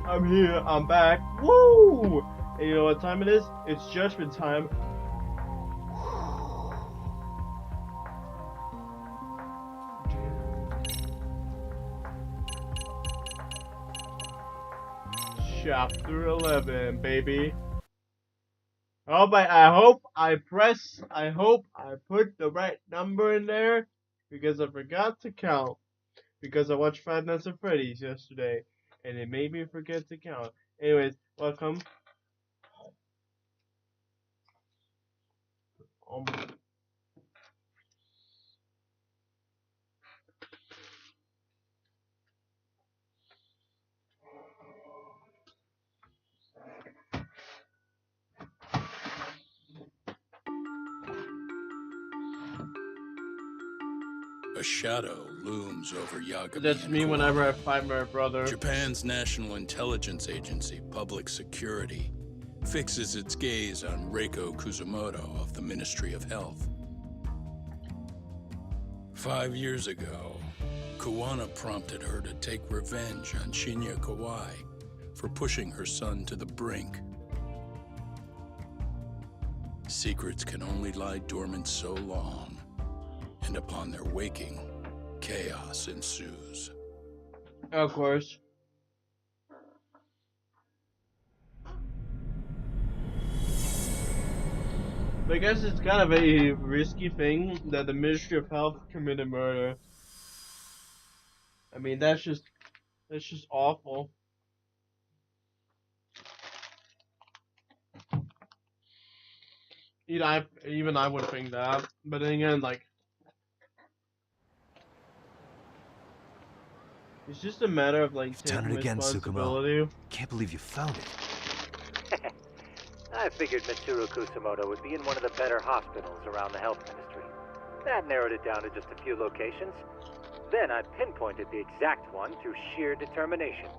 I'm here, I'm back. Woo! And you know what time it is? It's judgment time. Chapter 11, baby. I hope I put the right number in there because I forgot to count. Because I watched Five Nights at Freddy's yesterday and it made me forget to count. Anyways, welcome. A shadow looms over Yagami. That's me whenever I find my brother. Japan's National Intelligence Agency, Public Security, fixes its gaze on Reiko Kuzumoto of the Ministry of Health. 5 years ago, Kuwana prompted her to take revenge on Shinya Kawai for pushing her son to the brink. Secrets can only lie dormant so long, and upon their waking, chaos ensues. Of course. But I guess it's kind of a risky thing that the Ministry of Health committed murder. I mean, that's just awful. Even I would think that. But then again, like, it's just a matter of like taking responsibility. Tsukumo. Can't believe you found it. I figured Mitsuru Kusumoto would be in one of the better hospitals around the health ministry. That narrowed it down to just a few locations. Then I pinpointed the exact one through sheer determination.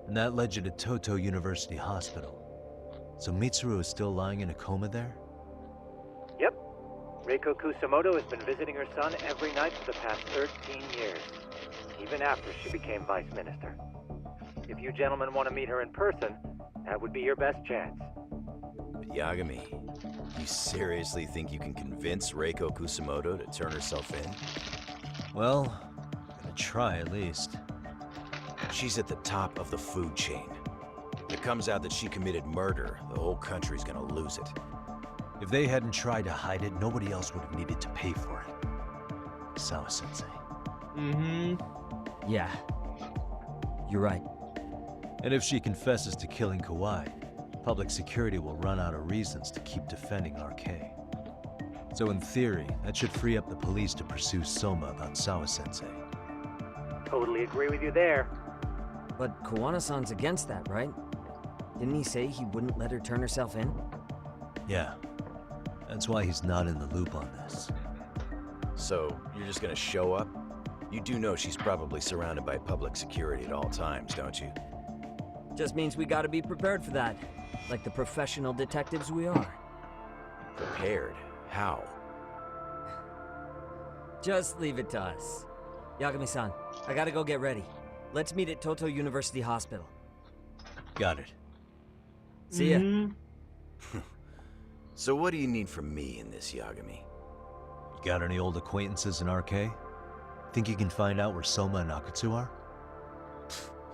And that led you to Toto University Hospital. So Mitsuru is still lying in a coma there? Yep. Reiko Kusumoto has been visiting her son every night for the past 13 years, even after she became vice minister. If you gentlemen want to meet her in person, that would be your best chance. But Yagami, you seriously think you can convince Reiko Kusumoto to turn herself in? Well, I'm gonna try at least. She's at the top of the food chain. If it comes out that she committed murder, the whole country's gonna lose it. If they hadn't tried to hide it, nobody else would have needed to pay for it. Sawa-sensei. Yeah. You're right. And if she confesses to killing Kawai, public security will run out of reasons to keep defending RK. So in theory, that should free up the police to pursue Soma about Sawa-sensei. Totally agree with you there. But Kawana-san's against that, right? Didn't he say he wouldn't let her turn herself in? Yeah. That's why he's not in the loop on this. So, you're just gonna show up? You do know she's probably surrounded by public security at all times, don't you? Just means we gotta be prepared for that. Like the professional detectives we are. Prepared? How? Just leave it to us. Yagami-san, I gotta go get ready. Let's meet at Toto University Hospital. Got it. See ya. Mhm. So what do you need from me in this, Yagami? You got any old acquaintances in RK? Think you can find out where Soma and Akatsu are?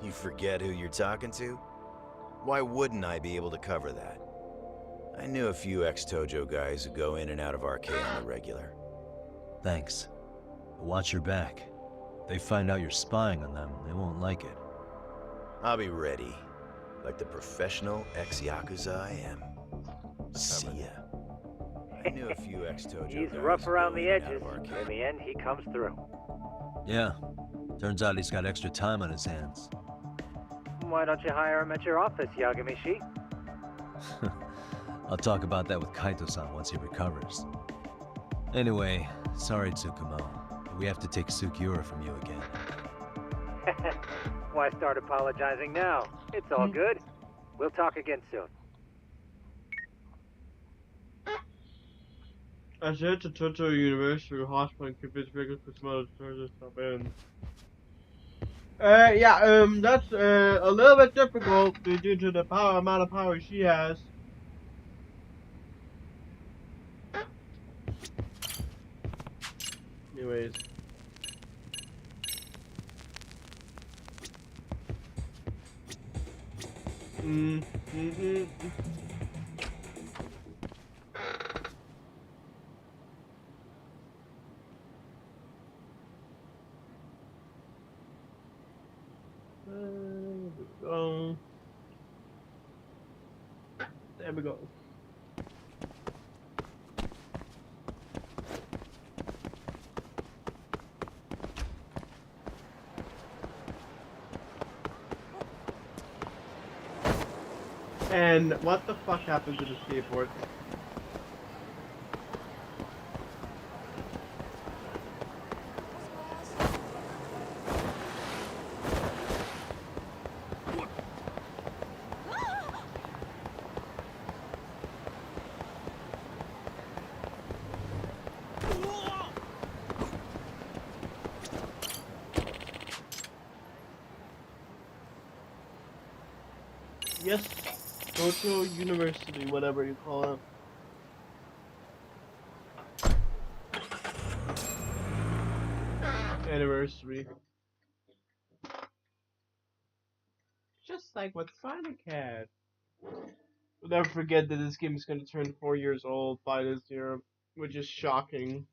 You forget who you're talking to? Why wouldn't I be able to cover that? I knew a few ex-Tojo guys who go in and out of RK on the regular. Thanks. But watch your back. If they find out you're spying on them, they won't like it. I'll be ready, like the professional ex-Yakuza I am. See ya. I knew a few ex-Tojo He's guys rough who around go the in and out edges, of but RK. in the end, he comes through. Yeah. Turns out he's got extra time on his hands. Why don't you hire him at your office, Yagami-shi? I'll talk about that with Kaito-san once he recovers. Anyway, sorry Tsukumo, but we have to take Sukiura from you again. Why start apologizing now? It's all good. We'll talk again soon. I said to Toto University Hospital and convince Rico Kusumoto to stop in. Yeah, that's a little bit difficult due to the amount of power she has. Anyways. There we go. And what the fuck happened to the skateboard? Yes, Toto University, whatever you call it. Anniversary. Just like with Sonic had. We'll never forget that this game is going to turn 4 years old by this year, which is shocking.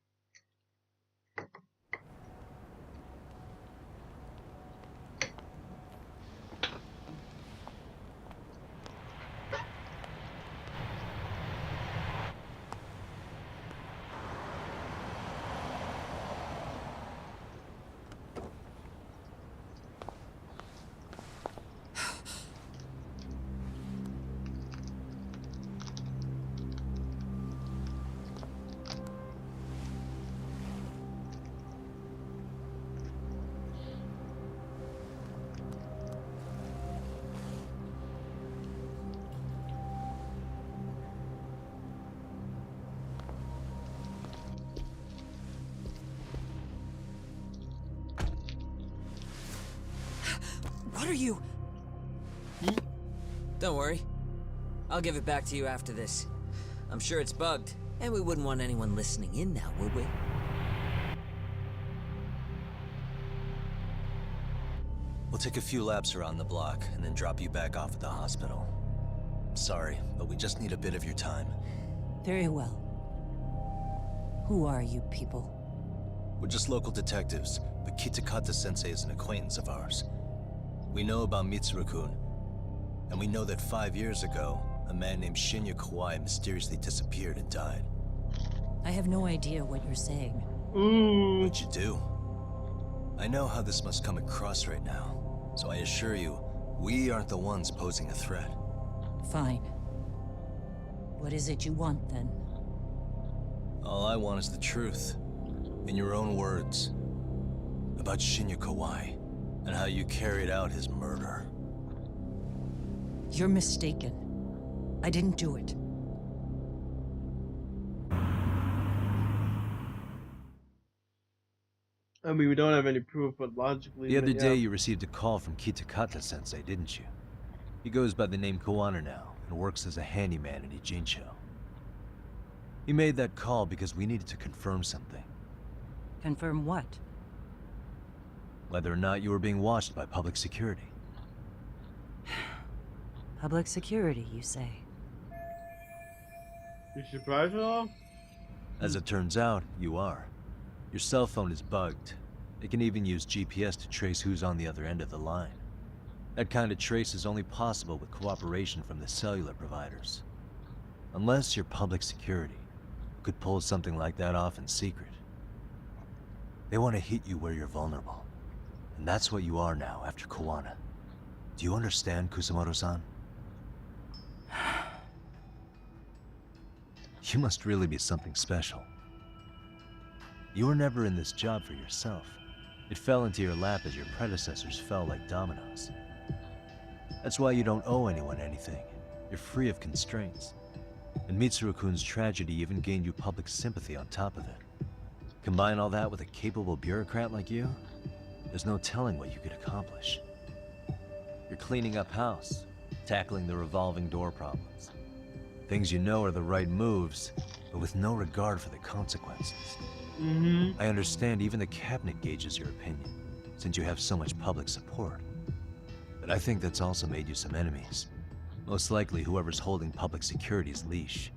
What are you? Don't worry. I'll give it back to you after this. I'm sure it's bugged, and we wouldn't want anyone listening in now, would we? We'll take a few laps around the block and then drop you back off at the hospital. Sorry, but we just need a bit of your time. Very well. Who are you people? We're just local detectives, but Kitakata-sensei is an acquaintance of ours. We know about Mitsuru-kun, and we know that 5 years ago, a man named Shinya Kawai mysteriously disappeared and died. I have no idea what you're saying. Ooh. But you do. I know how this must come across right now, so I assure you, we aren't the ones posing a threat. Fine. What is it you want, then? All I want is the truth, in your own words, about Shinya Kawai, and how you carried out his murder. You're mistaken. I didn't do it. I mean, we don't have any proof, but logically, The other yeah. day you received a call from Kitakata-sensei, didn't you? He goes by the name Koana now, and works as a handyman in Ijincho. He made that call because we needed to confirm something. Confirm what? Whether or not you were being watched by public security. Public security, you say? You surprised at all? As it turns out, you are. Your cell phone is bugged. It can even use GPS to trace who's on the other end of the line. That kind of trace is only possible with cooperation from the cellular providers. Unless you're public security, you could pull something like that off in secret. They want to hit you where you're vulnerable. And that's what you are now after Koana. Do you understand, Kusamoto-san? You must really be something special. You were never in this job for yourself. It fell into your lap as your predecessors fell like dominoes. That's why you don't owe anyone anything. You're free of constraints. And Mitsuru-kun's tragedy even gained you public sympathy on top of it. Combine all that with a capable bureaucrat like you, there's no telling what you could accomplish. You're cleaning up house, tackling the revolving door problems. Things you know are the right moves, but with no regard for the consequences. I understand even the cabinet gauges your opinion, since you have so much public support. But I think that's also made you some enemies. Most likely whoever's holding public security's leash.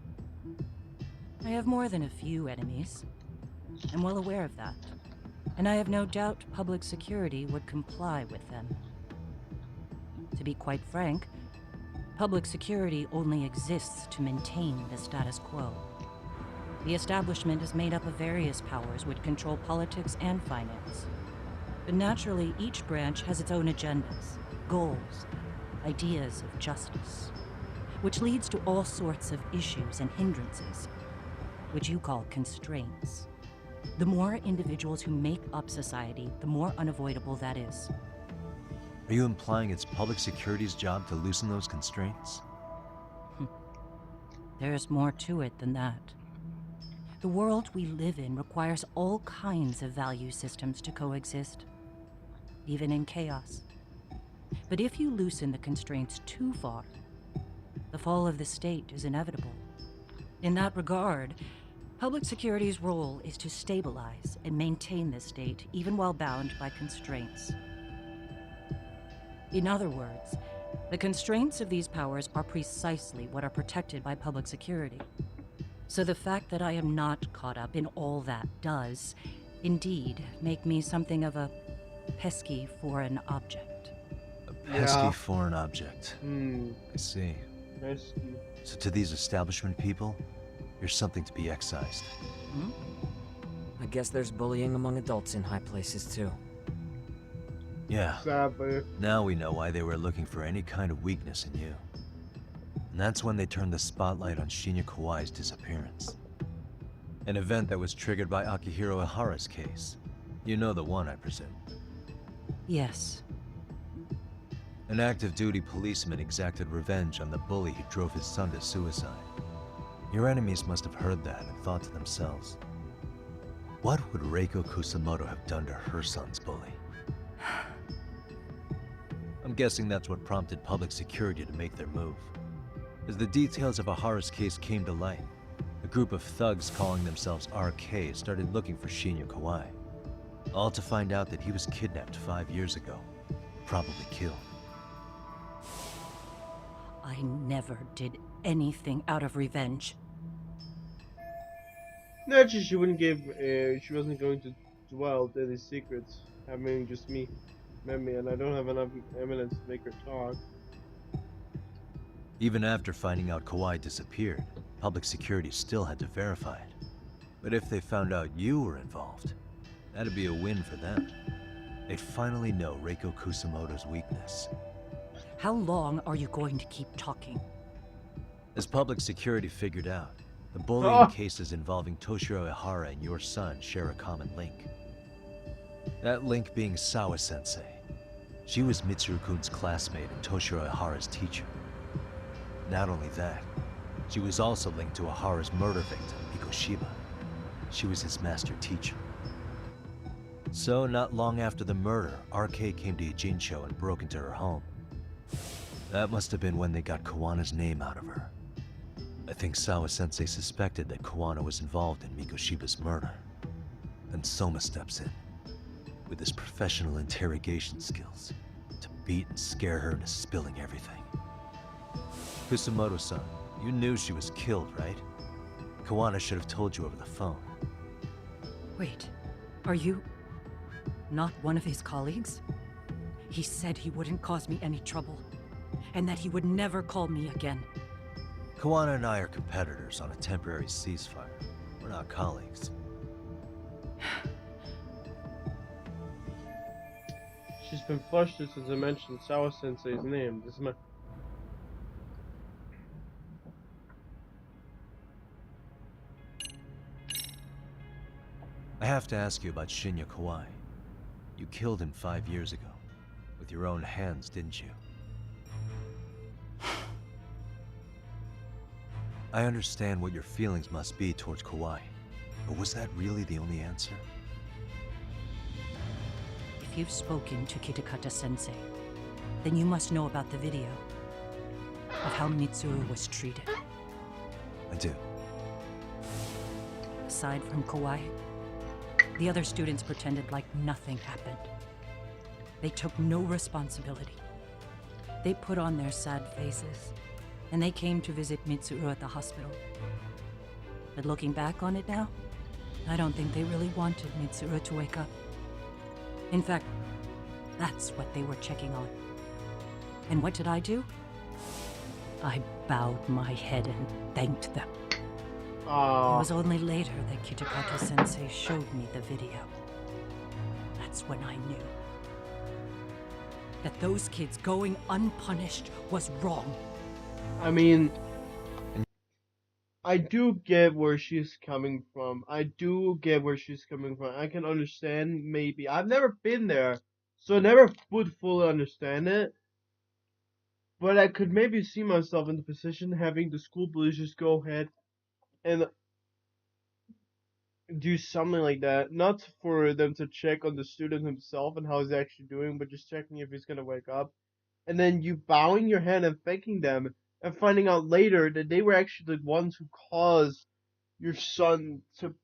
I have more than a few enemies. I'm well aware of that. And I have no doubt public security would comply with them. To be quite frank, public security only exists to maintain the status quo. The establishment is made up of various powers which control politics and finance. But naturally, each branch has its own agendas, goals, ideas of justice, which leads to all sorts of issues and hindrances, which you call constraints. The more individuals who make up society, the more unavoidable that is. Are you implying it's public security's job to loosen those constraints? There's more to it than that. The world we live in requires all kinds of value systems to coexist, even in chaos. But if you loosen the constraints too far, the fall of the state is inevitable. In that regard, public security's role is to stabilize and maintain the state, even while bound by constraints. In other words, the constraints of these powers are precisely what are protected by public security. So the fact that I am not caught up in all that does, indeed, make me something of a pesky foreign object. A pesky Yeah. foreign object. I see. Pesky. So to these establishment people, you're something to be excised. I guess there's bullying among adults in high places too. Yeah. Sadly. Now we know why they were looking for any kind of weakness in you. And that's when they turned the spotlight on Shinya Kawai's disappearance. An event that was triggered by Akihiro Ihara's case. You know the one, I presume. Yes. An active duty policeman exacted revenge on the bully who drove his son to suicide. Your enemies must have heard that and thought to themselves, what would Reiko Kusamoto have done to her son's bully? I'm guessing that's what prompted public security to make their move. As the details of Ihara's case came to light, a group of thugs calling themselves RK started looking for Shinya Kawai, all to find out that he was kidnapped 5 years ago, probably killed. I never did anything out of revenge. Naturally, she wouldn't give. She wasn't going to dwell any secrets. Having just met me, and I don't have enough evidence to make her talk. Even after finding out Kawai disappeared, public security still had to verify it. But if they found out you were involved, that'd be a win for them. They'd finally know Reiko Kusamoto's weakness. How long are you going to keep talking? As public security figured out, the bullying cases involving Toshiro Ihara and your son share a common link. That link being Sawa-sensei. She was Mitsuru-kun's classmate and Toshiro Ihara's teacher. Not only that, she was also linked to Ihara's murder victim, Mikoshiba. She was his master teacher. So, not long after the murder, RK came to Ijincho and broke into her home. That must have been when they got Kawana's name out of her. I think Sawa-sensei suspected that Kawana was involved in Mikoshiba's murder. Then Soma steps in, with his professional interrogation skills, to beat and scare her into spilling everything. Kusumoto-san, you knew she was killed, right? Kawana should have told you over the phone. Wait, are you not one of his colleagues? He said he wouldn't cause me any trouble, and that he would never call me again. Kawana and I are competitors on a temporary ceasefire. We're not colleagues. She's been flustered since I mentioned Sawa-sensei's name. This is my... I have to ask you about Shinya Kawai. You killed him 5 years ago. With your own hands, didn't you? I understand what your feelings must be towards Kawai, but was that really the only answer? If you've spoken to Kitakata-sensei, then you must know about the video of how Mitsuru was treated. I do. Aside from Kawai, the other students pretended like nothing happened. They took no responsibility. They put on their sad faces, and they came to visit Mitsuru at the hospital. But looking back on it now, I don't think they really wanted Mitsuru to wake up. In fact, that's what they were checking on. And what did I do? I bowed my head and thanked them. It was only later that Kitakata-sensei showed me the video. That's when I knew that those kids going unpunished was wrong. I mean, I do get where she's coming from. I can understand, maybe. I've never been there, so I never would fully understand it. But I could maybe see myself in the position having the school police just go ahead and do something like that. Not for them to check on the student himself and how he's actually doing, but just checking if he's gonna wake up. And then you bowing your head and thanking them, and finding out later that they were actually the ones who caused your son to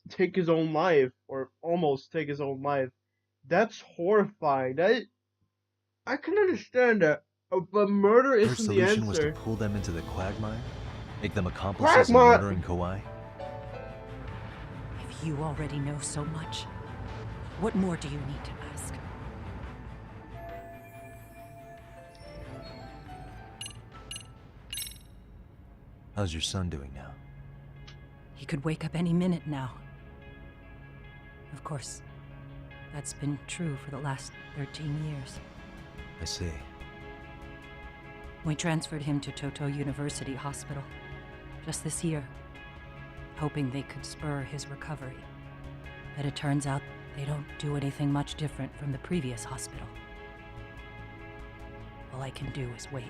take his own life, or almost take his own life. That's horrifying. I can understand that, but murder Her isn't the solution was to answer. pull them into the quagmire? Make them accomplices in Quagmire! murdering Kawai? If you already know so much, what more do you need to ask? How's your son doing now? He could wake up any minute now. Of course, that's been true for the last 13 years. I see. We transferred him to Toto University Hospital just this year, hoping they could spur his recovery. But it turns out they don't do anything much different from the previous hospital. All I can do is wait.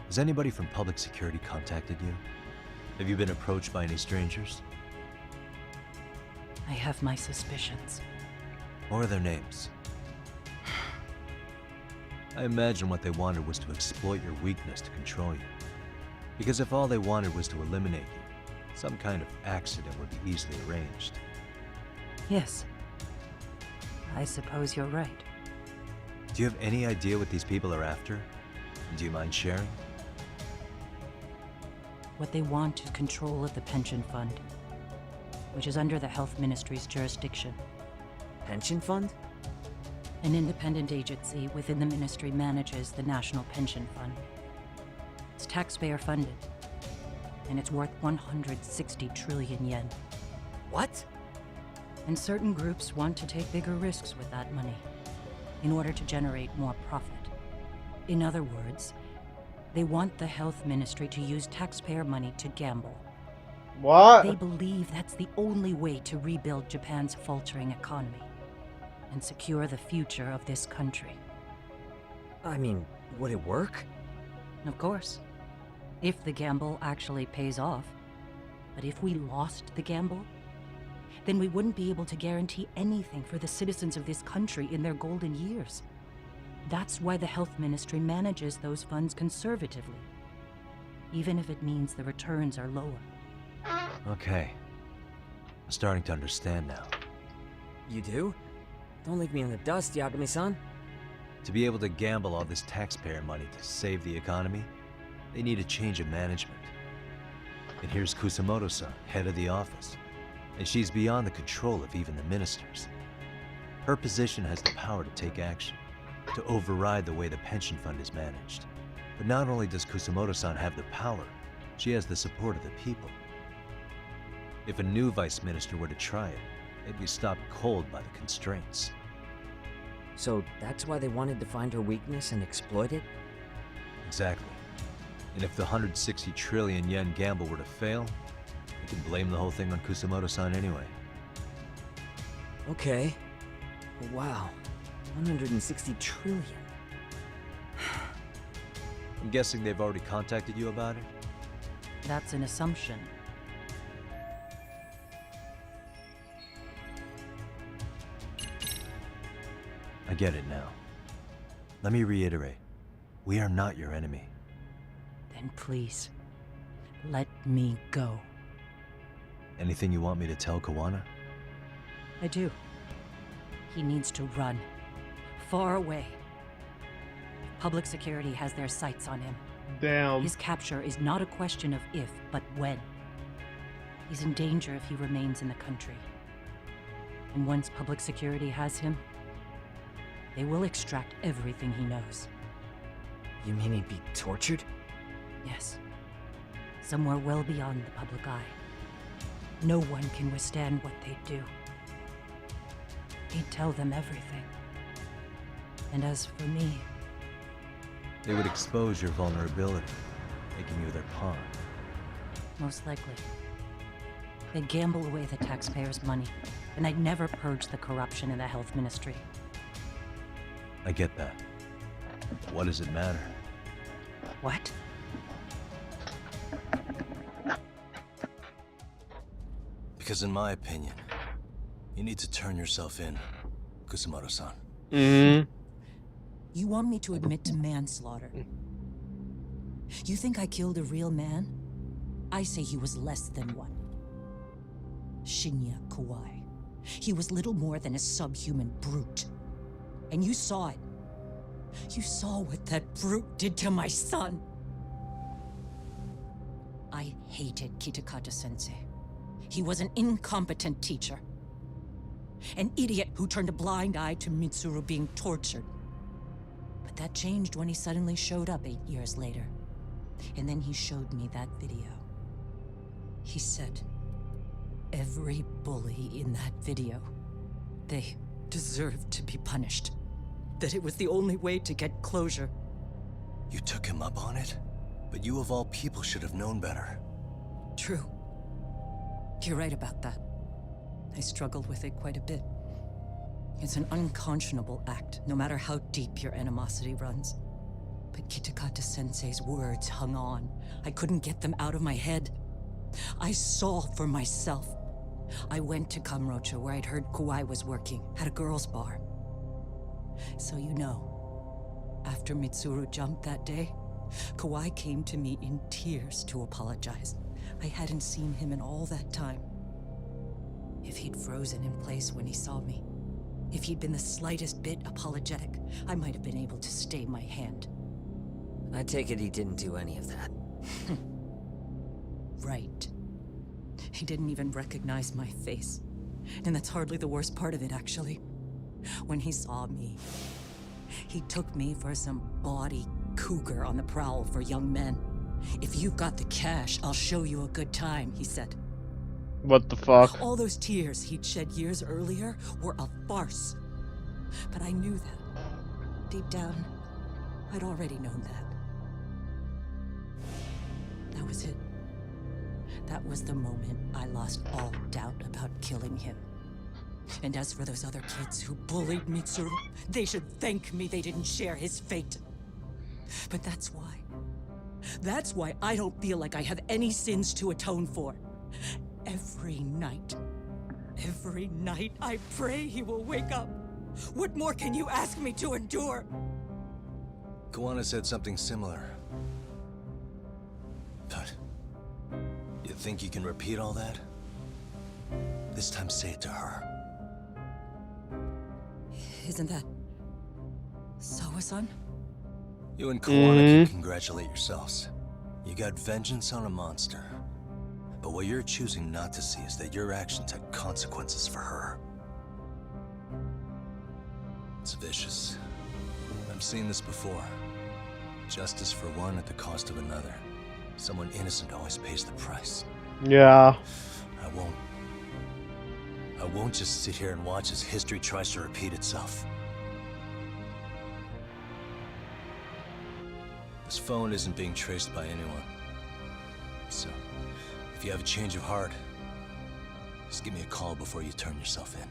Has anybody from public security contacted you? Have you been approached by any strangers? I have my suspicions. What are their names? I imagine what they wanted was to exploit your weakness to control you. Because if all they wanted was to eliminate you, some kind of accident would be easily arranged. Yes. I suppose you're right. Do you have any idea what these people are after? Do you mind sharing? What they want is control of the pension fund, which is under the Health Ministry's jurisdiction. Pension fund? An independent agency within the ministry manages the National Pension Fund. It's taxpayer funded, and it's worth 160 trillion yen. What? And certain groups want to take bigger risks with that money in order to generate more profit. In other words, they want the health ministry to use taxpayer money to gamble. What? They believe that's the only way to rebuild Japan's faltering economy and secure the future of this country. I mean, would it work? Of course, if the gamble actually pays off. But if we lost the gamble, then we wouldn't be able to guarantee anything for the citizens of this country in their golden years. That's why the health ministry manages those funds conservatively, even if it means the returns are lower. Okay. I'm starting to understand now. You do? Don't leave me in the dust, Yagami-san. To be able to gamble all this taxpayer money to save the economy, they need a change of management. And here's Kusamoto-san, head of the office. And she's beyond the control of even the ministers. Her position has the power to take action, to override the way the pension fund is managed. But not only does Kusamoto-san have the power, she has the support of the people. If a new vice minister were to try it, they'd be stopped cold by the constraints. So that's why they wanted to find her weakness and exploit it? Exactly. And if the 160 trillion yen gamble were to fail, you can blame the whole thing on Kusamoto-san anyway. Okay. But wow. 160 trillion. I'm guessing they've already contacted you about it? That's an assumption. I get it now. Let me reiterate. We are not your enemy. Then please, let me go. Anything you want me to tell Kawana? I do. He needs to run. Far away. Public security has their sights on him. Damn. His capture is not a question of if, but when. He's in danger if he remains in the country. And once public security has him, they will extract everything he knows. You mean he'd be tortured? Yes. Somewhere well beyond the public eye. No one can withstand what they do. He'd tell them everything. And as for me... They would expose your vulnerability, making you their pawn. most likely. They'd gamble away the taxpayers' money, and I'd never purge the corruption in the health ministry. I get that. What does it matter? What? Because in my opinion, you need to turn yourself in, Kusamoto-san. You want me to admit to manslaughter? You think I killed a real man? I say he was less than one. Shinya Kawai. He was little more than a subhuman brute. And you saw it. You saw what that brute did to my son. I hated Kitakata-sensei. He was an incompetent teacher. An idiot who turned a blind eye to Mitsuru being tortured. But that changed when he suddenly showed up 8 years later. And then he showed me that video. He said, every bully in that video, they deserved to be punished. That it was the only way to get closure. You took him up on it? But you of all people should have known better. True. You're right about that. I struggled with it quite a bit. It's an unconscionable act, no matter how deep your animosity runs. But Kitakata-sensei's words hung on. I couldn't get them out of my head. I saw for myself. I went to Kamurocho, where I'd heard Kawai was working, at a girls' bar. So you know, after Mitsuru jumped that day, Kawai came to me in tears to apologize. I hadn't seen him in all that time. If he'd frozen in place when he saw me, if he'd been the slightest bit apologetic, I might have been able to stay my hand. I take it he didn't do any of that. Right. He didn't even recognize my face. And that's hardly the worst part of it, actually. When he saw me, he took me for some bawdy cougar on the prowl for young men. If you've got the cash, I'll show you a good time, he said. What the fuck? All those tears he'd shed years earlier were a farce. But I knew that. Deep down, I'd already known that. That was it. That was the moment I lost all doubt about killing him. And as for those other kids who bullied Mitsuru, they should thank me they didn't share his fate. But that's why I don't feel like I have any sins to atone for. Every night. Every night I pray he will wake up. What more can you ask me to endure? Kawana said something similar. But you think you can repeat all that? This time say it to her. Isn't that Sawa-san? You and Kawana can congratulate yourselves. You got vengeance on a monster. But what you're choosing not to see is that your actions had consequences for her. It's vicious. I've seen this before. Justice for one at the cost of another. Someone innocent always pays the price. Yeah. I won't just sit here and watch as history tries to repeat itself. This phone isn't being traced by anyone. So, if you have a change of heart, just give me a call before you turn yourself in.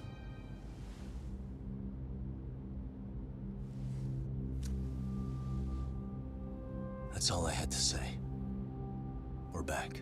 That's all I had to say. We're back.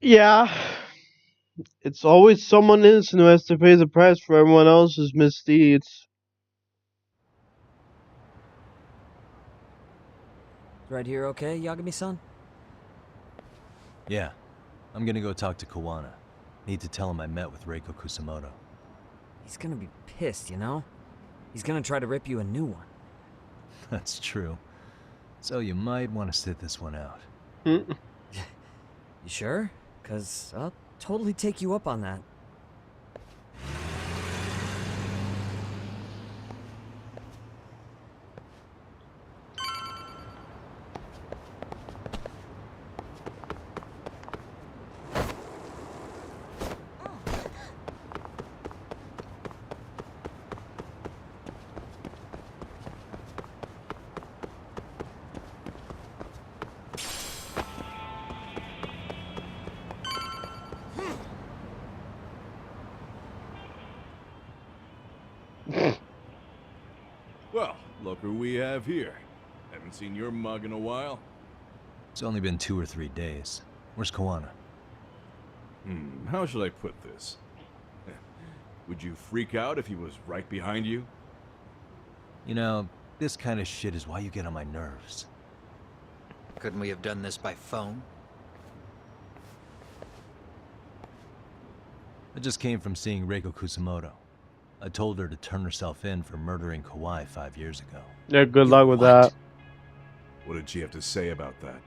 Yeah. It's always someone innocent who has to pay the price for everyone else's misdeeds. Right here okay, Yagami-san? Yeah. I'm gonna go talk to Kawana. Need to tell him I met with Reiko Kusamoto. He's gonna be pissed, you know? He's gonna try to rip you a new one. That's true. So you might want to sit this one out. You sure? 'Cause I'll totally take you up on that. Well, look who we have here. Haven't seen your mug in a while. It's only been 2 or 3 days. Where's Kawana? How should I put this? Would you freak out if he was right behind you? You know, this kind of shit is why you get on my nerves. Couldn't we have done this by phone? I just came from seeing Reiko Kusamoto. I told her to turn herself in for murdering Kawhi 5 years ago. Yeah, good luck with that. What did she have to say about that?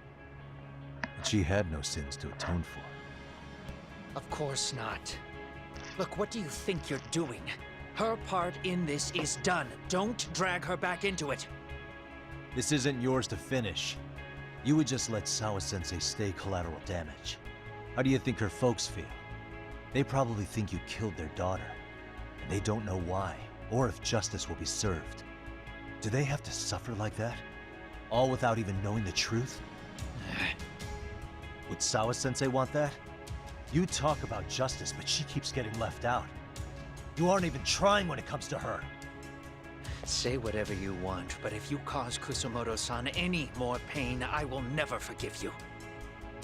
But she had no sins to atone for. Of course not. Look, what do you think you're doing? Her part in this is done. Don't drag her back into it. This isn't yours to finish. You would just let Sawa-sensei stay collateral damage. How do you think her folks feel? They probably think you killed their daughter. And they don't know why, or if justice will be served. Do they have to suffer like that? All without even knowing the truth? Would Sawa-sensei want that? You talk about justice, but she keeps getting left out. You aren't even trying when it comes to her. Say whatever you want, but if you cause Kusamoto-san any more pain, I will never forgive you.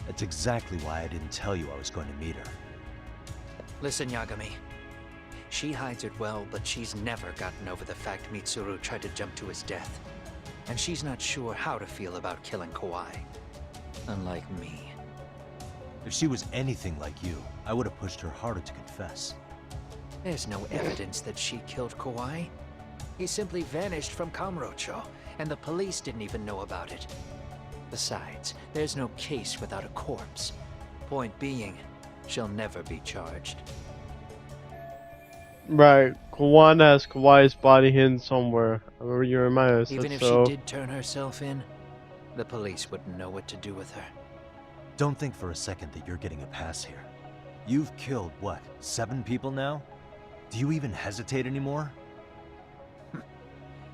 That's exactly why I didn't tell you I was going to meet her. Listen, Yagami. She hides it well, but she's never gotten over the fact Mitsuru tried to jump to his death. And she's not sure how to feel about killing Kawhi. Unlike me. If she was anything like you, I would have pushed her harder to confess. There's no evidence that she killed Kawhi. He simply vanished from Kamurocho, and the police didn't even know about it. Besides, there's no case without a corpse. Point being, she'll never be charged. Right. Kawan has Kawhi's body hidden somewhere. I remember you reminded us. Even if So she did turn herself in, the police wouldn't know what to do with her. Don't think for a second that you're getting a pass here. You've killed, what, 7 people now? Do you even hesitate anymore?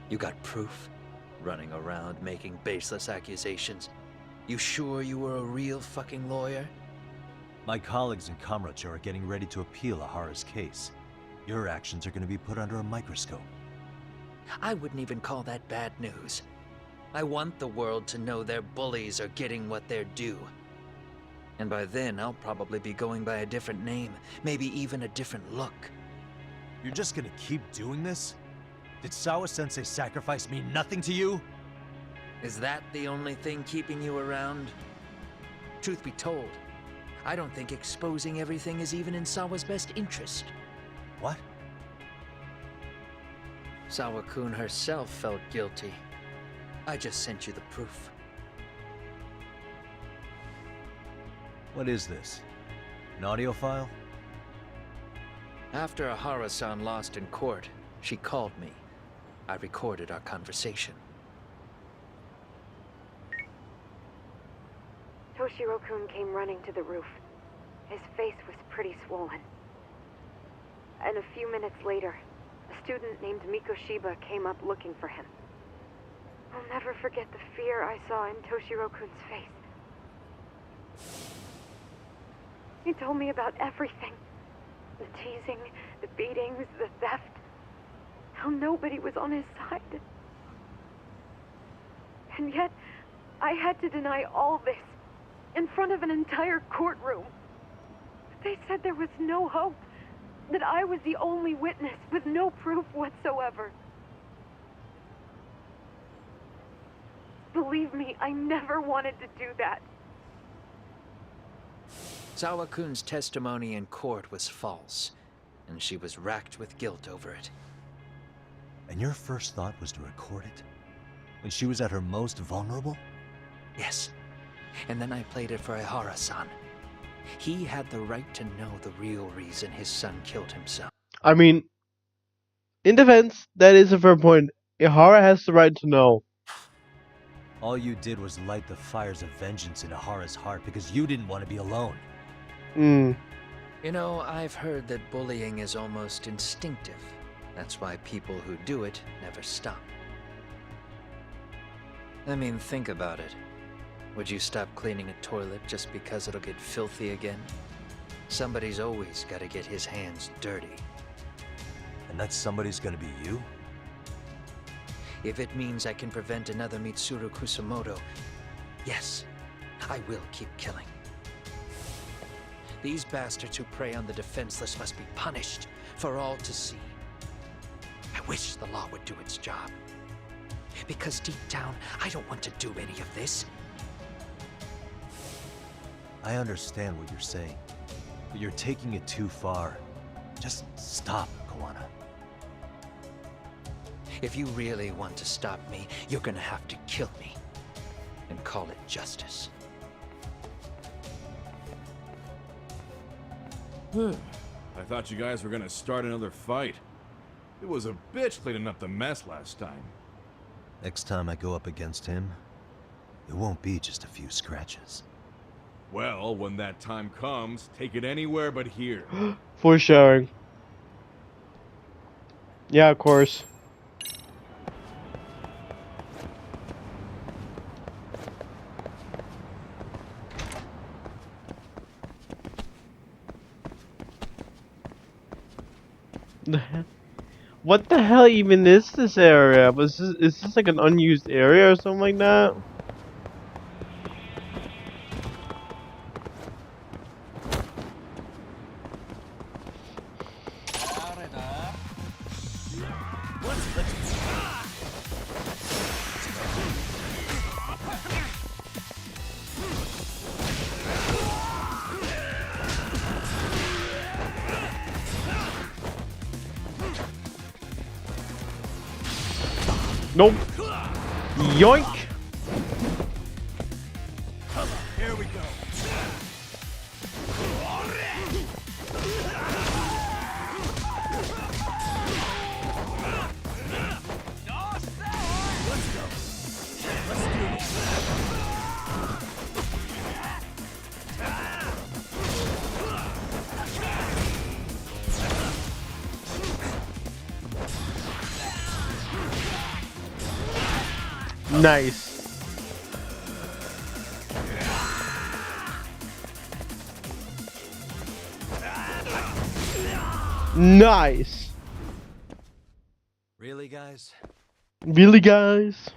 You got proof? Running around making baseless accusations. You sure you were a real fucking lawyer? My colleagues in Kamurocho are getting ready to appeal Ahara's case. Your actions are going to be put under a microscope. I wouldn't even call that bad news. I want the world to know their bullies are getting what they're due. And by then, I'll probably be going by a different name, maybe even a different look. You're just gonna keep doing this? Did Sawa-sensei sacrifice mean nothing to you? Is that the only thing keeping you around? Truth be told, I don't think exposing everything is even in Sawa's best interest. What? Sawa-kun herself felt guilty. I just sent you the proof. What is this? An audio file? After Ahara-san lost in court, she called me. I recorded our conversation. Toshiro-kun came running to the roof. His face was pretty swollen. And a few minutes later, a student named Mikoshiba came up looking for him. I'll never forget the fear I saw in Toshiro-kun's face. He told me about everything. The teasing, the beatings, the theft. How nobody was on his side. And yet, I had to deny all this in front of an entire courtroom. They said there was no hope, that I was the only witness with no proof whatsoever. Believe me, I never wanted to do that. Sawa-kun's testimony in court was false, and she was racked with guilt over it. And your first thought was to record it? When she was at her most vulnerable? Yes. And then I played it for Ihara-san. He had the right to know the real reason his son killed himself. I mean, in defense, that is a fair point. Ihara has the right to know. All you did was light the fires of vengeance in Ahara's heart because you didn't want to be alone. Hmm. You know, I've heard that bullying is almost instinctive. That's why people who do it never stop. I mean, think about it. Would you stop cleaning a toilet just because it'll get filthy again? Somebody's always got to get his hands dirty. And that somebody's gonna be you? If it means I can prevent another Mitsuru Kusamoto, yes, I will keep killing. These bastards who prey on the defenseless must be punished for all to see. I wish the law would do its job. Because deep down, I don't want to do any of this. I understand what you're saying, but you're taking it too far. Just stop, Kawana. If you really want to stop me, you're gonna have to kill me. And call it justice. I thought you guys were gonna start another fight. It was a bitch cleaning up the mess last time. Next time I go up against him, it won't be just a few scratches. Well, when that time comes, take it anywhere but here. Foreshadowing. Yeah, of course. What the hell even is this area? Is this like an unused area or something like that? Nope. Yoink. Here we go. Nice. Nice. Really, guys? Really, guys?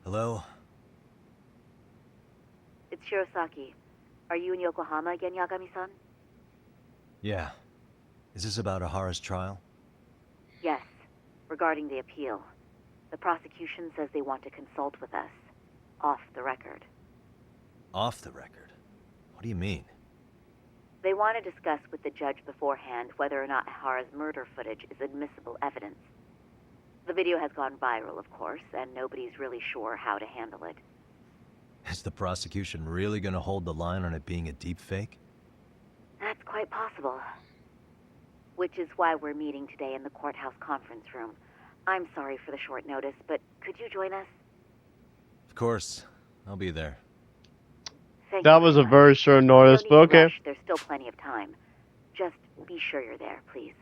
Hello? It's Shirosaki. Are you in Yokohama again, Yagami-san? Yeah. Is this about Ahara's trial? Yes. Regarding the appeal. The prosecution says they want to consult with us. Off the record. Off the record? What do you mean? They want to discuss with the judge beforehand whether or not Ahara's murder footage is admissible evidence. The video has gone viral, of course, and nobody's really sure how to handle it. Is the prosecution really gonna hold the line on it being a deepfake? That's quite possible. Which is why we're meeting today in the courthouse conference room. I'm sorry for the short notice, but could you join us? Of course. I'll be there. Thank That you was very a much. very short notice, No but need to okay. rush. There's still plenty of time. Just be sure you're there, please.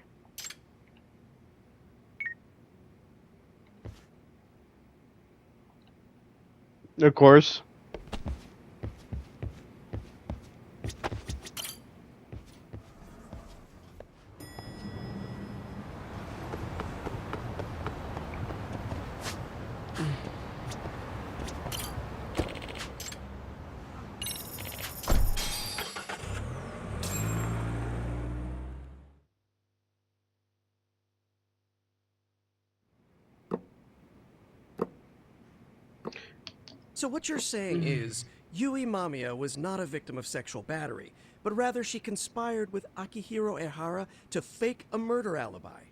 Of course. So what you're saying is, Yui Mamiya was not a victim of sexual battery, but rather she conspired with Akihiro Ehara to fake a murder alibi.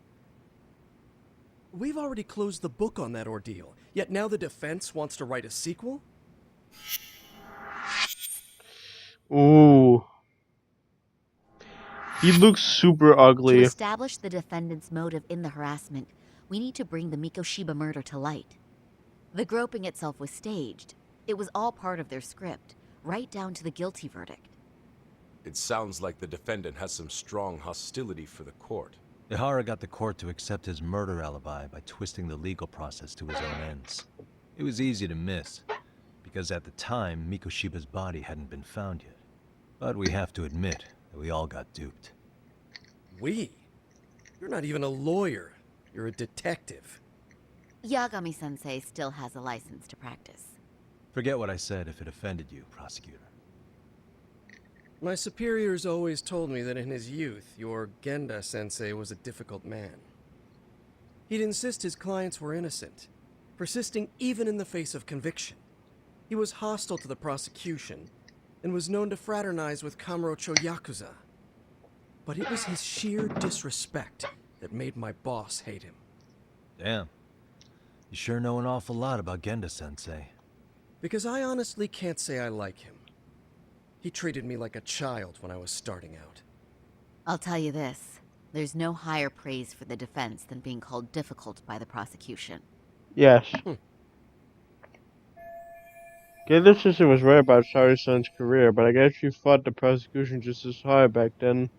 We've already closed the book on that ordeal, yet now the defense wants to write a sequel? Ooh. He looks super To ugly. establish the defendant's motive in the harassment, we need to bring the Mikoshiba murder to light. The groping itself was staged. It was all part of their script, right down to the guilty verdict. It sounds like the defendant has some strong hostility for the court. Ehara got the court to accept his murder alibi by twisting the legal process to his own ends. It was easy to miss, because at the time, Mikoshiba's body hadn't been found yet. But we have to admit that we all got duped. We? You're not even a lawyer. You're a detective. Yagami-sensei still has a license to practice. Forget what I said if it offended you, prosecutor. My superiors always told me that in his youth, your Genda-sensei was a difficult man. He'd insist his clients were innocent, persisting even in the face of conviction. He was hostile to the prosecution, and was known to fraternize with Kamurocho Yakuza. But it was his sheer disrespect that made my boss hate him. Damn. You sure know an awful lot about Genda-sensei. Because I honestly can't say I like him. He treated me like a child when I was starting out. I'll tell you this. There's no higher praise for the defense than being called difficult by the prosecution. Yes. This sister was right about Sari-san's career, but I guess she fought the prosecution just as hard back then.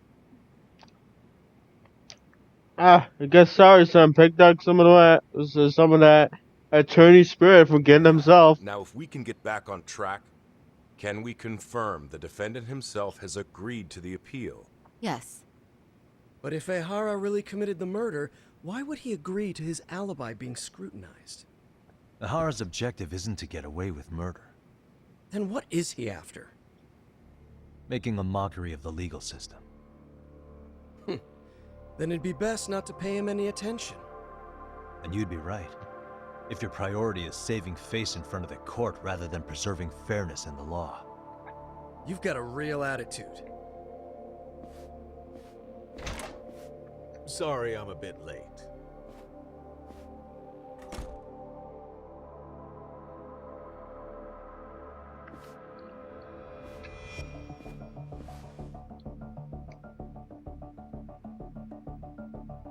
I guess Sari-san picked up some of that attorney spirit from Gen himself. Now, if we can get back on track, can we confirm the defendant himself has agreed to the appeal? Yes. But if Ehara really committed the murder, why would he agree to his alibi being scrutinized? Ehara's objective isn't to get away with murder. Then what is he after? Making a mockery of the legal system. Then it'd be best not to pay him any attention. And you'd be right. If your priority is saving face in front of the court rather than preserving fairness in the law. You've got a real attitude. Sorry I'm a bit late.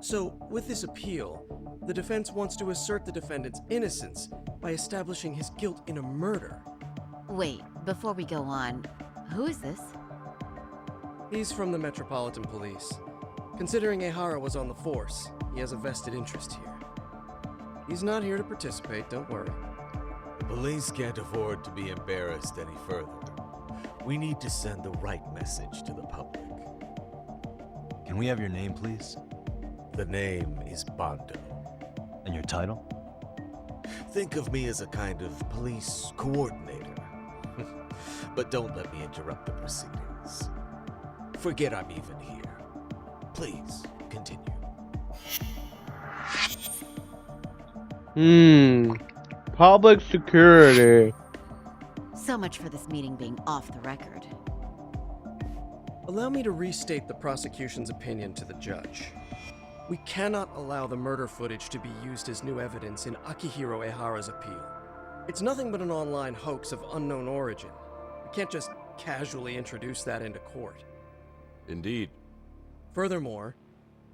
So, with this appeal, the defense wants to assert the defendant's innocence by establishing his guilt in a murder. Wait, before we go on, who is this? He's from the Metropolitan Police. Considering Ehara was on the force, he has a vested interest here. He's not here to participate, don't worry. The police can't afford to be embarrassed any further. We need to send the right message to the public. Can we have your name, please? The name is Bando. And your title? Think of me as a kind of police coordinator. But don't let me interrupt the proceedings. Forget I'm even here. Please, continue. Public security. So much for this meeting being off the record. Allow me to restate the prosecution's opinion to the judge. We cannot allow the murder footage to be used as new evidence in Akihiro Ehara's appeal. It's nothing but an online hoax of unknown origin. We can't just casually introduce that into court. Indeed. Furthermore,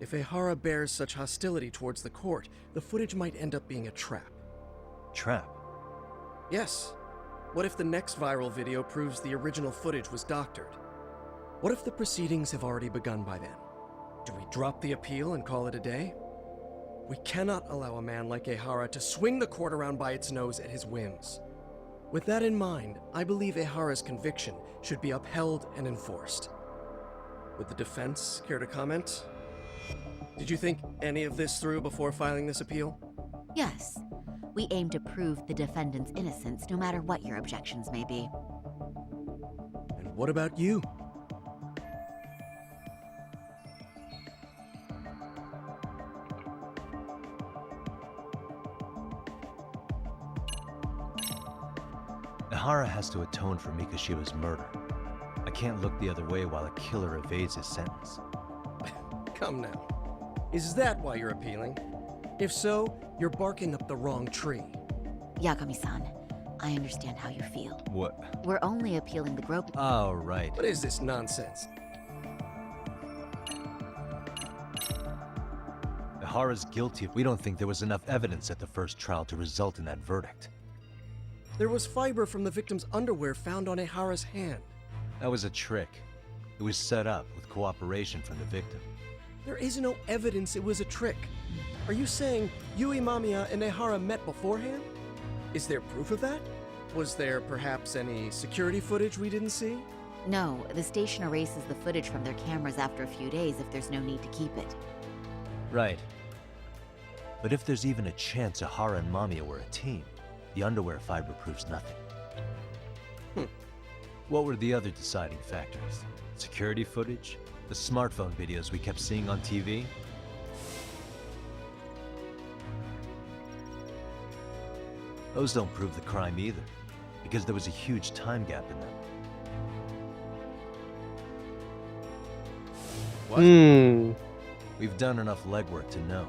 if Ehara bears such hostility towards the court, the footage might end up being a trap. Trap? Yes. What if the next viral video proves the original footage was doctored? What if the proceedings have already begun by then? Do we drop the appeal and call it a day? We cannot allow a man like Ehara to swing the court around by its nose at his whims. With that in mind, I believe Ehara's conviction should be upheld and enforced. Would the defense care to comment? Did you think any of this through before filing this appeal? Yes. We aim to prove the defendant's innocence no matter what your objections may be. And what about you? Ehara has to atone for Mikoshiba's murder. I can't look the other way while a killer evades his sentence. Come now. Is that why you're appealing? If so, you're barking up the wrong tree. Yagami-san, I understand how you feel. What? We're only appealing the groping. Oh, right. What is this nonsense? Ehara's guilty. We don't think there was enough evidence at the first trial to result in that verdict. There was fiber from the victim's underwear found on Ehara's hand. That was a trick. It was set up with cooperation from the victim. There is no evidence it was a trick. Are you saying Yui Mamiya and Ehara met beforehand? Is there proof of that? Was there perhaps any security footage we didn't see? No, the station erases the footage from their cameras after a few days if there's no need to keep it. Right. But if there's even a chance Ehara and Mamiya were a team, the underwear fiber proves nothing. What were the other deciding factors? Security footage? The smartphone videos we kept seeing on TV? Those don't prove the crime either, because there was a huge time gap in them. What? We've done enough legwork to know.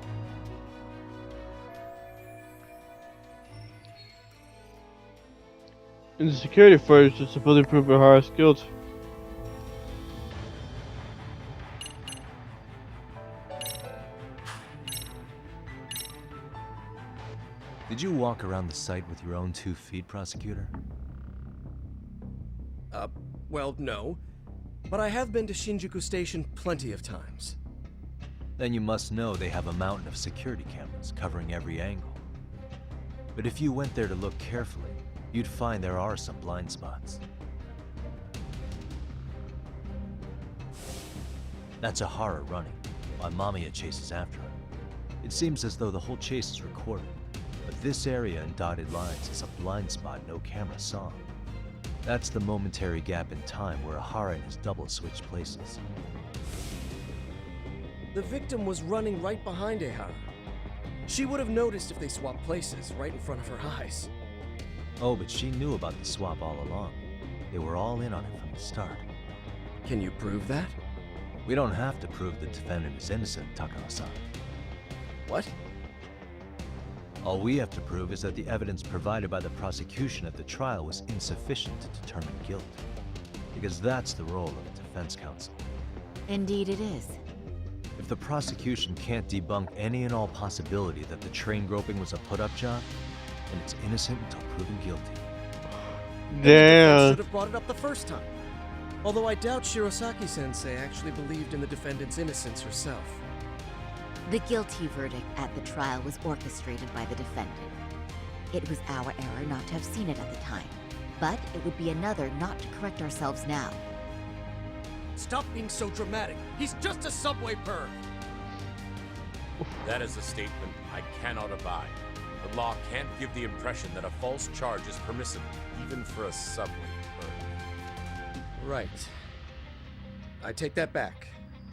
In the security footage, it's supposed to prove Ihara's guilt. Did you walk around the site with your own 2 feet, prosecutor? Well, no. But I have been to Shinjuku Station plenty of times. Then you must know they have a mountain of security cameras covering every angle. But if you went there to look carefully, you'd find there are some blind spots. That's Ihara running, while Mamiya chases after her. It seems as though the whole chase is recorded, but this area in dotted lines is a blind spot no camera saw. That's the momentary gap in time where Ihara and his double switched places. The victim was running right behind Ihara. She would have noticed if they swapped places right in front of her eyes. Oh, but she knew about the swap all along. They were all in on it from the start. Can you prove that? We don't have to prove the defendant is innocent, Takara-san. What? All we have to prove is that the evidence provided by the prosecution at the trial was insufficient to determine guilt. Because that's the role of a defense counsel. Indeed it is. If the prosecution can't debunk any and all possibility that the train groping was a put-up job, then it's innocent until proven guilty. Damn. Should have brought it up the first time. Although I doubt Shirosaki-sensei actually believed in the defendant's innocence herself. The guilty verdict at the trial was orchestrated by the defendant. It was our error not to have seen it at the time, but it would be another not to correct ourselves now. Stop being so dramatic. He's just a subway perv. That is a statement I cannot abide. The law can't give the impression that a false charge is permissible, even for a subway perv. Right. I take that back.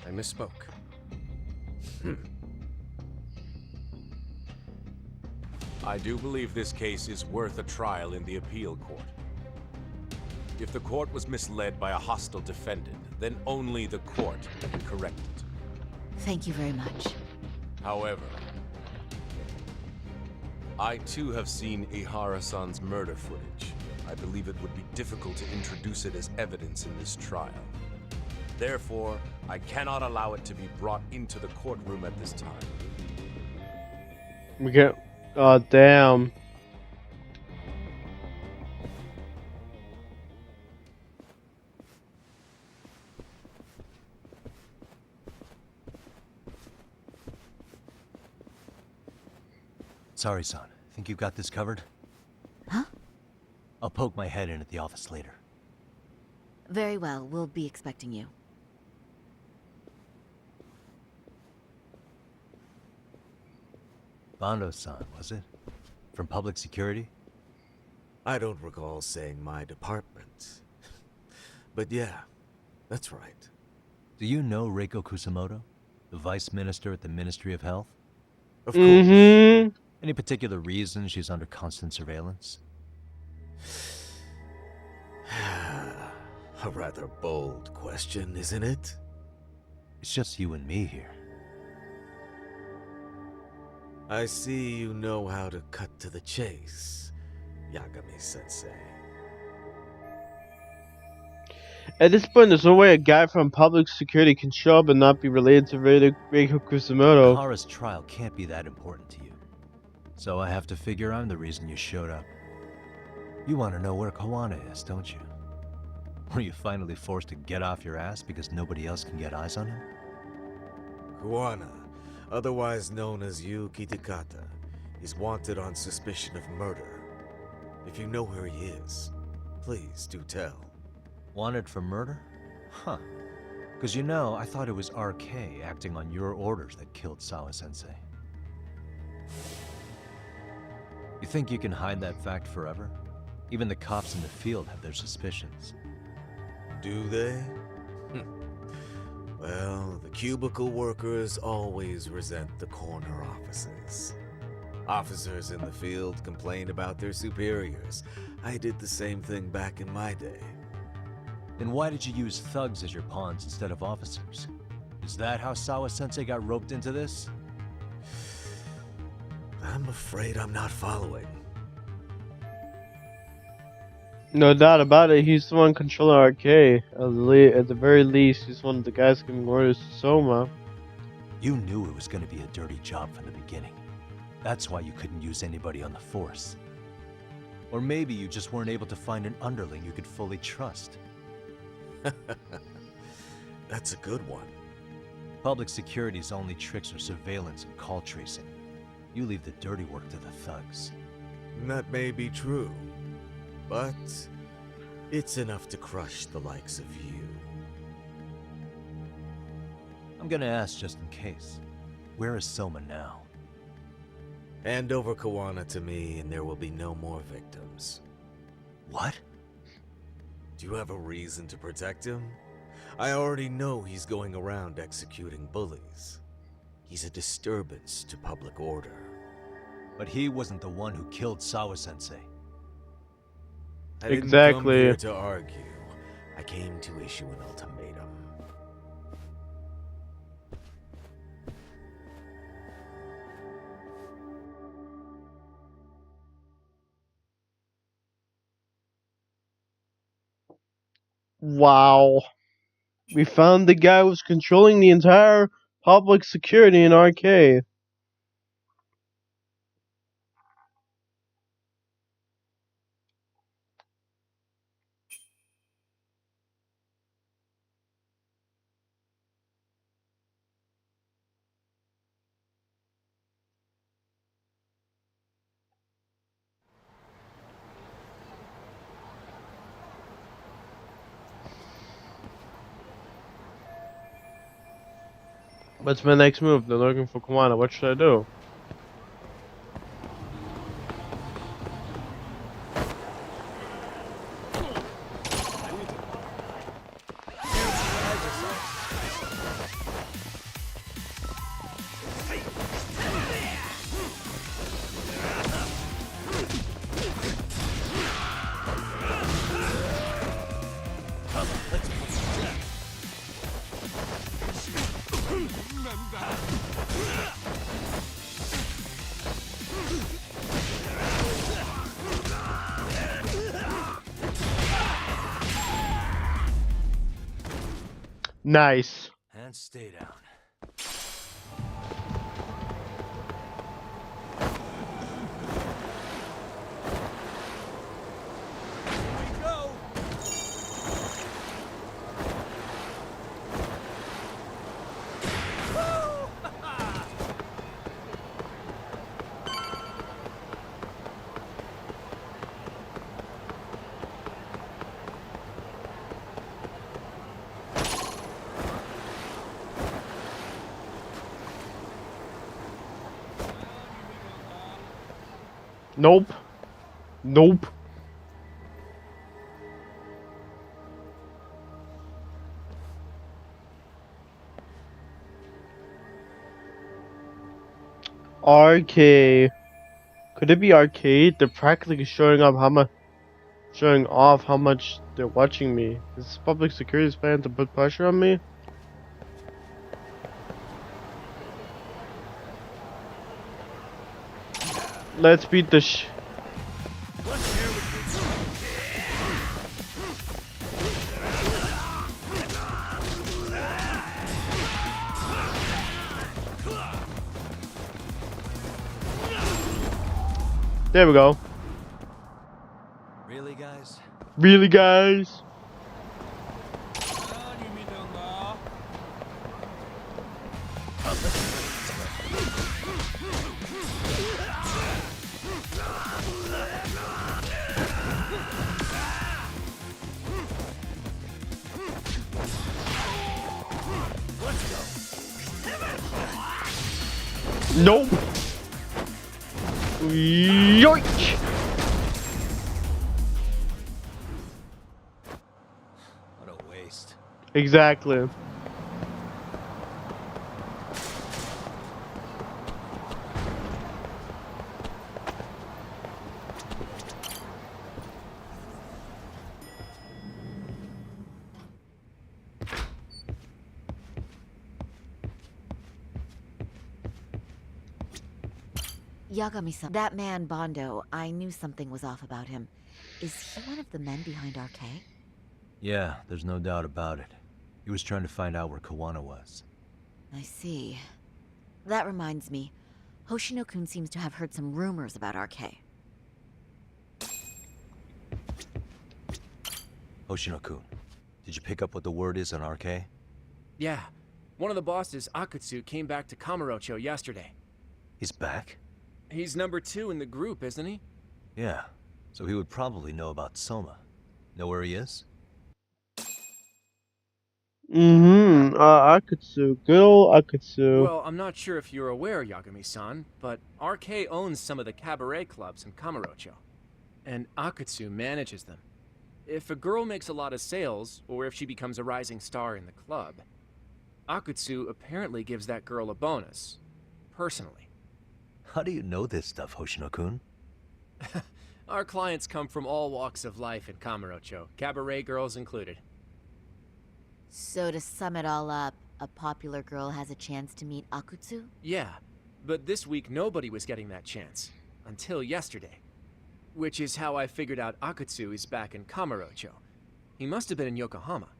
I misspoke. I do believe this case is worth a trial in the appeal court. If the court was misled by a hostile defendant, then only the court can correct it. Thank you very much. However, I too have seen Ihara-san's murder footage. I believe it would be difficult to introduce it as evidence in this trial. Therefore, I cannot allow it to be brought into the courtroom at this time. We get. Oh, damn. Sorry, son. Think you've got this covered? Huh? I'll poke my head in at the office later. Very well, we'll be expecting you. Bando-san, was it? From public security? I don't recall saying my department. But yeah, that's right. Do you know Reiko Kusamoto? The vice minister at the Ministry of Health? Of course. Any particular reason she's under constant surveillance? A rather bold question, isn't it? It's just you and me here. I see you know how to cut to the chase, Yagami-sensei. At this point, there's no way a guy from public security can show up and not be related to Reiko Kusamoto. Ihara's trial can't be that important to you. So I have to figure I'm the reason you showed up. You want to know where Kawana is, don't you? Were you finally forced to get off your ass because nobody else can get eyes on him? Kawana, otherwise known as Yu Kitakata, is wanted on suspicion of murder. If you know where he is, please do tell. Wanted for murder? Huh. Because you know, I thought it was RK acting on your orders that killed Sawa-sensei. You think you can hide that fact forever? Even the cops in the field have their suspicions. Do they? Well, the cubicle workers always resent the corner offices. Officers in the field complain about their superiors. I did the same thing back in my day. Then why did you use thugs as your pawns instead of officers? Is that how Sawa-sensei got roped into this? I'm afraid I'm not following. No doubt about it, he's the one controlling RK. At the very least, he's one of the guys giving orders to Soma. You knew it was going to be a dirty job from the beginning. That's why you couldn't use anybody on the force. Or maybe you just weren't able to find an underling you could fully trust. That's a good one. Public security's only tricks are surveillance and call tracing. You leave the dirty work to the thugs. That may be true, but it's enough to crush the likes of you. I'm gonna ask just in case. Where is Soma now? Hand over Kawana to me and there will be no more victims. What? Do you have a reason to protect him? I already know he's going around executing bullies. He's a disturbance to public order. But he wasn't the one who killed Sawa-sensei. I didn't come here to argue. I came to issue an ultimatum. Wow. We found the guy who was controlling the entire public security in RK. What's my next move? They're looking for Kawana. What should I do? Nice. And stay down. Nope. Nope. Arcade. Could it be arcade? They're practically showing off how much they're watching me. Is public security's plan to put pressure on me? Let's beat the There we go. Really, guys? Really, guys? Nope. Yoink. What a waste. Exactly. Yagami-san, that man Bondo, I knew something was off about him. Is he one of the men behind RK? Yeah, there's no doubt about it. He was trying to find out where Kawana was. I see. That reminds me, Hoshino-kun seems to have heard some rumors about RK. Hoshino-kun, did you pick up what the word is on RK? Yeah. One of the bosses, Akutsu, came back to Kamurocho yesterday. He's back? He's number 2 in the group, isn't he? Yeah, so he would probably know about Soma. Know where he is? Akutsu. Good old Akutsu. Well, I'm not sure if you're aware, Yagami-san, but RK owns some of the cabaret clubs in Kamurocho. And Akutsu manages them. If a girl makes a lot of sales, or if she becomes a rising star in the club, Akutsu apparently gives that girl a bonus. Personally. How do you know this stuff, Hoshino-kun? Our clients come from all walks of life in Kamurocho, cabaret girls included. So to sum it all up, a popular girl has a chance to meet Akutsu? Yeah, but this week nobody was getting that chance. Until yesterday. Which is how I figured out Akutsu is back in Kamurocho. He must have been in Yokohama.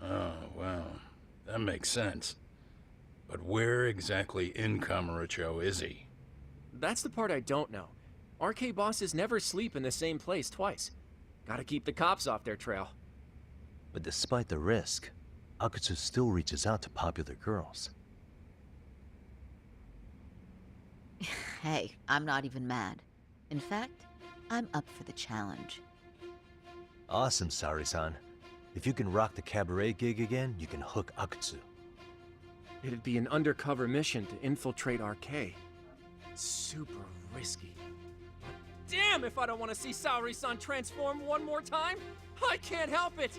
Oh, well, that makes sense. But where exactly in Kamurocho is he? That's the part I don't know. RK bosses never sleep in the same place twice. Gotta keep the cops off their trail. But despite the risk, Akutsu still reaches out to popular girls. Hey, I'm not even mad. In fact, I'm up for the challenge. Awesome, Sari-san. If you can rock the cabaret gig again, you can hook Akutsu. It'd be an undercover mission to infiltrate RK. Super risky. But damn if I don't want to see Saori-san transform one more time! I can't help it!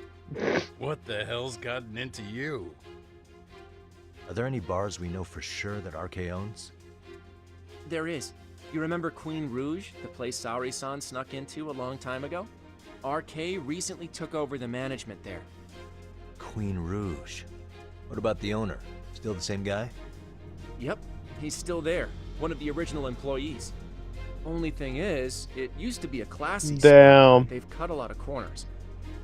What the hell's gotten into you? Are there any bars we know for sure that RK owns? There is. You remember Queen Rouge, the place Saori-san snuck into a long time ago? RK recently took over the management there. Queen Rouge. What about the owner? Still the same guy? Yep, he's still there. One of the original employees. Only thing is, it used to be a classy Damn. spot. They've cut a lot of corners.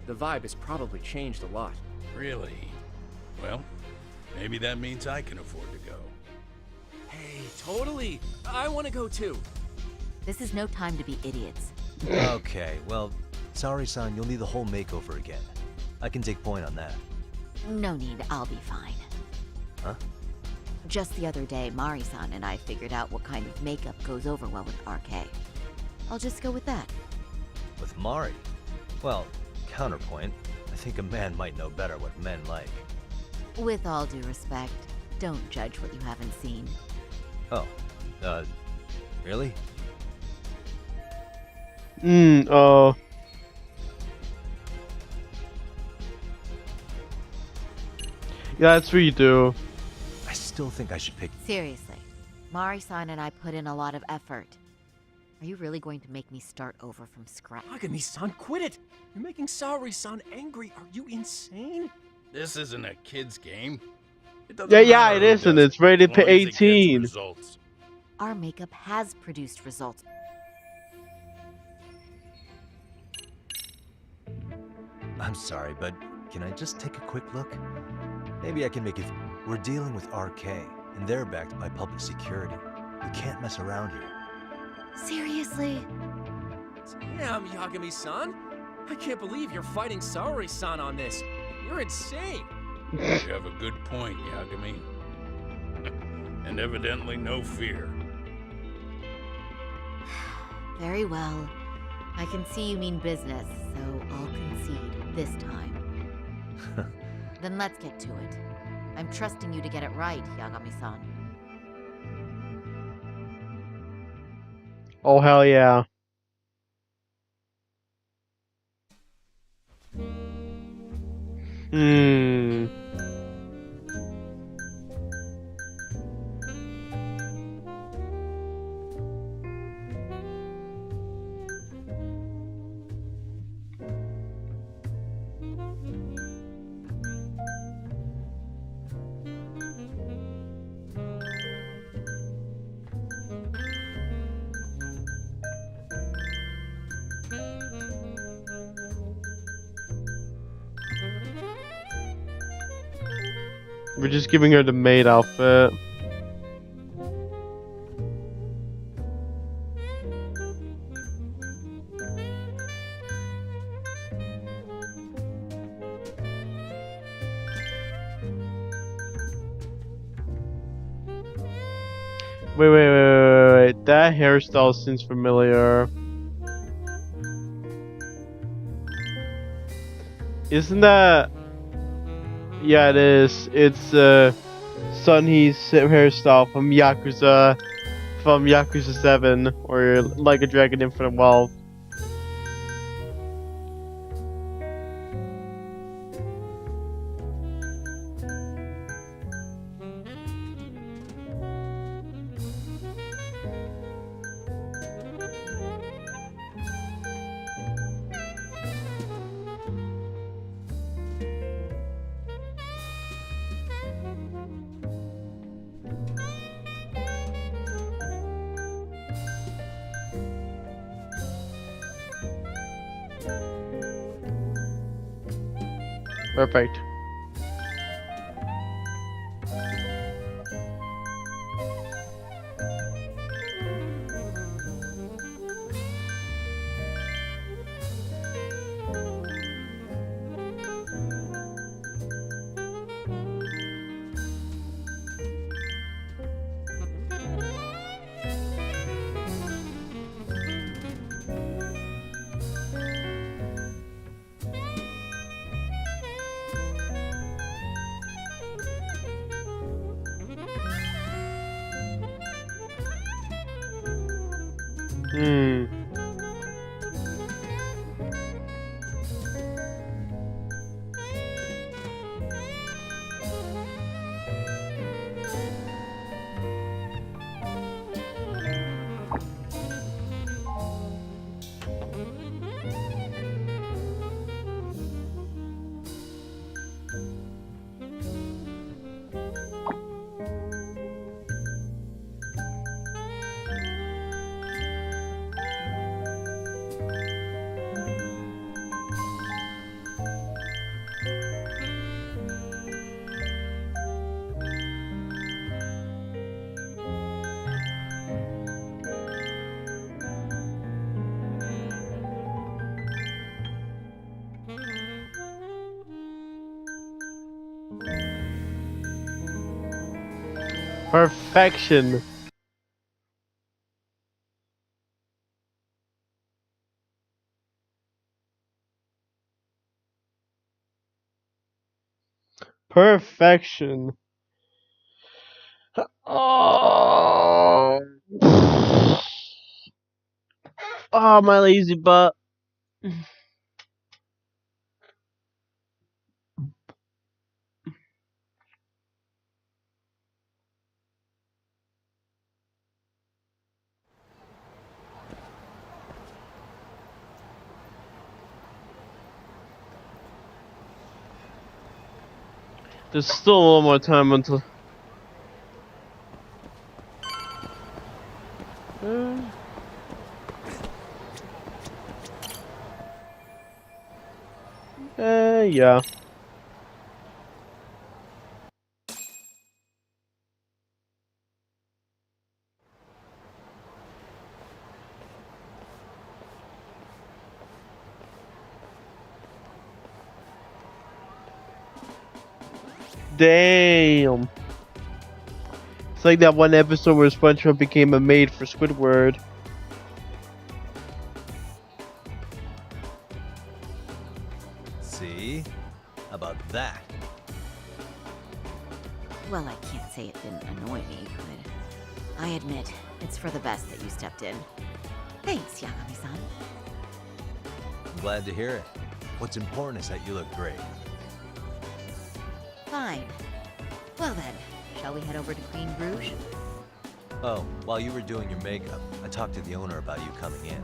The vibe has probably changed a lot. Really? Well, maybe that means I can afford to go. Hey, totally! I want to go too! This is no time to be idiots. Okay, well, Saori-san, you'll need the whole makeover again. I can take point on that. No need, I'll be fine. Huh? Just the other day, Mari-san and I figured out what kind of makeup goes over well with RK. I'll just go with that. With Mari? Well, counterpoint, I think a man might know better what men like. With all due respect, don't judge what you haven't seen. Oh, really? Yeah, that's what you do. I still think I should pick... Seriously, Mari-san and I put in a lot of effort. Are you really going to make me start over from scratch? Yagami-san, quit it! You're making Saori-san angry. Are you insane? This isn't a kid's game. Yeah, it isn't. It's rated for 18. Our makeup has produced results. I'm sorry, but can I just take a quick look? Maybe I can make it... We're dealing with RK, and they're backed by public security. We can't mess around here. Seriously? Damn, Yagami-san! I can't believe you're fighting Saori-san on this. You're insane! You have a good point, Yagami. And evidently no fear. Very well. I can see you mean business, so I'll concede this time. Then let's get to it. I'm trusting you to get it right, Yagami-san. Oh, hell yeah. Hmm. We're just giving her the maid outfit. Wait. That hairstyle seems familiar. Isn't that? Yeah, it is. It's Sunhee's hairstyle from Yakuza 7, or Like a Dragon Infinite Wealth. Perfect. Hmm. Perfection. Perfection. Oh. Oh, my lazy butt. There's still a little more time until. Yeah. Damn. It's like that one episode where SpongeBob became a maid for Squidward. See? How about that? Well, I can't say it didn't annoy me, but I admit, it's for the best that you stepped in. Thanks, Yagami-san. I'm glad to hear it. What's important is that you look great. Fine. Well then, shall we head over to Queen Bruges? Oh, while you were doing your makeup, I talked to the owner about you coming in.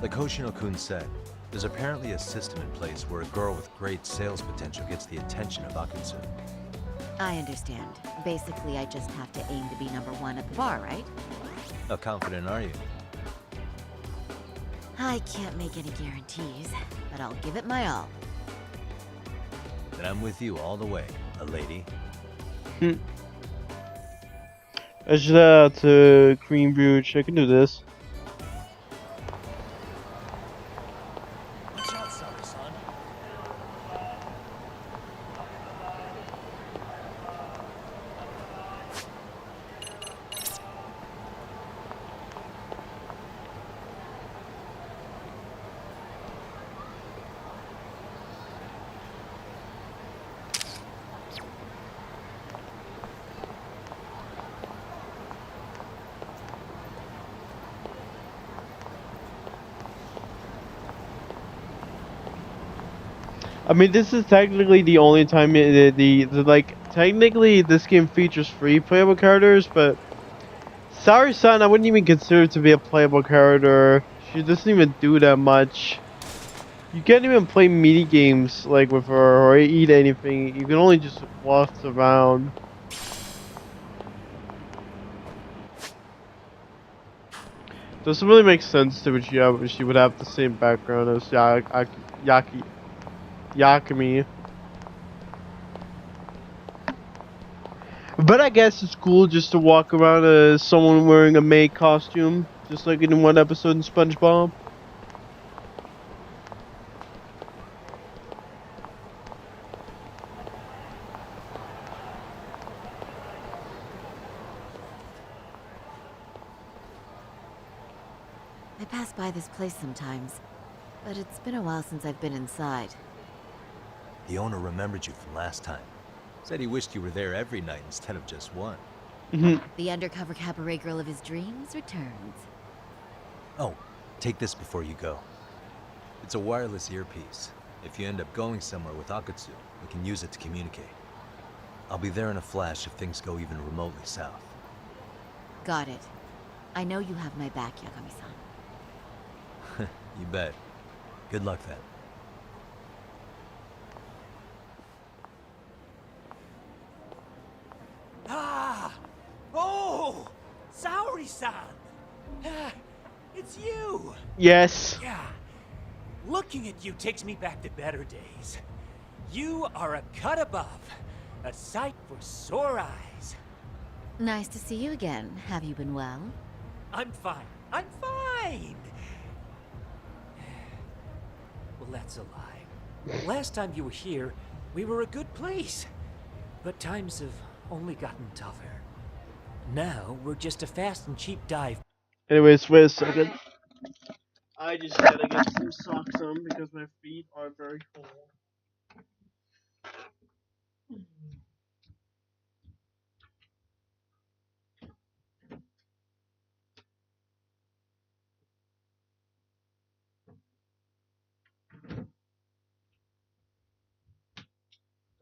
Like Hoshino-kun said, there's apparently a system in place where a girl with great sales potential gets the attention of Akutsu. I understand. Basically, I just have to aim to be #1 at the bar, right? How confident are you? I can't make any guarantees, but I'll give it my all. Then I'm with you all the way, a lady. I should head out to Queen Bruges. I can do this. Watch out, Saru-san. I mean, this is technically the only time technically this game features free playable characters, but Saru-san I wouldn't even consider to be a playable character. She doesn't even do that much. You can't even play mini games like with her or eat anything. You can only just walk around. Doesn't really make sense to she would have the same background as Yakami. But I guess it's cool just to walk around as someone wearing a maid costume, just like in one episode in SpongeBob. I pass by this place sometimes, but it's been a while since I've been inside. The owner remembered you from last time. Said he wished you were there every night instead of just one. The undercover cabaret girl of his dreams returns. Oh, take this before you go. It's a wireless earpiece. If you end up going somewhere with Akutsu, we can use it to communicate. I'll be there in a flash if things go even remotely south. Got it. I know you have my back, Yagami-san. You bet. Good luck then. Ah! Oh! Saori-san! It's you! Yes. Yeah. Looking at you takes me back to better days. You are a cut above. A sight for sore eyes. Nice to see you again. Have you been well? I'm fine. I'm fine! Well, that's a lie. Last time you were here, we were a good place. But times have only gotten tougher. Now, we're just a fast and cheap dive. Anyways, wait a second. I just gotta get some socks on because my feet are very cold. There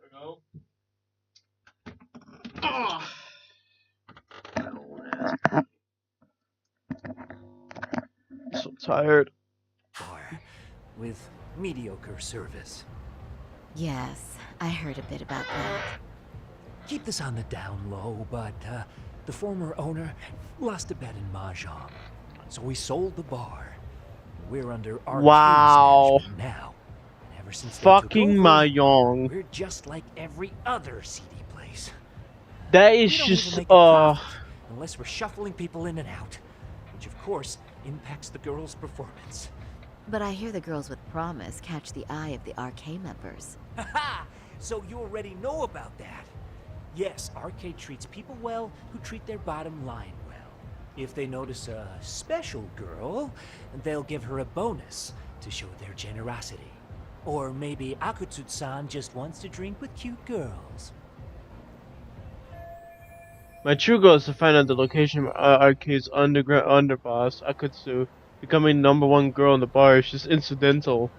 we go. Ah! I'm so tired. With mediocre service. Yes, I heard a bit about that. Keep this on the down low, but the former owner lost a bet in Mahjong. So we sold the bar. We're under our management now. And ever since Fucking they took over, Mahjong. we're just like every other CD place. That is We don't just even make a profit unless we're shuffling people in and out, which of course impacts the girls' performance. But I hear the girls with promise catch the eye of the RK members. Haha! So you already know about that. Yes, Arcade treats people well who treat their bottom line well. If they notice a special girl, they'll give her a bonus to show their generosity. Or maybe Akutsu-san just wants to drink with cute girls. My true goal is to find out the location of Arcade's underground underboss, Akutsu. Becoming #1 girl in the bar is just incidental.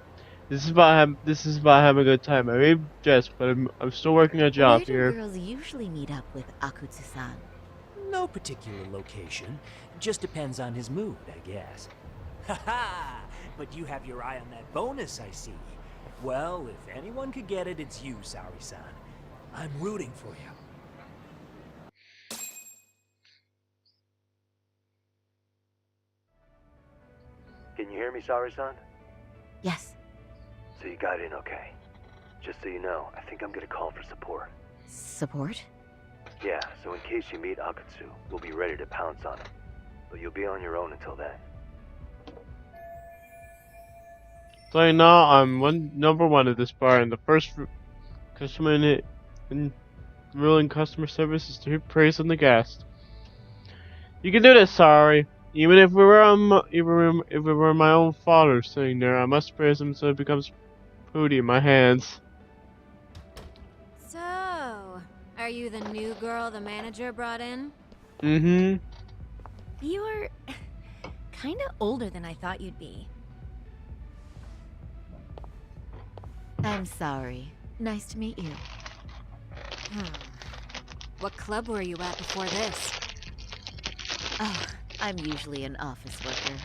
This is about having a good time. I may jest, but I'm still working a job Where do here. girls usually meet up with Akutsu-san? No particular location. Just depends on his mood, I guess. Haha! But you have your eye on that bonus, I see. Well, if anyone could get it, it's you, Saori-san. I'm rooting for you. Can you hear me, Saori-san? Yes. So you got in okay. Just so you know, I think I'm gonna call for support. Support? Yeah, so in case you meet Akutsu, we'll be ready to pounce on him. But you'll be on your own until then. So now I'm number one at this bar, and the first customer in ruling customer service is to heap praise on the guest. You can do this, sorry. Even if we were even if it were my own father sitting there, I must praise him so it becomes pooty in my hands. So, are you the new girl the manager brought in? Mm-hmm. You're kind of older than I thought you'd be. I'm sorry. Nice to meet you. What club were you at before this? Oh, I'm usually an office worker,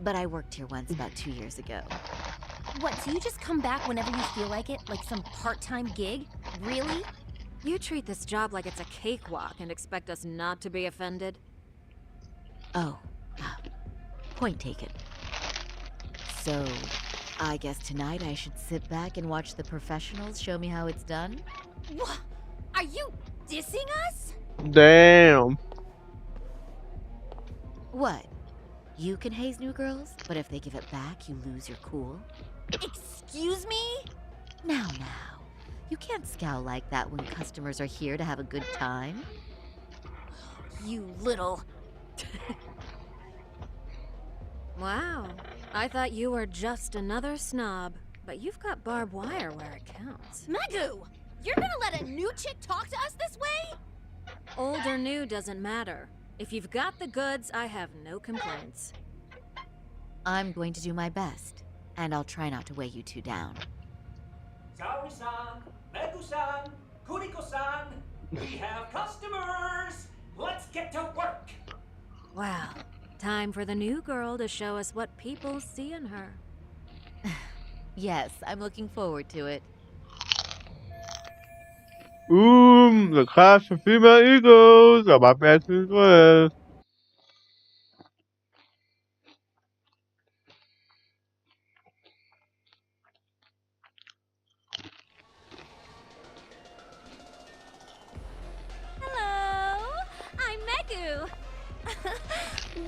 but I worked here once about 2 years ago. What, so you just come back whenever you feel like it? Like some part-time gig? Really? You treat this job like it's a cakewalk and expect us not to be offended? Oh, point taken. So, I guess tonight I should sit back and watch the professionals show me how it's done? What? Are you dissing us? Damn. What? You can haze new girls, but if they give it back, you lose your cool? Excuse me? Now. You can't scowl like that when customers are here to have a good time. You little... Wow. I thought you were just another snob, but you've got barbed wire where it counts. Megu! You're gonna let a new chick talk to us this way? Old or new doesn't matter. If you've got the goods, I have no complaints. I'm going to do my best, and I'll try not to weigh you two down. Saori-san, Megu-san, Kuniko-san, we have customers! Let's get to work! Wow. Time for the new girl to show us what people see in her. Yes, I'm looking forward to it. The class for female egos on my bachelor's list. Hello! I'm Megu!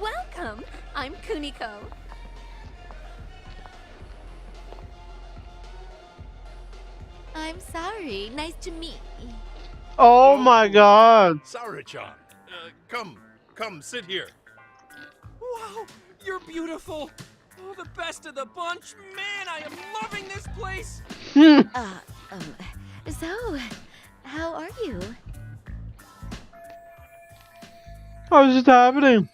Welcome! I'm Kuniko. I'm sorry. Nice to meet you. Oh my god. Saori-chan, come, sit here. Wow, you're beautiful. Oh, the best of the bunch. Man, I am loving this place. So, how are you? How is this happening?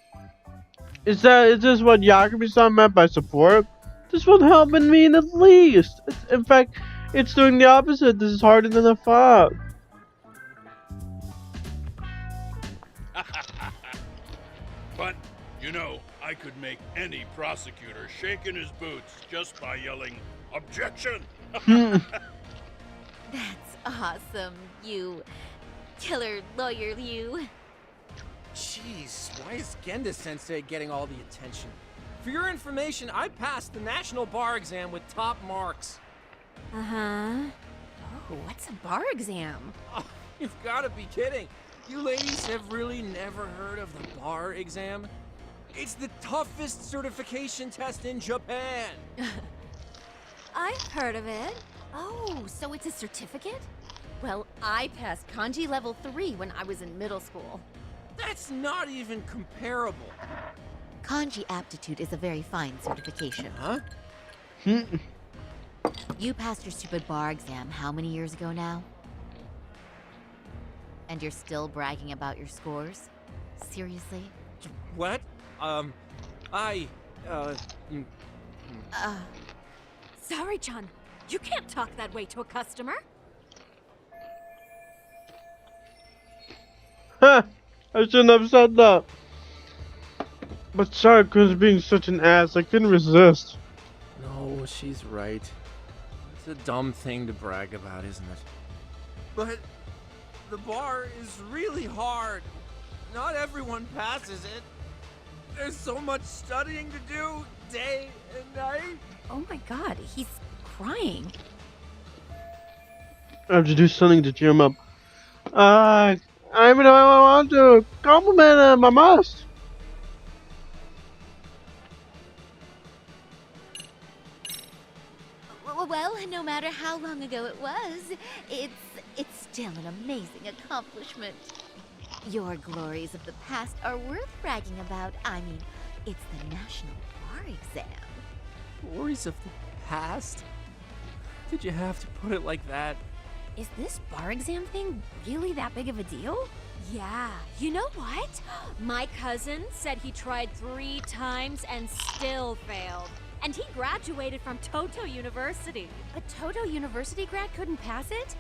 Is this what Yagami-san meant by support? This won't help me in the least. In fact, it's doing the opposite. This is harder than I thought. But, you know, I could make any prosecutor shake in his boots just by yelling, "Objection!" That's awesome, you killer lawyer, you. Jeez, why is Genda-sensei getting all the attention? For your information, I passed the national bar exam with top marks. Uh-huh. Oh, what's a bar exam? Oh, you've got to be kidding. You ladies have really never heard of the bar exam? It's the toughest certification test in Japan. I've heard of it. Oh, so it's a certificate? Well, I passed kanji level 3 when I was in middle school. That's not even comparable. Kanji aptitude is a very fine certification. Huh? You passed your stupid bar exam how many years ago now? And you're still bragging about your scores? Seriously? What? Sorry-chan, you can't talk that way to a customer. Ha! I shouldn't have said that. But sorry, because being such an ass, I couldn't resist. No, she's right. It's a dumb thing to brag about, isn't it? But the bar is really hard. Not everyone passes it. There's so much studying to do, day and night. Oh my god, he's crying. I have to do something to cheer him up. I mean, I want to compliment him, I must. Well, no matter how long ago it was, it's still an amazing accomplishment. Your glories of the past are worth bragging about. I mean, it's the National Bar Exam. Glories of the past? Did you have to put it like that? Is this bar exam thing really that big of a deal? Yeah, you know what? My cousin said he tried 3 times and still failed. And he graduated from Toto University. A Toto University grad couldn't pass it?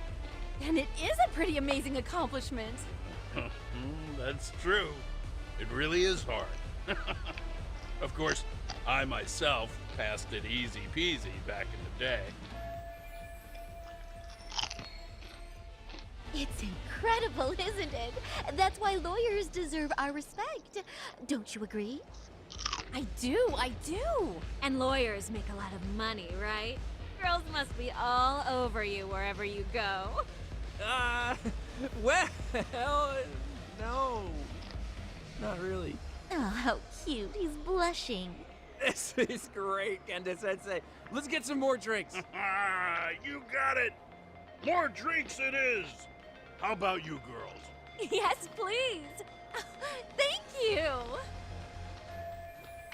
And it is a pretty amazing accomplishment. That's true. It really is hard. Of course, I myself passed it easy peasy back in the day. It's incredible, isn't it? That's why lawyers deserve our respect. Don't you agree? I do. And lawyers make a lot of money, right? Girls must be all over you wherever you go. Well, no. Not really. Oh, how cute. He's blushing. This is great, Kenda-sensei. Let's get some more drinks. You got it. More drinks it is. How about you girls? Yes, please. Thank you.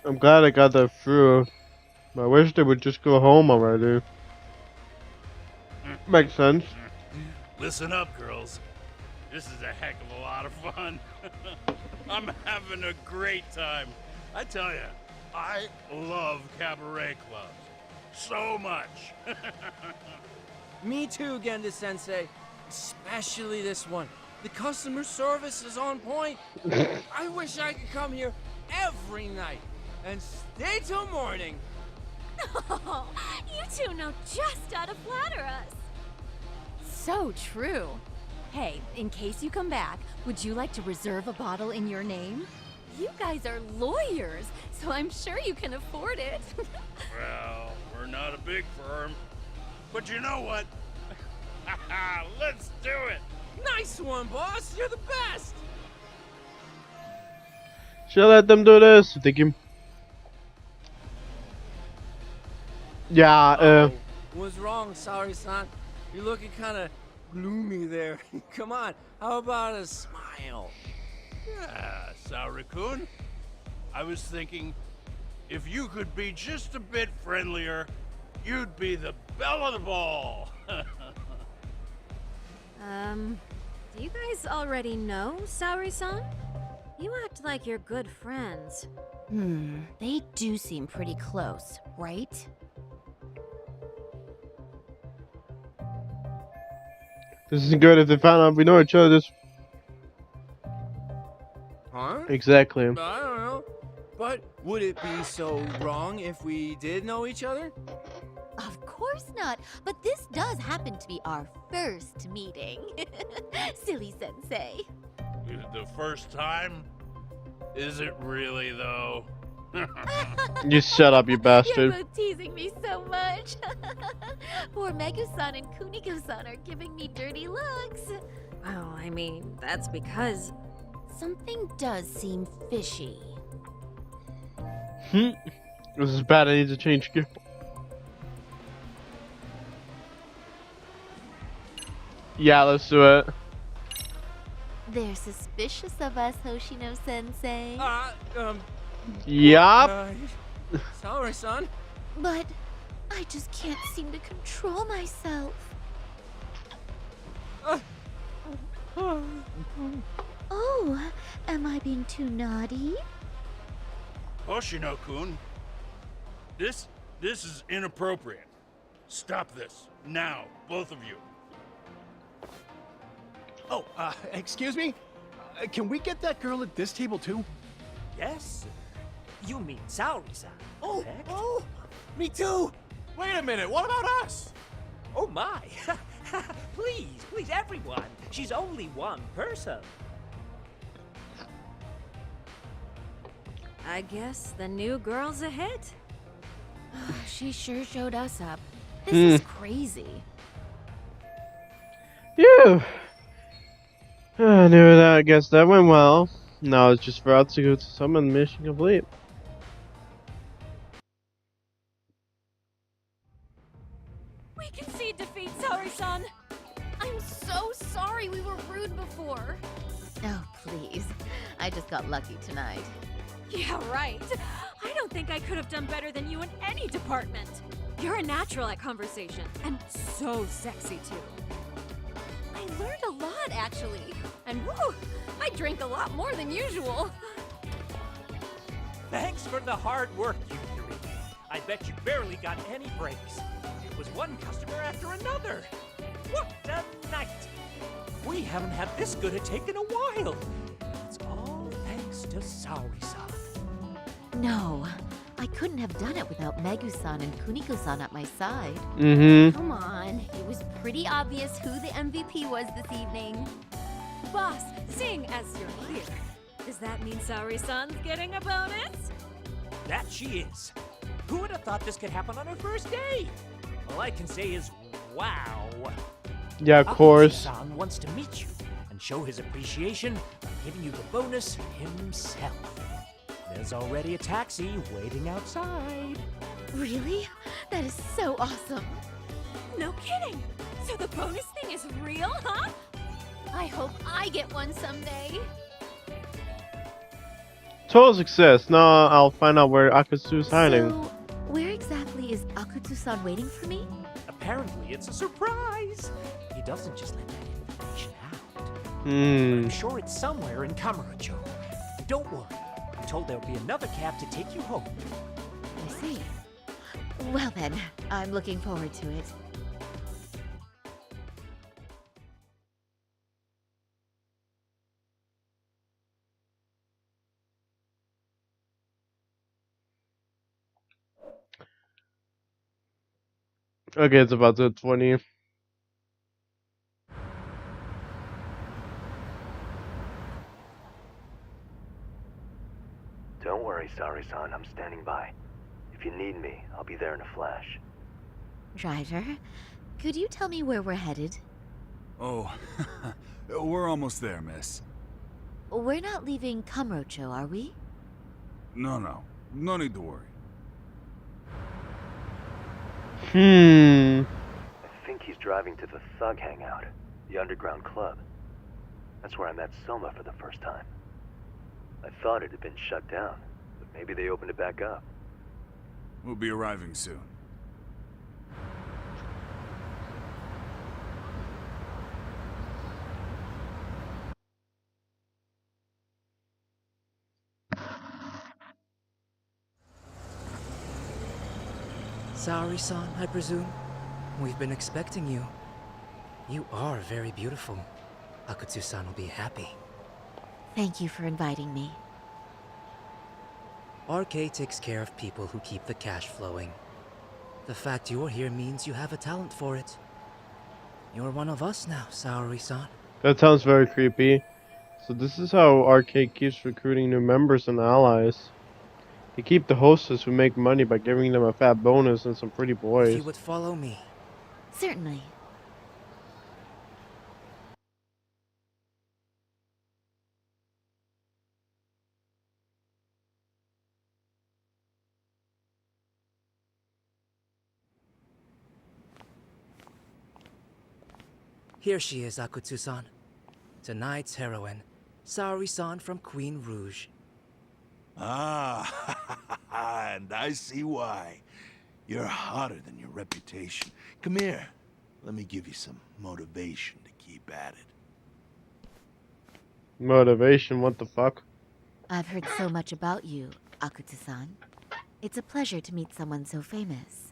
I'm glad I got that through. I wish they would just go home already. Makes sense. Listen up, girls. This is a heck of a lot of fun. I'm having a great time. I tell you, I love cabaret clubs. So much. Me too, Genda-sensei. Especially this one. The customer service is on point. I wish I could come here every night and stay till morning. Oh, you two know just how to flatter us. So true. Hey, in case you come back, would you like to reserve a bottle in your name? You guys are lawyers, so I'm sure you can afford it. Well, we're not a big firm. But you know what? Let's do it! Nice one, boss! You're the best! Should let them do this. Thank you. Yeah, What's wrong, Saori-san? You're looking kind of gloomy there. Come on, how about a smile? Yeah, Saori-kun. I was thinking, if you could be just a bit friendlier, you'd be the belle of the ball. Do you guys already know Saori-san? You act like you're good friends. They do seem pretty close, right? this isn't good if they found out we know each other. This Huh? exactly. I don't know. But would it be so wrong if we did know each other? Of course not, but this does happen to be our first meeting. Silly sensei. The first time? Is it really, though? You shut up, you bastard. You're both teasing me so much. Poor Megu-san and Kuniko-san are giving me dirty looks. Well, I mean, that's because Something does seem fishy. This is bad. I need to change gear. Yeah, let's do it. They're suspicious of us, Hoshino-sensei. Yup. Saori-san. But I just can't seem to control myself. Oh, am I being too naughty? Hoshino-kun, this is inappropriate. Stop this. Now, both of you. Oh, excuse me? Can we get that girl at this table too? Yes, sir. You mean Saori-san, correct? Oh, me too! Wait a minute, what about us? Oh my! Please, please, everyone! She's only one person. I guess the new girl's a hit. She sure showed us up. This is crazy. Phew. I knew that. I guess that went well. Now it's just for us to go to summon mission complete. We concede defeat, Saori-san. I'm so sorry we were rude before. Oh, please. I just got lucky tonight. Yeah, right. I don't think I could have done better than you in any department. You're a natural at conversation, and so sexy too. I learned a lot, actually. And woo, I drank a lot more than usual. Thanks for the hard work, you three. I bet you barely got any breaks. It was one customer after another. What a night! We haven't had this good a take in a while. It's all thanks to Saori-san. No, I couldn't have done it without Megu-san and Kuniko-san at my side. Come on, it was pretty obvious who the MVP was this evening. Boss, seeing as you're here, does that mean Saori-san's getting a bonus? That she is. Who would have thought this could happen on her first day? All I can say is, wow. Yeah, of course. San wants to meet you and show his appreciation by giving you the bonus himself. There's already a taxi waiting outside. Really? That is so awesome. No kidding. So the bonus thing is real, huh? I hope I get one someday. Total success. Now I'll find out where Akatsu's hiding. So, where exactly is Akutsu-san waiting for me? Apparently it's a surprise. He doesn't just let that information out. I'm sure it's somewhere in Kamurocho. Don't worry. I'm told there'll be another cab to take you home. I see. Well then, I'm looking forward to it. Okay, it's about to 20. Don't worry, Saori-san. I'm standing by. If you need me, I'll be there in a flash. Driver, could you tell me where we're headed? Oh, we're almost there, miss. We're not leaving Kamurocho, are we? No. No need to worry. I think he's driving to the Thug Hangout, the underground club. That's where I met Soma for the first time. I thought it had been shut down, but maybe they opened it back up. We'll be arriving soon. Saori-san, I presume? We've been expecting you. You are very beautiful. Akutsu-san will be happy. Thank you for inviting me. RK takes care of people who keep the cash flowing. The fact you're here means you have a talent for it. You're one of us now, Saori-san. That sounds very creepy. So this is how Arcade keeps recruiting new members and allies. They keep the hostess who make money by giving them a fat bonus and some pretty boys. If you would follow me. Certainly. Here she is, Akutsu-san. Tonight's heroine, Saori-san from Queen Rouge. Ah, and I see why. You're hotter than your reputation. Come here. Let me give you some motivation to keep at it. Motivation, what the fuck? I've heard so much about you, Akutsu-san. It's a pleasure to meet someone so famous.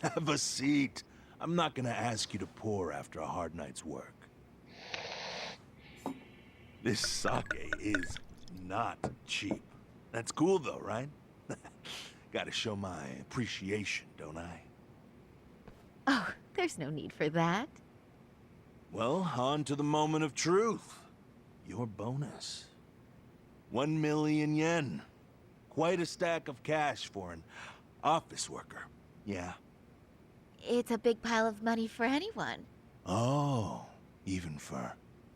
Have a seat. I'm not gonna ask you to pour after a hard night's work. This sake is not cheap. That's cool though, right? Gotta show my appreciation, don't I? Oh, there's no need for that. Well, on to the moment of truth. Your bonus. 1 million yen. Quite a stack of cash for an office worker. Yeah. It's a big pile of money for anyone. Oh, even for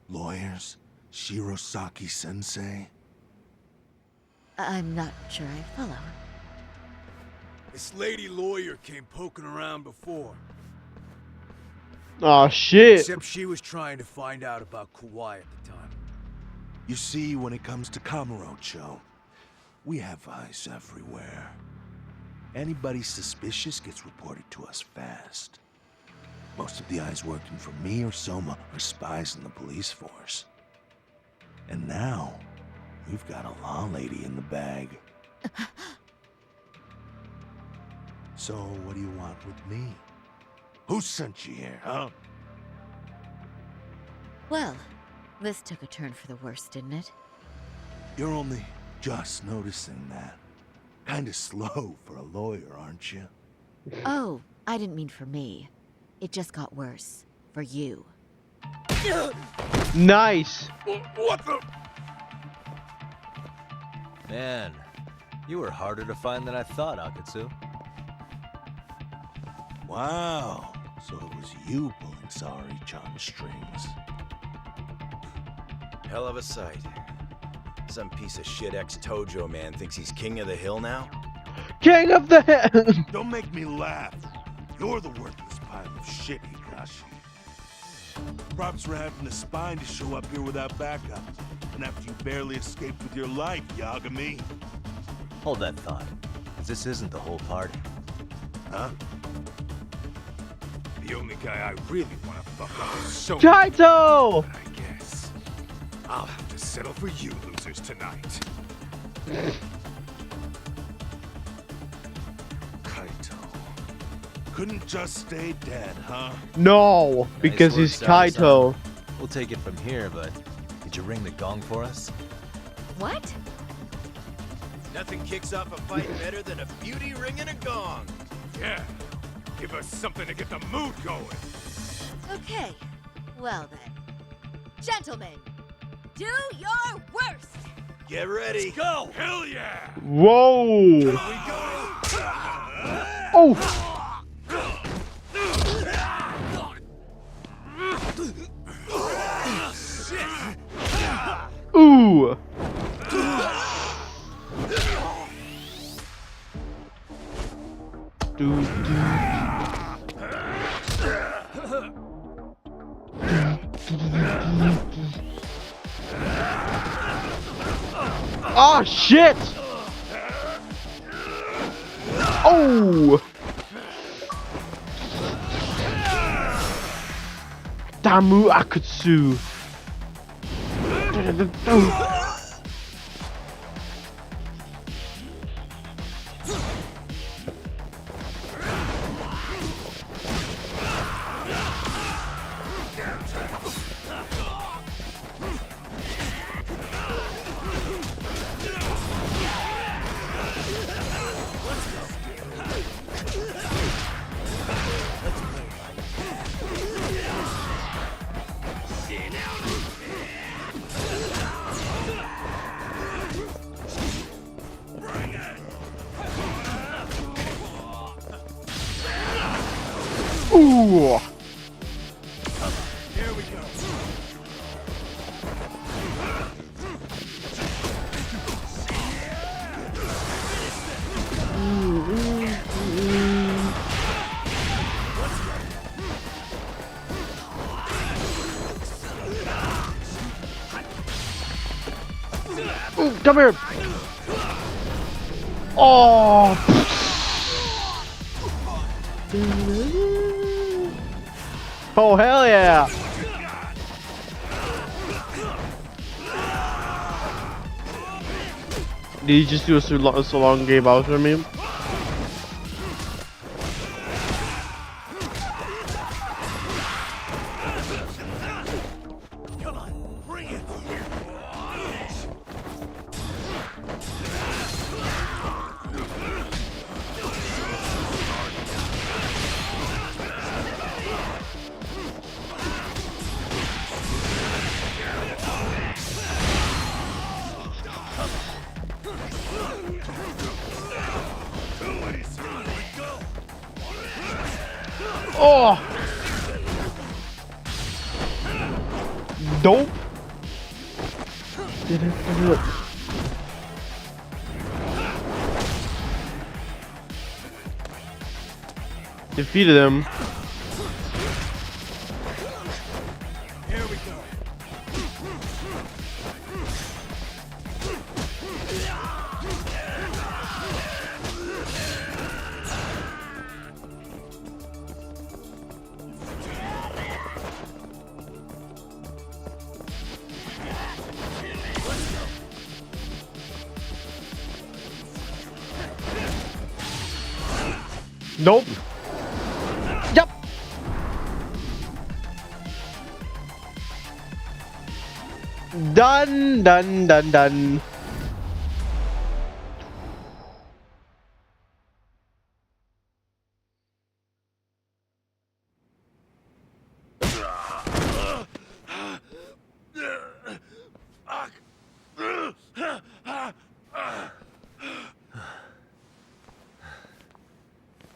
lawyers? Shirosaki-sensei? I'm not sure I follow. This lady lawyer came poking around before. Oh shit. Except she was trying to find out about Kauai at the time. You see, when it comes to Kamurocho, we have eyes everywhere. Anybody suspicious gets reported to us fast. Most of the eyes working for me or Soma are spies in the police force. And now, we've got a law lady in the bag. So, what do you want with me? Who sent you here, huh? Well, this took a turn for the worse, didn't it? You're only just noticing that. Kinda slow for a lawyer, aren't you? Oh, I didn't mean for me. It just got worse. For you. Nice. What the? Man, you were harder to find than I thought, Akatsu. Wow. So it was you pulling Sari-chan's strings. Hell of a sight. Some piece of shit ex-Tojo man thinks he's king of the hill now? King of the hill! Don't make me laugh. You're the worthless pile of shit, Hikashi. Props for having the spine to show up here without backup. And after you barely escaped with your life, Yagami. Hold that thought. This isn't the whole party. Huh? The only guy I really want to fuck up is so. Kaito! I guess I'll have to settle for you losers tonight. Kaito. Couldn't just stay dead, huh? No, because Nice he's work, Sari-san. Kaito. We'll take it from here, but did you ring the gong for us? What? Nothing kicks off a fight better than a beauty ringing a gong. Yeah. Give us something to get the mood going. Okay, well then. Gentlemen, do your worst! Get ready. Let's go! Hell yeah! Whoa! Here we go! Oh! Ooh! Oh shit! Oh! Damu Akatsu. Ooh! Here we go. Ooh, come here! Oh! Oh, hell yeah! Did he just do a so long game out for me? Oh! Dope! Defeated him. Here we go. Nope. Yep. Done, done, done, done.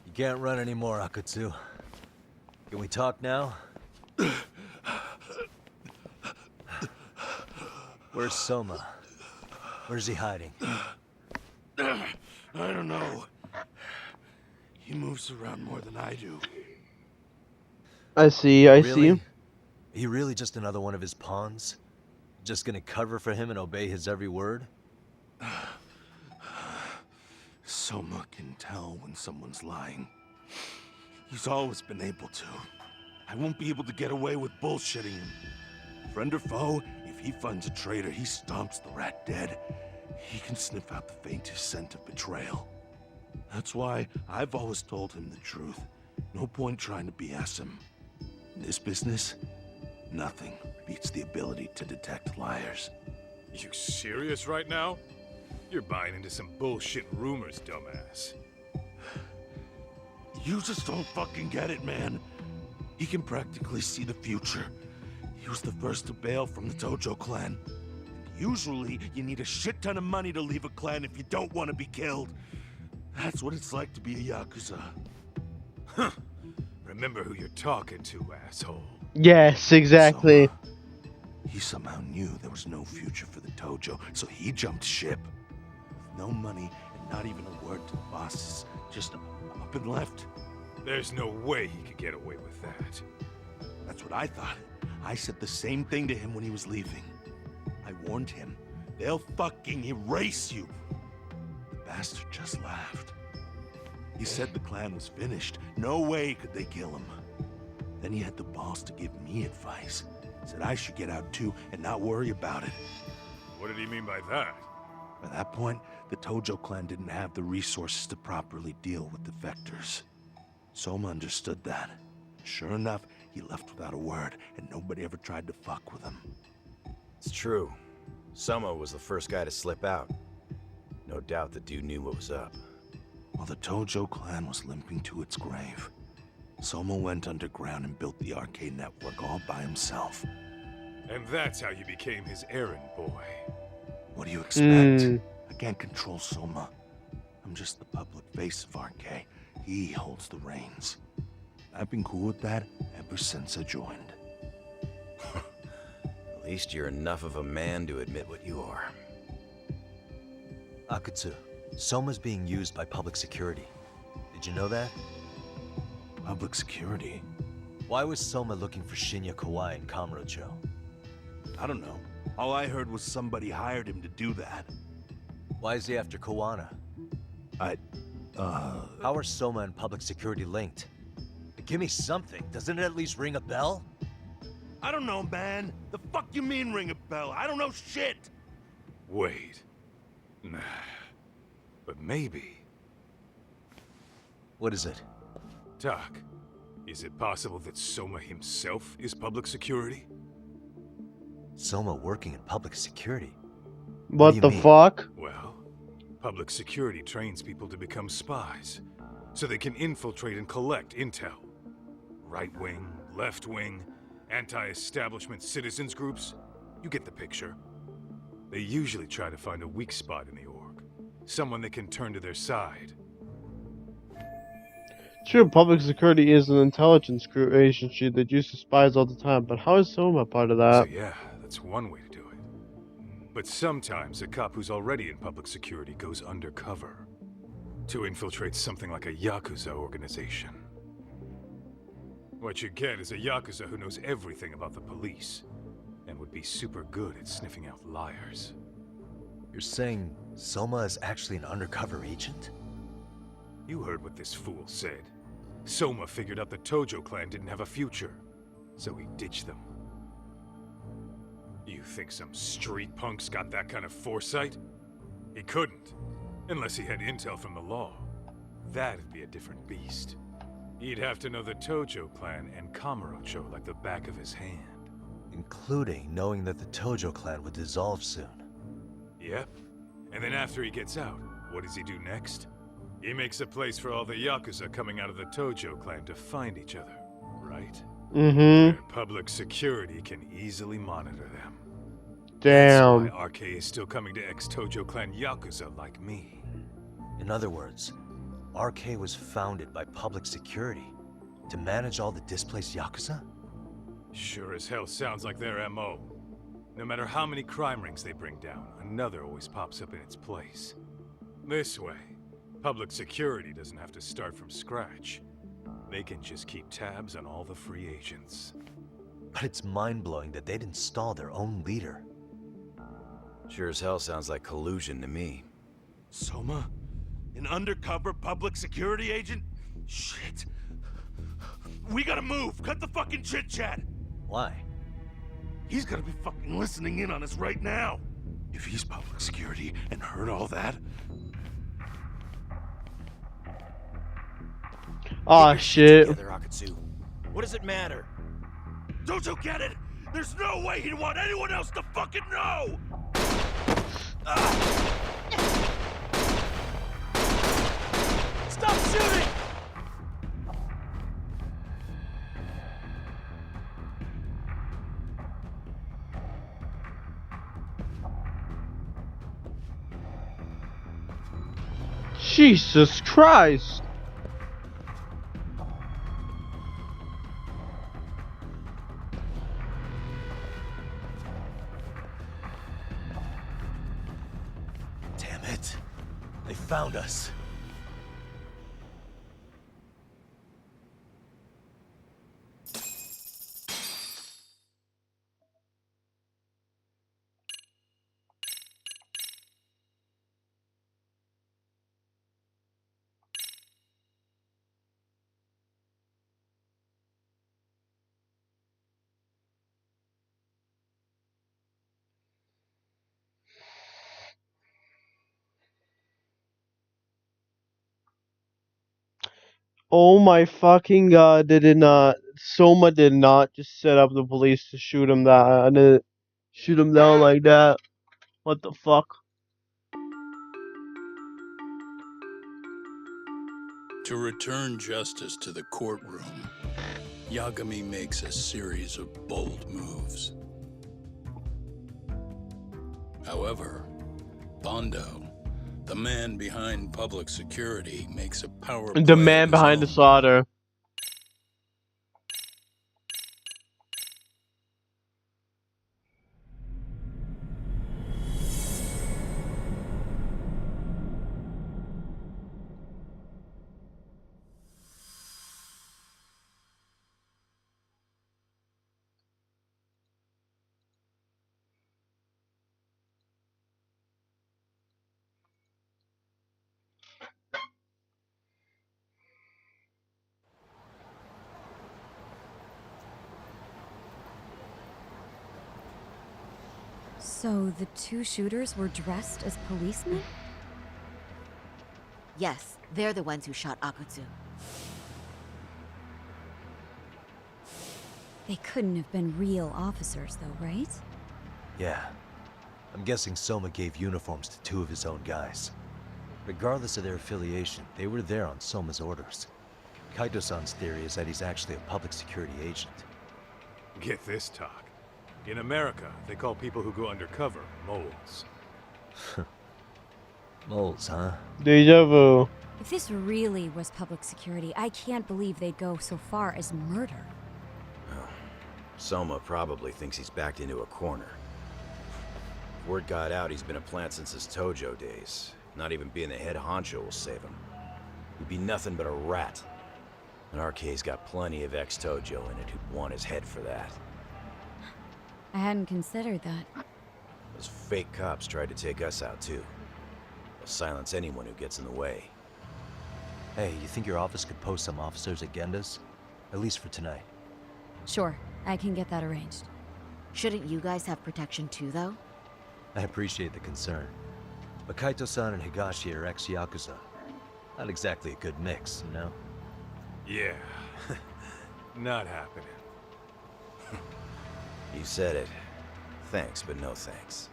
You can't run anymore, Akatsu. Can we talk now? Where's Soma? Where's he hiding? I don't know. He moves around more than I do. I see, I Really? see. Are you really just another one of his pawns? Just gonna cover for him and obey his every word? Soma can tell when someone's lying. He's always been able to. I won't be able to get away with bullshitting him. Friend or foe, if he finds a traitor, he stomps the rat dead. He can sniff out the faintest scent of betrayal. That's why I've always told him the truth. No point trying to BS him. In this business, nothing beats the ability to detect liars. You serious right now? You're buying into some bullshit rumors, dumbass. You just don't fucking get it, man. He can practically see the future. He was the first to bail from the Tojo clan. Usually, you need a shit ton of money to leave a clan if you don't want to be killed. That's what it's like to be a Yakuza. Huh. Remember who you're talking to, asshole. Yes, exactly. Soma, he somehow knew there was no future for the Tojo, so he jumped ship. With no money and not even a word to the bosses, just up and left. There's no way he could get away with that. That's what I thought. I said the same thing to him when he was leaving. I warned him, they'll fucking erase you. The bastard just laughed. He said the clan was finished. No way could they kill him. Then he had the balls to give me advice. Said I should get out too and not worry about it. What did he mean by that? By that point, the Tojo clan didn't have the resources to properly deal with defectors. Soma understood that. Sure enough, he left without a word, and nobody ever tried to fuck with him. It's true. Soma was the first guy to slip out. No doubt the dude knew what was up. While the Tojo clan was limping to its grave, Soma went underground and built the arcade network all by himself. And that's how you became his errand boy. What do you expect? I can't control Soma. I'm just the public face of RK. He holds the reins. I've been cool with that ever since I joined. At least you're enough of a man to admit what you are. Akatsu, Soma's being used by public security. Did you know that? Public security? Why was Soma looking for Shinya Kawai in Kamurocho? I don't know. All I heard was somebody hired him to do that. Why is he after Kawana? How are Soma and public security linked? Give me something. Doesn't it at least ring a bell? I don't know, man. The fuck you mean ring a bell? I don't know shit. Wait. Nah. But maybe. What is it? Doc, is it possible that Soma himself is public security? Soma working in public security? What the fuck? Well, public security trains people to become spies, so they can infiltrate and collect intel. Right-wing, left-wing, anti-establishment citizens groups. You get the picture. They usually try to find a weak spot in the org. Someone they can turn to their side. Sure, public security is an intelligence group agency that uses spies all the time, but how is Soma part of So that? yeah, that's one way to do it. But sometimes a cop who's already in public security goes undercover to infiltrate something like a Yakuza organization. What you get is a Yakuza who knows everything about the police and would be super good at sniffing out liars. You're saying Soma is actually an undercover agent? You heard what this fool said. Soma figured out the Tojo clan didn't have a future, so he ditched them. You think some street punk's got that kind of foresight? He couldn't, unless he had intel from the law. That'd be a different beast. He'd have to know the Tojo clan and Kamurocho like the back of his hand. Including knowing that the Tojo clan would dissolve soon. Yep. And then after he gets out, what does he do next? He makes a place for all the Yakuza coming out of the Tojo clan to find each other, right? Mm-hmm. Where public security can easily monitor them. Damn. That's why RK is still coming to ex-Tojo clan Yakuza like me. In other words, RK was founded by public security to manage all the displaced Yakuza? Sure as hell sounds like their MO. No matter how many crime rings they bring down, another always pops up in its place. This way, public security doesn't have to start from scratch. They can just keep tabs on all the free agents. But it's mind-blowing that they'd install their own leader. Sure as hell sounds like collusion to me. Soma? An undercover public security agent? Shit. We gotta move. Cut the fucking chit-chat. Why? He's gotta be fucking listening in on us right now. If he's public security and heard all that... Aw, shit. Together, Akatsu. What does it matter? Don't you get it? There's no way he'd want anyone else to fucking know! Stop shooting! Jesus Christ! Damn it. They found us. Oh my fucking god, they did not. Soma did not just set up the police to shoot him shoot him down like that. What the fuck? To return justice to the courtroom, Yagami makes a series of bold moves. However, Bondo, the man behind public security, makes a power play The of man his behind the own. slaughter. So the two shooters were dressed as policemen? Yes, they're the ones who shot Akutsu. They couldn't have been real officers, though, right? Yeah. I'm guessing Soma gave uniforms to two of his own guys. Regardless of their affiliation, they were there on Soma's orders. Kaito-san's theory is that he's actually a public security agent. Get this talk. In America, they call people who go undercover moles. Moles, huh? Deja vu. If this really was public security, I can't believe they'd go so far as murder. Soma probably thinks he's backed into a corner. If word got out he's been a plant since his Tojo days. Not even being the head honcho will save him. He'd be nothing but a rat. And RK's got plenty of ex-Tojo in it who'd want his head for that. I hadn't considered that. Those fake cops tried to take us out too. They'll silence anyone who gets in the way. Hey, you think your office could post some officers at Genda's? At least for tonight. Sure, I can get that arranged. Shouldn't you guys have protection too, though? I appreciate the concern. But Kaito-san and Higashi are ex-Yakuza. Not exactly a good mix, you know? Yeah. Not happening. You said it. Thanks, but no thanks.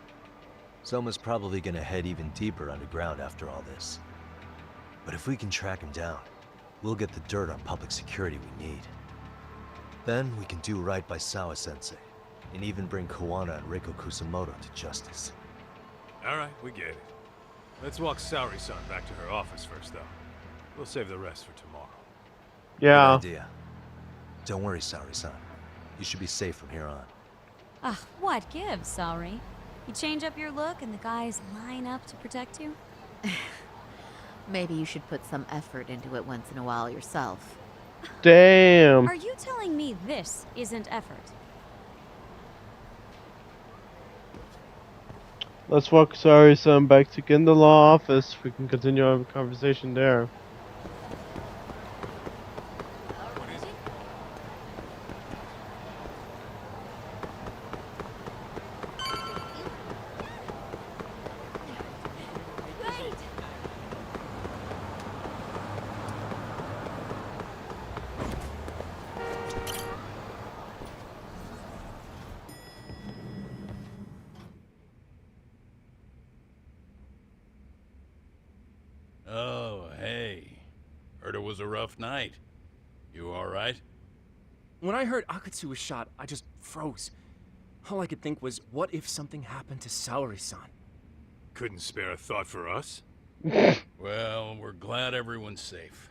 Soma's probably gonna head even deeper underground after all this. But if we can track him down, we'll get the dirt on public security we need. Then we can do right by Sawa-sensei, and even bring Kawana and Reiko Kusamoto to justice. Alright, we get it. Let's walk Saori-san back to her office first, though. We'll save the rest for tomorrow. Yeah. Good idea. Don't worry, Saori-san. You should be safe from here on. Ah, what gives, sorry? You change up your look and the guys line up to protect you? Maybe you should put some effort into it once in a while yourself. Damn. Are you telling me this isn't effort? Let's walk Saori-san back to Genda Law office. We can continue our conversation there. Oh, hey. Heard it was a rough night. You alright? When I heard Akatsu was shot, I just froze. All I could think was, what if something happened to Saori-san? Couldn't spare a thought for us? Well, we're glad everyone's safe.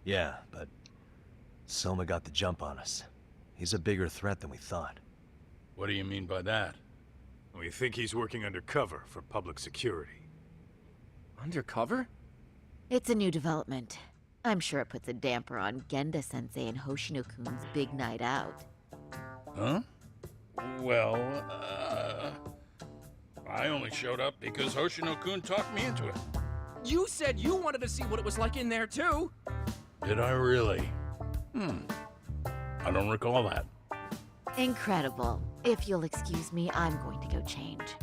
Yeah, but Soma got the jump on us. He's a bigger threat than we thought. What do you mean by that? We think he's working undercover for public security. Undercover? It's a new development. I'm sure it puts a damper on Genda-sensei and Hoshino-kun's big night out. Huh? Well, I only showed up because Hoshino-kun talked me into it. You said you wanted to see what it was like in there, too! Did I really? I don't recall that. Incredible. If you'll excuse me, I'm going to go change.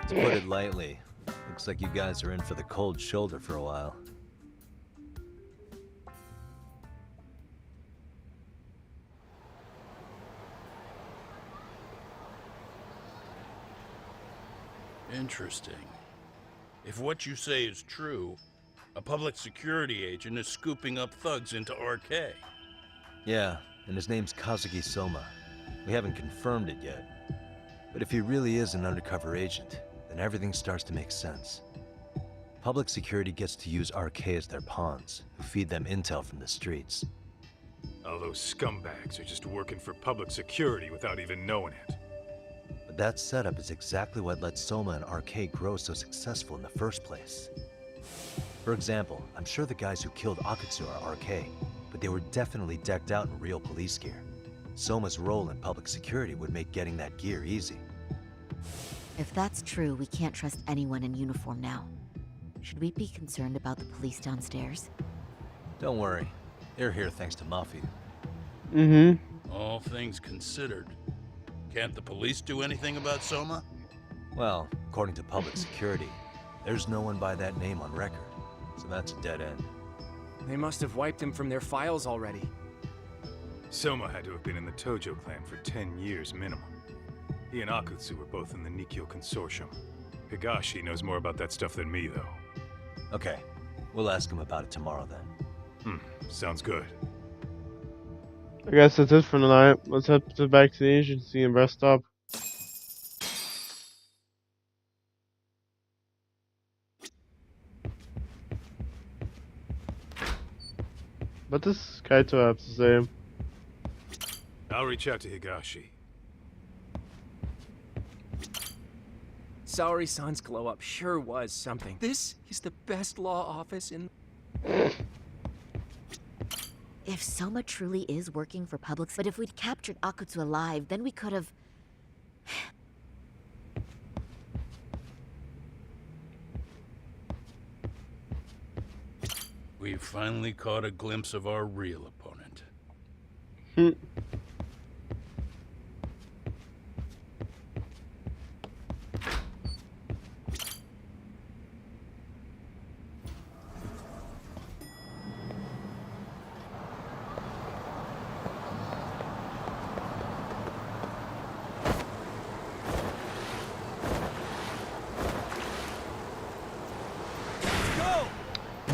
To put it lightly, looks like you guys are in for the cold shoulder for a while. Interesting. If what you say is true, a public security agent is scooping up thugs into RK. Yeah, and his name's Kazuki Soma. We haven't confirmed it yet. But if he really is an undercover agent, then everything starts to make sense. Public security gets to use RK as their pawns, who feed them intel from the streets. All those scumbags are just working for public security without even knowing it. But that setup is exactly what let Soma and RK grow so successful in the first place. For example, I'm sure the guys who killed Akatsu are RK, but they were definitely decked out in real police gear. Soma's role in public security would make getting that gear easy. If that's true, we can't trust anyone in uniform now. Should we be concerned about the police downstairs? Don't worry. They're here thanks to Mafia. All things considered, can't the police do anything about Soma? Well, according to public security, there's no one by that name on record, so that's a dead end. They must have wiped him from their files already. Soma had to have been in the Tojo clan for 10 years minimum. He and Akutsu were both in the Nikkyo Consortium. Higashi knows more about that stuff than me, though. Okay, we'll ask him about it tomorrow then. Sounds good. I guess that's it for tonight. Let's head back to the agency and rest up. What does Kaito have to say? I'll reach out to Higashi. Saori-san's glow-up sure was something. This is the best law office in... If Soma truly is working for public... But if we'd captured Akutsu alive, then we could have... We finally caught a glimpse of our real opponent.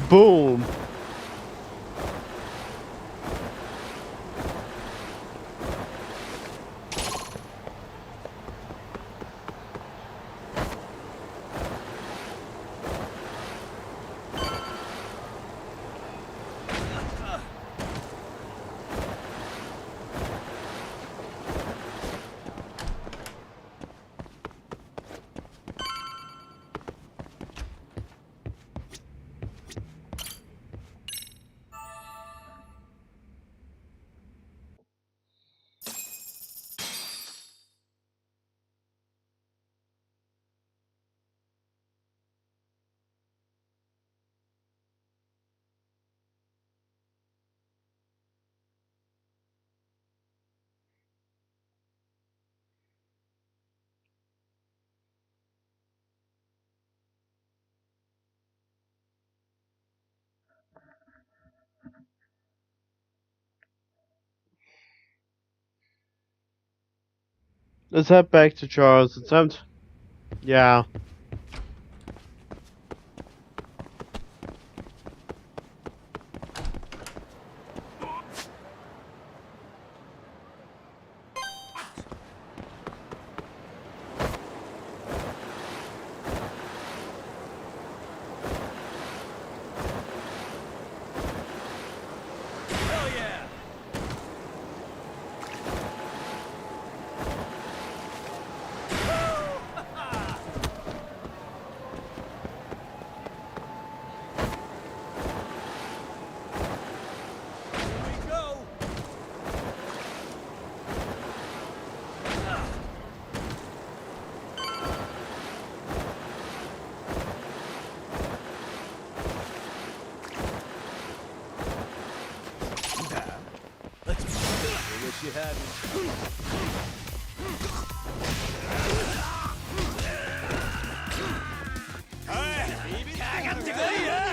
Boom! Let's head back to Charles. It's time to... Yeah. You had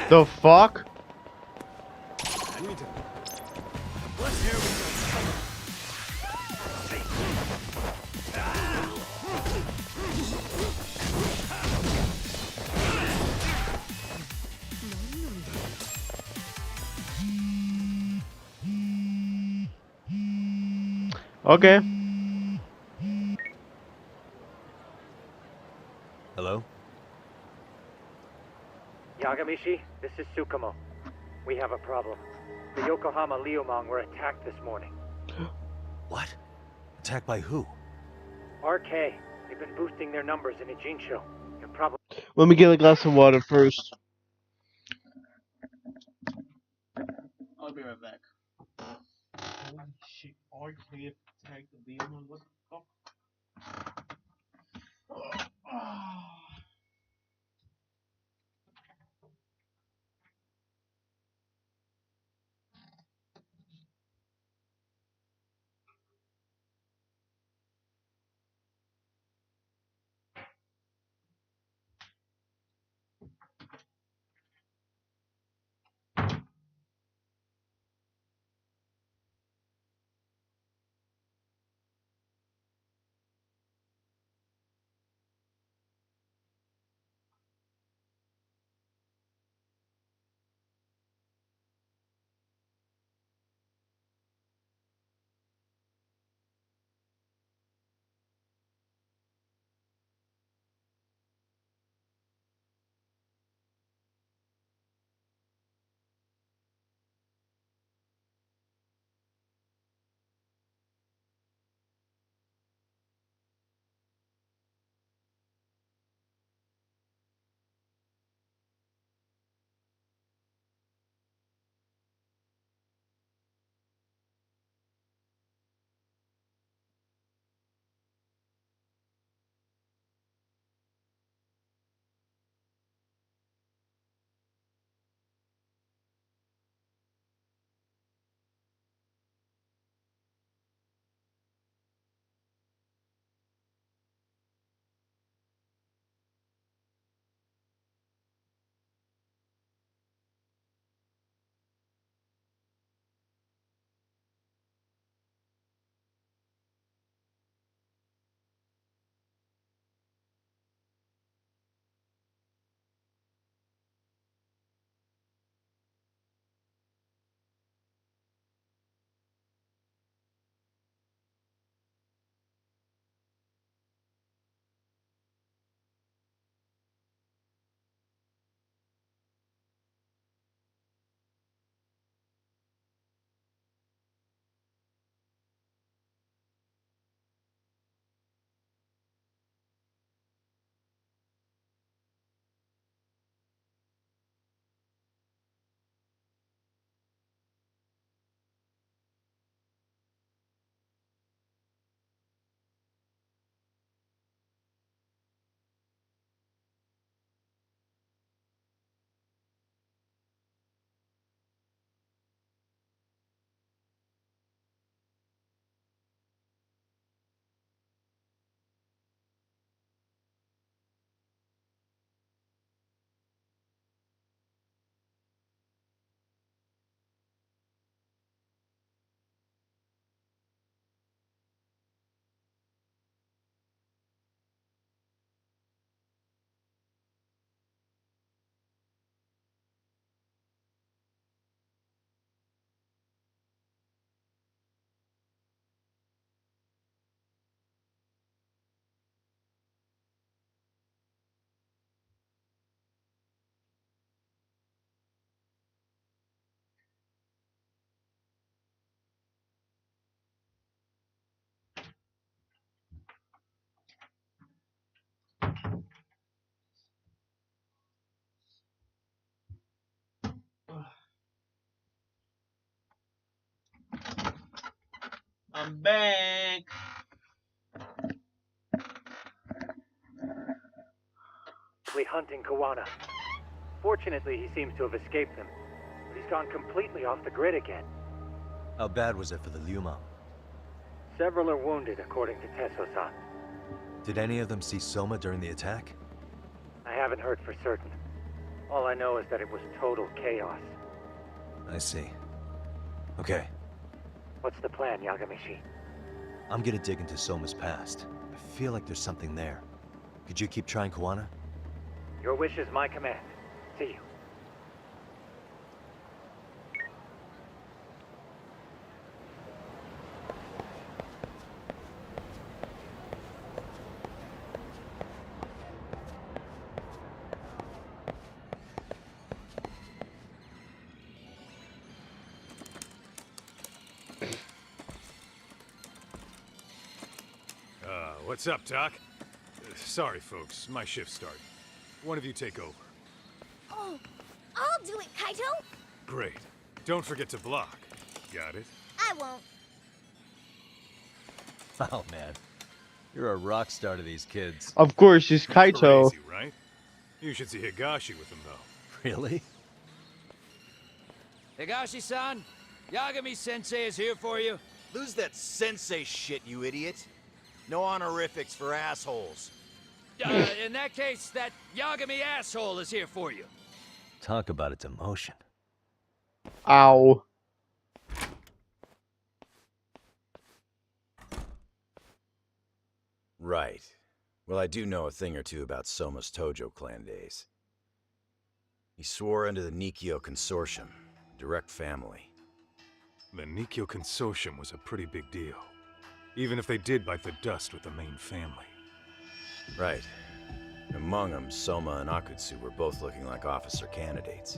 The fuck? Okay. Hello? Yagamishi, this is Tsukumo. We have a problem. The Yokohama Liumang were attacked this morning. What? Attacked by who? RK. They've been boosting their numbers in a Jinsho. You're probably... Let me get a glass of water first. I'll be right back. Holy shit, RK attacked the Liumang. What the fuck? I'm back. We hunting Kawana. Fortunately, he seems to have escaped them, but he's gone completely off the grid again. How bad was it for the Liumang? Several are wounded, according to Tesso-san. Did any of them see Soma during the attack? I haven't heard for certain. All I know is that it was total chaos. I see. Okay. What's the plan, Yagamishi? I'm gonna dig into Soma's past. I feel like there's something there. Could you keep trying Kawana? Your wish is my command. See you. What's up, Doc? Sorry, folks. My shift started. One of you take over. Oh, I'll do it, Kaito. Great. Don't forget to block. Got it? I won't. Oh, man. You're a rock star to these kids. Of course, she's Kaito. Crazy, right? You should see Higashi with him, though. Really? Higashi-san, Yagami-sensei is here for you. Lose that sensei shit, you idiot. No honorifics for assholes. In that case, that Yagami asshole is here for you. Talk about a demotion. Ow. Right. Well, I do know a thing or two about Soma's Tojo clan days. He swore under the Nikyo Consortium, direct family. The Nikyo Consortium was a pretty big deal. Even if they did bite the dust with the main family. Right. Among them, Soma and Akutsu were both looking like officer candidates.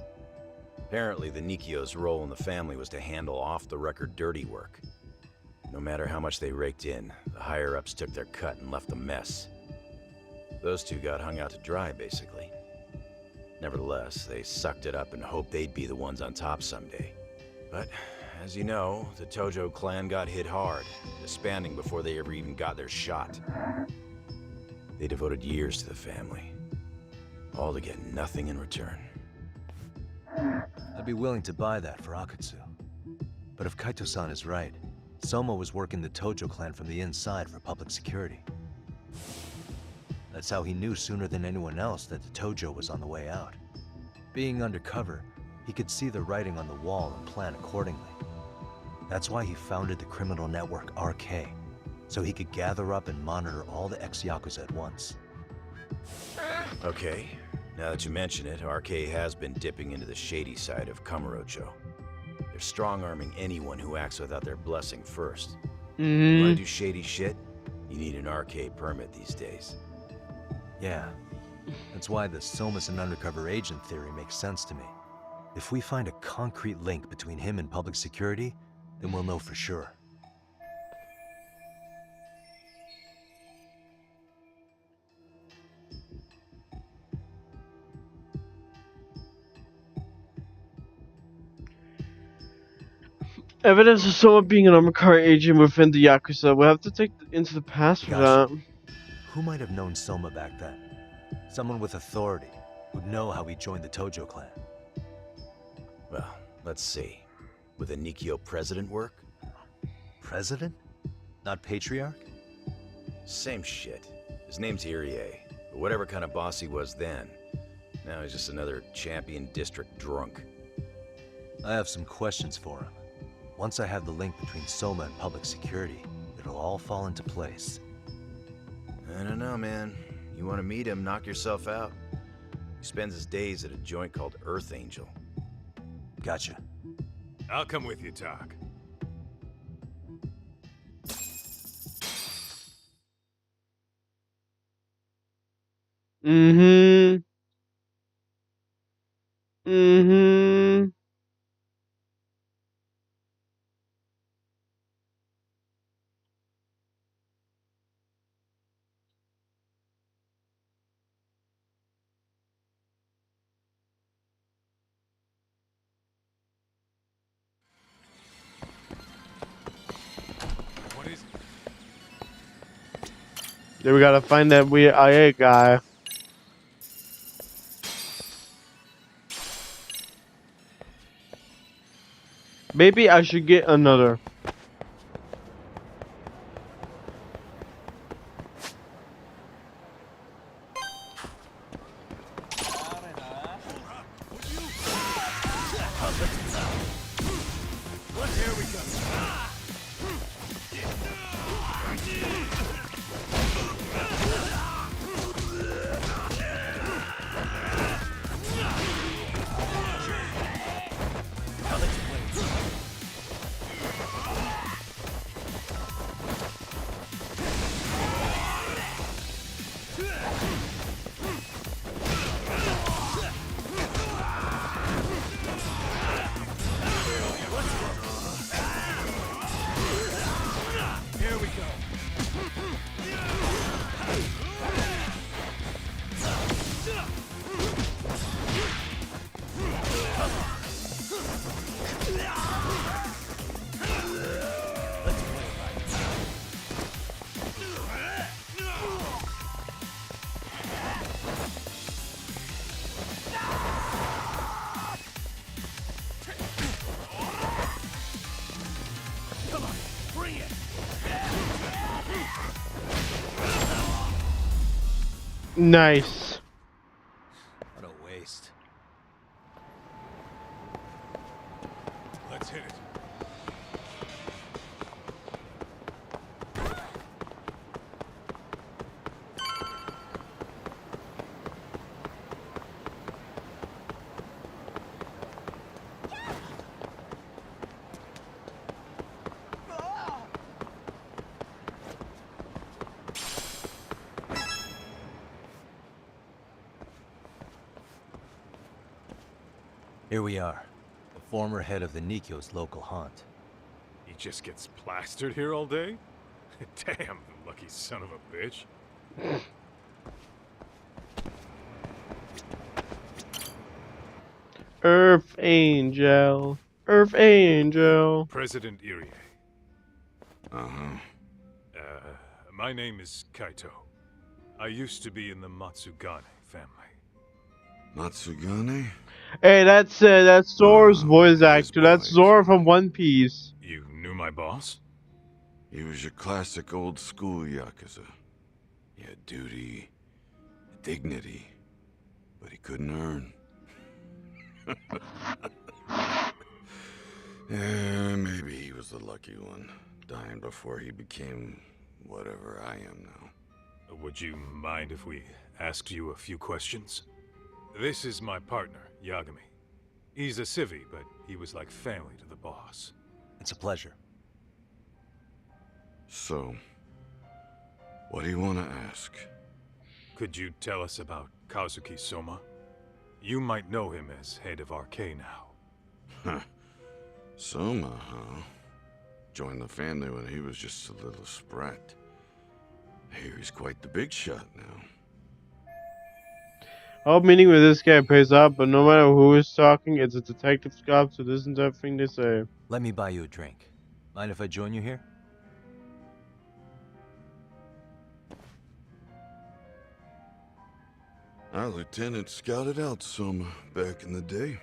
Apparently, the Nikyo's role in the family was to handle off-the-record dirty work. No matter how much they raked in, the higher-ups took their cut and left a mess. Those two got hung out to dry, basically. Nevertheless, they sucked it up and hoped they'd be the ones on top someday. But, as you know, the Tojo clan got hit hard, disbanding before they ever even got their shot. They devoted years to the family, all to get nothing in return. I'd be willing to buy that for Akutsu. But if Kaito-san is right, Soma was working the Tojo clan from the inside for public security. That's how he knew sooner than anyone else that the Tojo was on the way out. Being undercover, he could see the writing on the wall and plan accordingly. That's why he founded the criminal network RK, so he could gather up and monitor all the ex-Yakuza at once. Okay, now that you mention it, RK has been dipping into the shady side of Kamurocho. They're strong-arming anyone who acts without their blessing first. You wanna do shady shit? You need an RK permit these days. Yeah, that's why the Soma's an undercover agent theory makes sense to me. If we find a concrete link between him and public security, then we'll know for sure. Evidence of someone being an undercover agent within the Yakuza. We'll have to take into the past for that. Who might have known Soma back then? Someone with authority, who'd know how he joined the Tojo clan. Well, let's see. Would the Nikyo president work? President? Not patriarch? Same shit. His name's Irie, but whatever kind of boss he was then, now he's just another champion district drunk. I have some questions for him. Once I have the link between Soma and public security, it'll all fall into place. I don't know, man. You want to meet him, knock yourself out. He spends his days at a joint called Earth Angel. Gotcha. I'll come with you, Doc. Mm-hmm. Then we gotta find that weird IA guy. Maybe I should get another. Nice. What a waste. Let's hit it. Here we are, the former head of the Nikyo's local haunt. He just gets plastered here all day? Damn, lucky son of a bitch. Earth Angel. Earth Angel. President Irie. Uh-huh. My name is Kaito. I used to be in the Matsugane family. Matsugane? Hey, that's Zora's voice actor. That's Zora from One Piece. You knew my boss? He was your classic old school Yakuza. He had duty, dignity, but he couldn't earn. Yeah, maybe he was the lucky one, dying before he became whatever I am now. Would you mind if we asked you a few questions? This is my partner, Yagami. He's a civvy, but he was like family to the boss. It's a pleasure. So, what do you want to ask? Could you tell us about Kazuki Soma? You might know him as head of RK now. Huh. Soma, huh? Joined the family when he was just a little sprat. He's quite the big shot now. I hope meeting with this guy pays off, but no matter who is talking, it's a detective job, so listen to everything they say. Let me buy you a drink. Mind if I join you here? Our lieutenant scouted out Soma back in the day.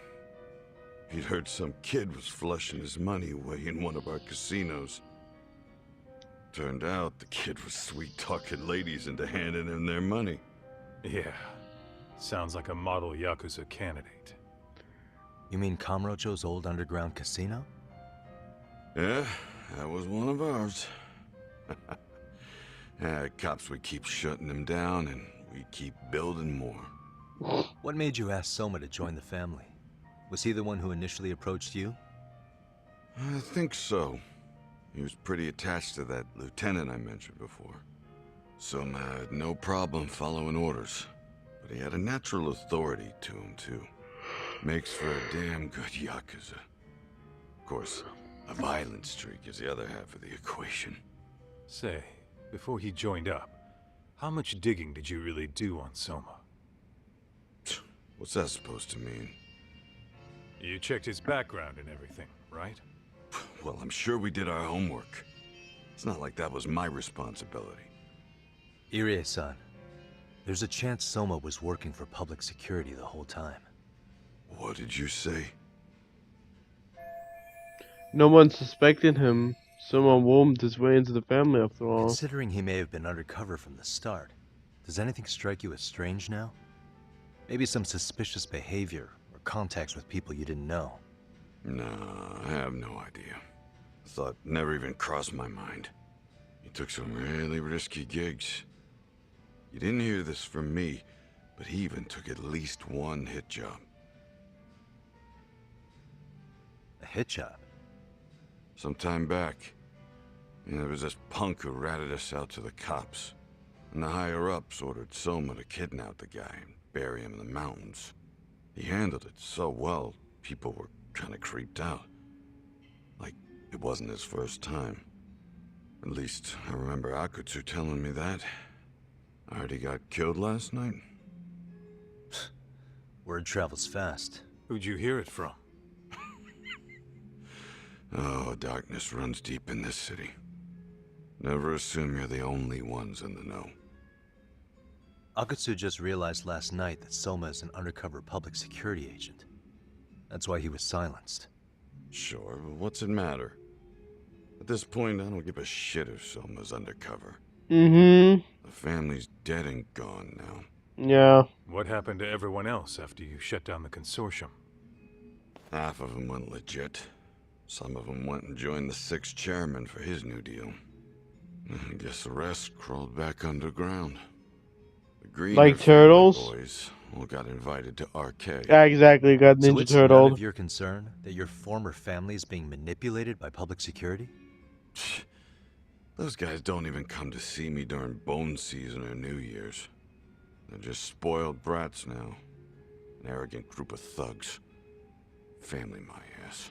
He'd heard some kid was flushing his money away in one of our casinos. Turned out the kid was sweet-talking ladies into handing him their money. Yeah. Sounds like a model Yakuza candidate. You mean Kamurocho's old underground casino? Yeah, that was one of ours. Cops would keep shutting him down, and we keep building more. What made you ask Soma to join the family? Was he the one who initially approached you? I think so. He was pretty attached to that lieutenant I mentioned before. Soma had no problem following orders, but he had a natural authority to him, too. Makes for a damn good Yakuza. Of course, a violent streak is the other half of the equation. Say, before he joined up, how much digging did you really do on Soma? What's that supposed to mean? You checked his background and everything, right? Well, I'm sure we did our homework. It's not like that was my responsibility. Irie-san, there's a chance Soma was working for public security the whole time. What did you say? No one suspected him. Someone wormed his way into the family after all. Considering he may have been undercover from the start, does anything strike you as strange now? Maybe some suspicious behavior or contacts with people you didn't know? No, I have no idea. Thought never even crossed my mind. He took some really risky gigs. You didn't hear this from me, but he even took at least one hit job. A hit job? Some time back, there was this punk who ratted us out to the cops. And the higher-ups ordered Soma to kidnap the guy and bury him in the mountains. He handled it so well, people were kind of creeped out. Like, it wasn't his first time. At least, I remember Akutsu telling me that. I heard he got killed last night. Word travels fast. Who'd you hear it from? Oh, darkness runs deep in this city. Never assume you're the only ones in the know. Akutsu just realized last night that Soma is an undercover public security agent. That's why he was silenced. Sure, but what's it matter? At this point, I don't give a shit if Soma's undercover. Mm-hmm. The family's dead and gone now. Yeah. What happened to everyone else after you shut down the consortium? Half of them went legit. Some of them went and joined the 6th chairman for his new deal. I guess the rest crawled back underground. The greener like family turtles? boys all got invited to RK. Yeah, exactly. Got So Ninja it's none Turtle. of your concern that your former family is being manipulated by public security? Those guys don't even come to see me during bone season or New Year's. They're just spoiled brats now. An arrogant group of thugs. Family my ass.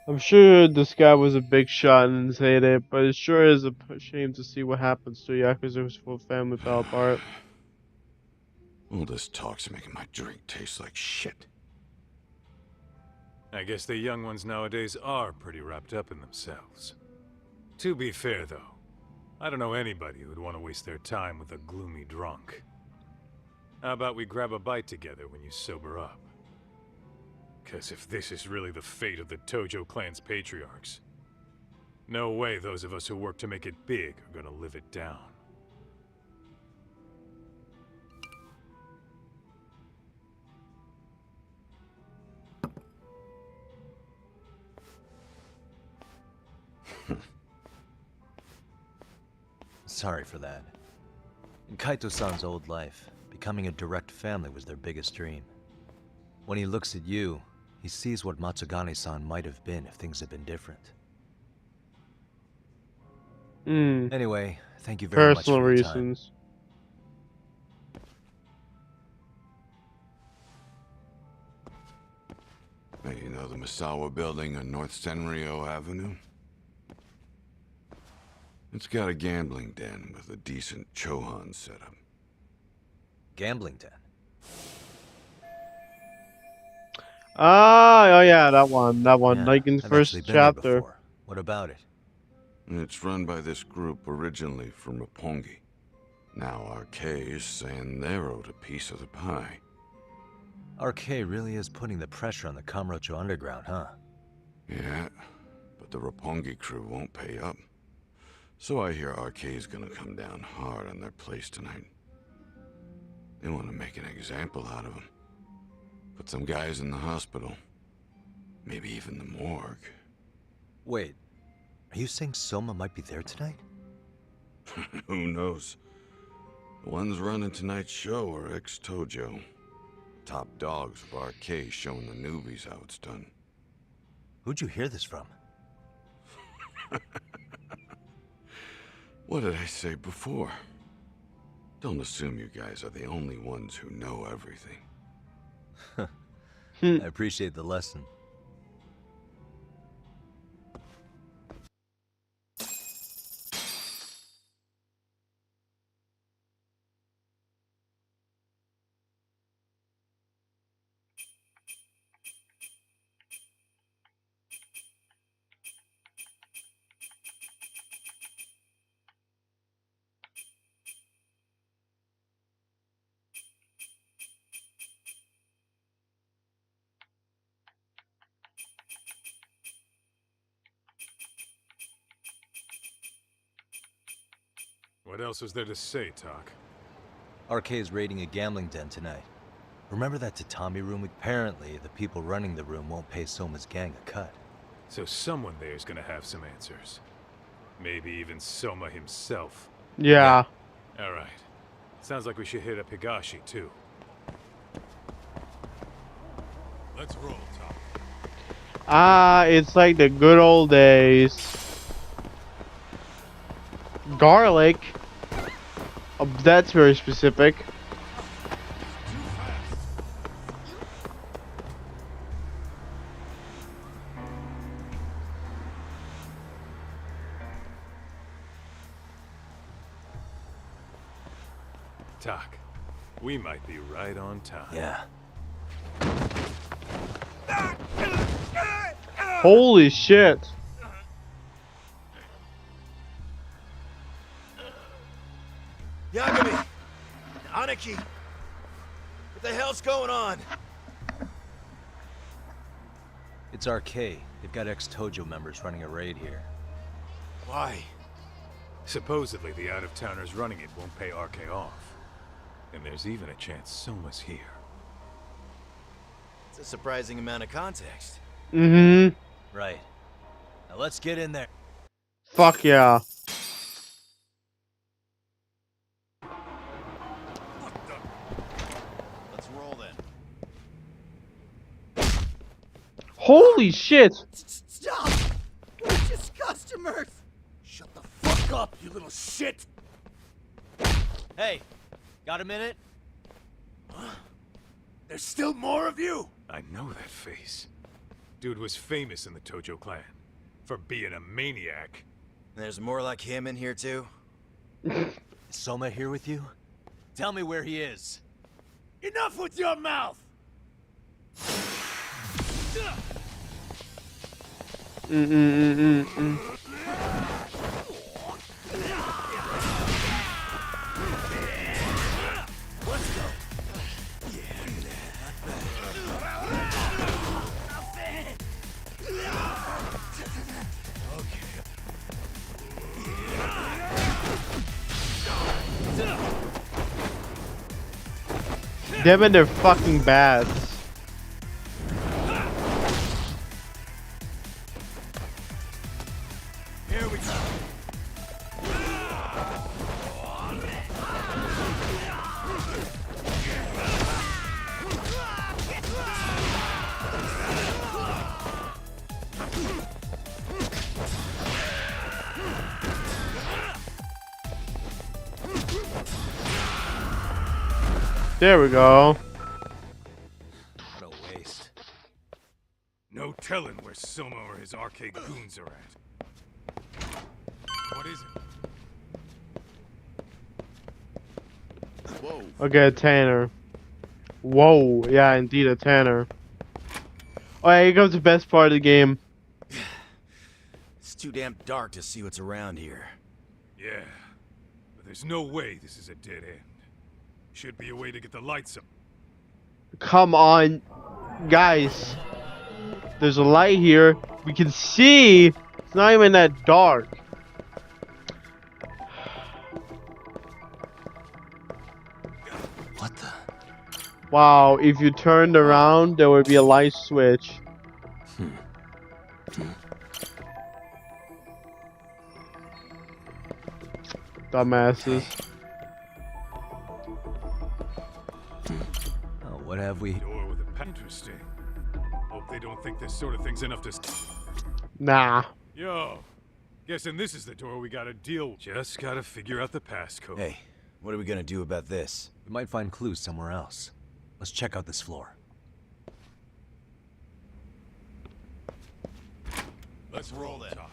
I'm sure this guy was a big shot and said it, but it sure is a shame to see what happens to Yakuza's full family fell apart. All this talk's making my drink taste like shit. I guess the young ones nowadays are pretty wrapped up in themselves. To be fair, though, I don't know anybody who'd want to waste their time with a gloomy drunk. How about we grab a bite together when you sober up? 'Cause if this is really the fate of the Tojo clan's patriarchs, no way those of us who work to make it big are gonna live it down. Sorry for that. In Kaito-san's old life, becoming a direct family was their biggest dream. When he looks at you, he sees what Matsugane-san might have been if things had been different. Anyway, thank you very much for your reasons. Hey, you know the Misawa building on North Senryo Avenue? It's got a gambling den with a decent Chohan setup. Gambling den? Ah, oh yeah, that one. Yeah, like in the I've first actually been there chapter. before. What about it? It's run by this group originally from Roppongi. Now RK is saying they're owed a piece of the pie. RK really is putting the pressure on the Kamurocho Underground, huh? Yeah, but the Roppongi crew won't pay up. So I hear RK is gonna come down hard on their place tonight. They want to make an example out of them. Put some guys in the hospital. Maybe even the morgue. Wait, are you saying Soma might be there tonight? Who knows? The ones running tonight's show are ex-Tojo. Top dogs of RK showing the newbies how it's done. Who'd you hear this from? What did I say before? Don't assume you guys are the only ones who know everything. I appreciate the lesson. What else was there to say, Talk? RK is raiding a gambling den tonight. Remember that tatami room? Apparently, the people running the room won't pay Soma's gang a cut. So someone there is gonna have some answers. Maybe even Soma himself. Yeah. Alright. Sounds like we should hit up Higashi, too. Let's roll, Talk. Ah, it's like the good old days. Garlic? Oh, that's very specific. Talk. We might be right on time. Yeah. Holy shit. Yagami! Aniki! What the hell's going on? It's RK. They've got ex-Tojo members running a raid here. Why? Supposedly the out-of-towners running it won't pay RK off. And there's even a chance Soma's here. It's a surprising amount of context. Mm-hmm. Right. Now let's get in there. Fuck yeah. Let's roll then. Holy shit. Stop! We're just customers! Shut the fuck up, you little shit! Hey, got a minute? There's still more of you? I know that face. Dude was famous in the Tojo clan for being a maniac. There's more like him in here too? Is Soma here with you? Tell me where he is. Enough with your mouth! Them and their fucking bats. Here we go. There we go. What a waste. No telling where Soma or his RK goons are at. What is it? Whoa. Okay, a Tanner. Whoa, yeah, indeed a Tanner. Alright, here comes the best part of the game. It's too damn dark to see what's around here. Yeah, but there's no way this is a dead end. Should be a way to get the lights up. Come on, guys. There's a light here. We can see. It's not even that dark. What the? Wow, if you turned around, there would be a light switch. Dumbasses. Oh, what have we? Door with a interesting. Hope they don't think this sort of thing's enough to. Nah. Yo, guessing this is the door we gotta deal with. Just gotta figure out the passcode. Hey, what are we gonna do about this? We might find clues somewhere else. Let's check out this floor. Let's roll that. Talk.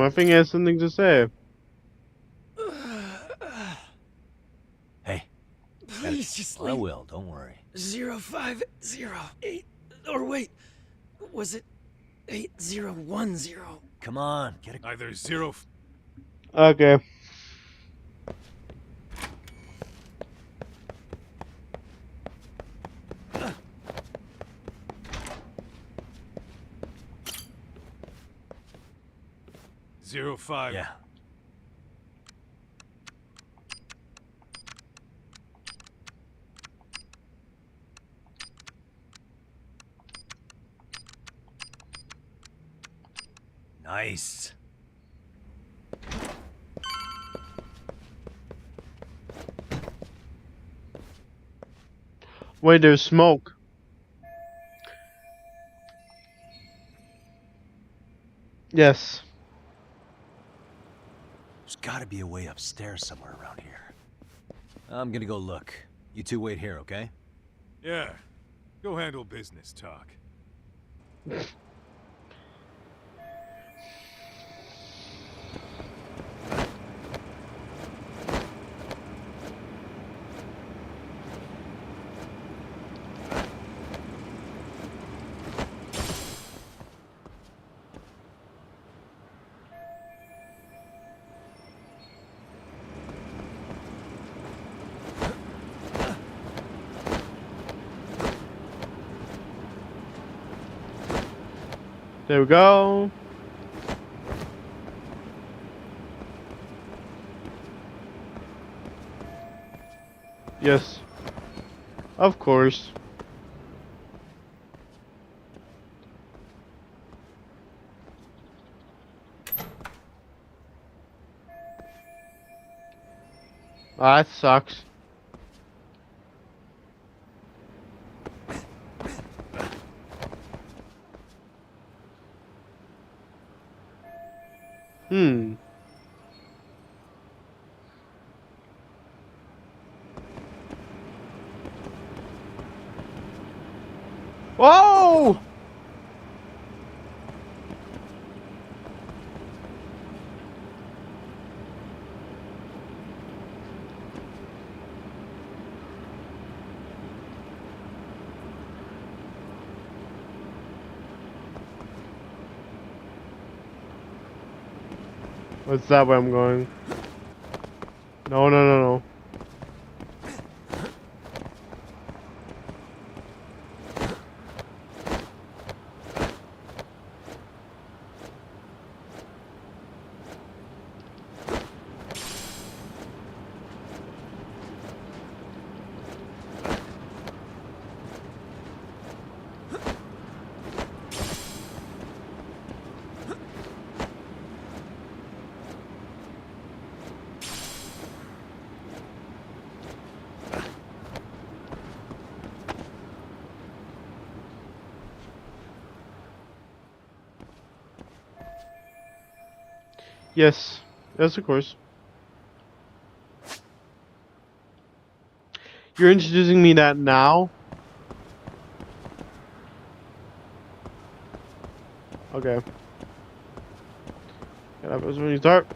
I think he has something to say. Hey. Please just I leave. will, don't worry. 0508. Or wait, was it 8010? Come on, get it. Either zero. Okay. 5. Yeah. Nice. Wait, there's smoke. Yes. There's gotta be a way upstairs somewhere around here. I'm gonna go look. You two wait here, okay? Yeah. Go handle business, talk. There we go. Yes. Of course. Ah, that sucks. Hmm. Whoa! What's that way I'm going? No, no, no, no. Yes. Yes, of course. You're introducing me that now? Okay. That happens when you start.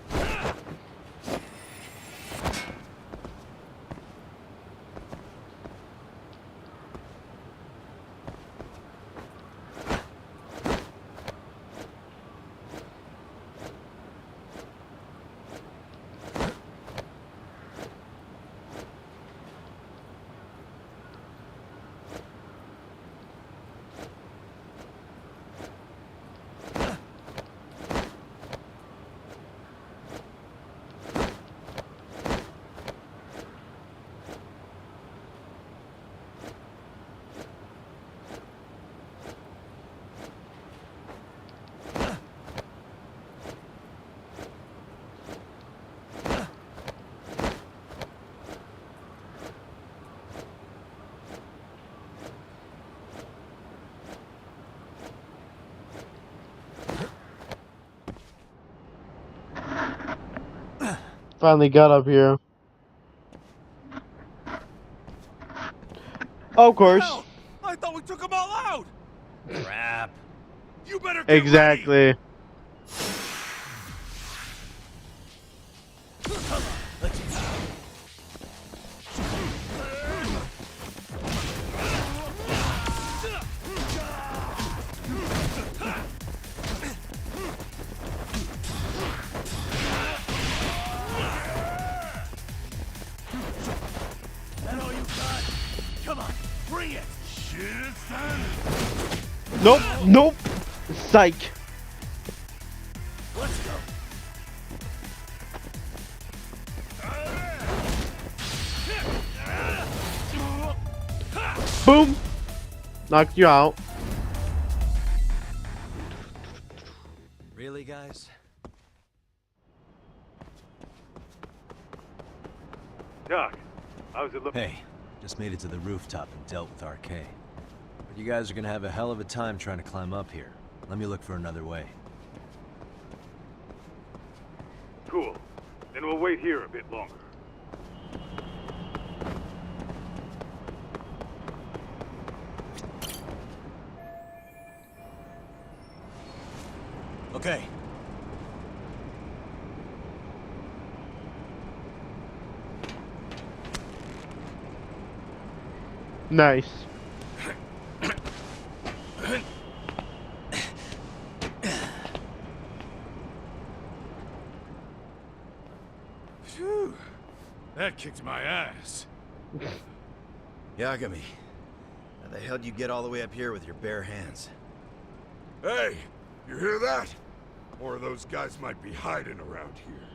Finally got up here. Of course. Hell, I thought we took them all out! Crap. You better get Exactly. That all you got? Come on, bring it! Shit, son! Nope, nope. Psych. Let's go. Boom! Knocked you out. Really, guys? Doc, how's it look? Hey, just made it to the rooftop and dealt with RK. But you guys are gonna have a hell of a time trying to climb up here. Let me look for another way. Cool. Then we'll wait here a bit longer. Okay. Nice. Phew. That kicked my ass. Yagami, how the hell did you get all the way up here with your bare hands? Hey, you hear that? More of those guys might be hiding around here.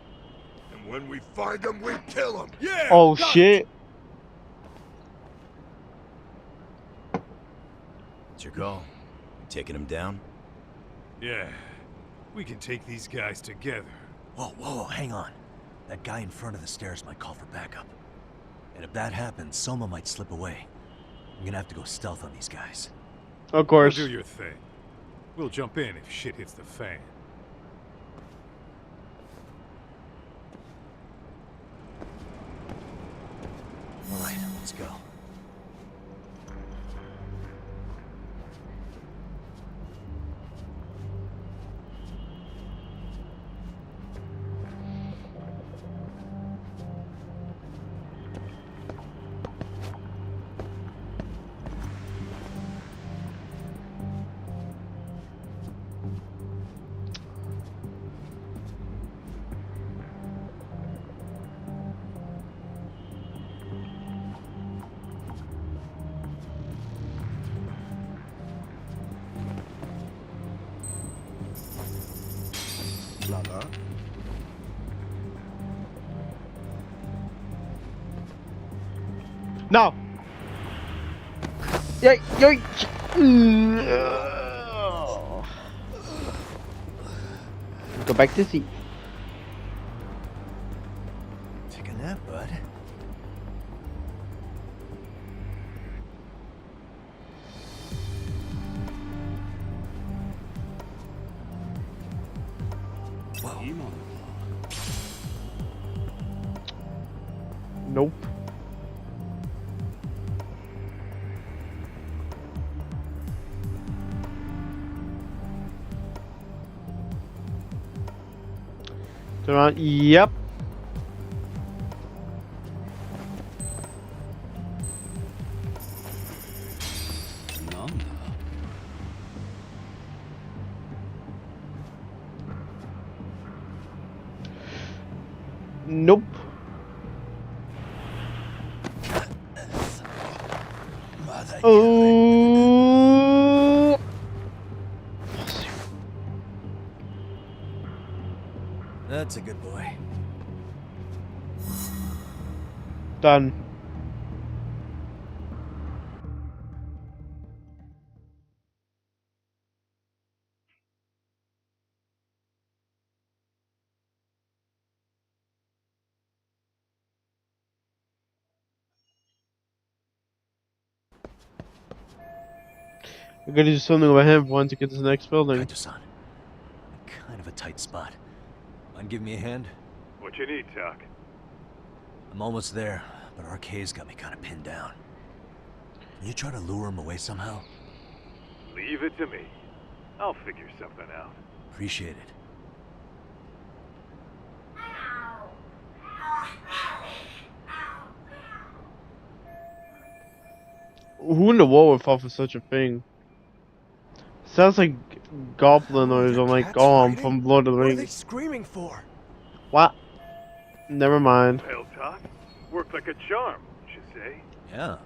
And when we find them, we kill them. Yeah! Oh got shit. it. It's your call. You taking them down? Yeah. We can take these guys together. Whoa, hang on. That guy in front of the stairs might call for backup. And if that happens, Soma might slip away. I'm gonna have to go stealth on these guys. Of course. You do your thing. We'll jump in if shit hits the fan. All right, let's go. Lala. No. Yay, yay. Go back to seat. Take a nap, bud. Nope. Turn on. Yep. Nope. Oh. That's a good boy. Done. We gotta do something about him once to get to the next building. Kaito-san, kind of a tight spot. Mind give me a hand? What you need, Doc? I'm almost there, but RK's got me kind of pinned down. Can you try to lure him away somehow? Leave it to me. I'll figure something out. Appreciate it. Who in the world would fall for such a thing? Sounds like goblin noise. I'm like, oh, I'm from Lord of the What are they Rings. screaming for? What? Never mind. Hell, Doc. Worked like a charm, you should say. Yeah.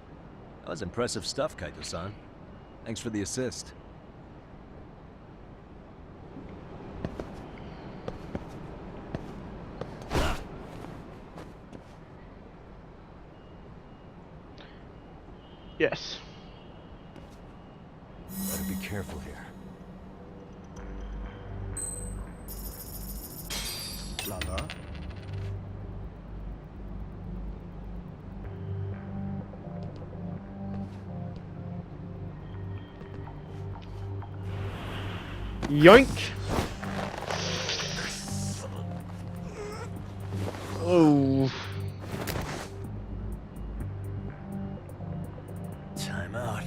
That was impressive stuff, Kaito-san. Thanks for the assist. Yes. careful here. Lala? Yoink! Oh. Time out.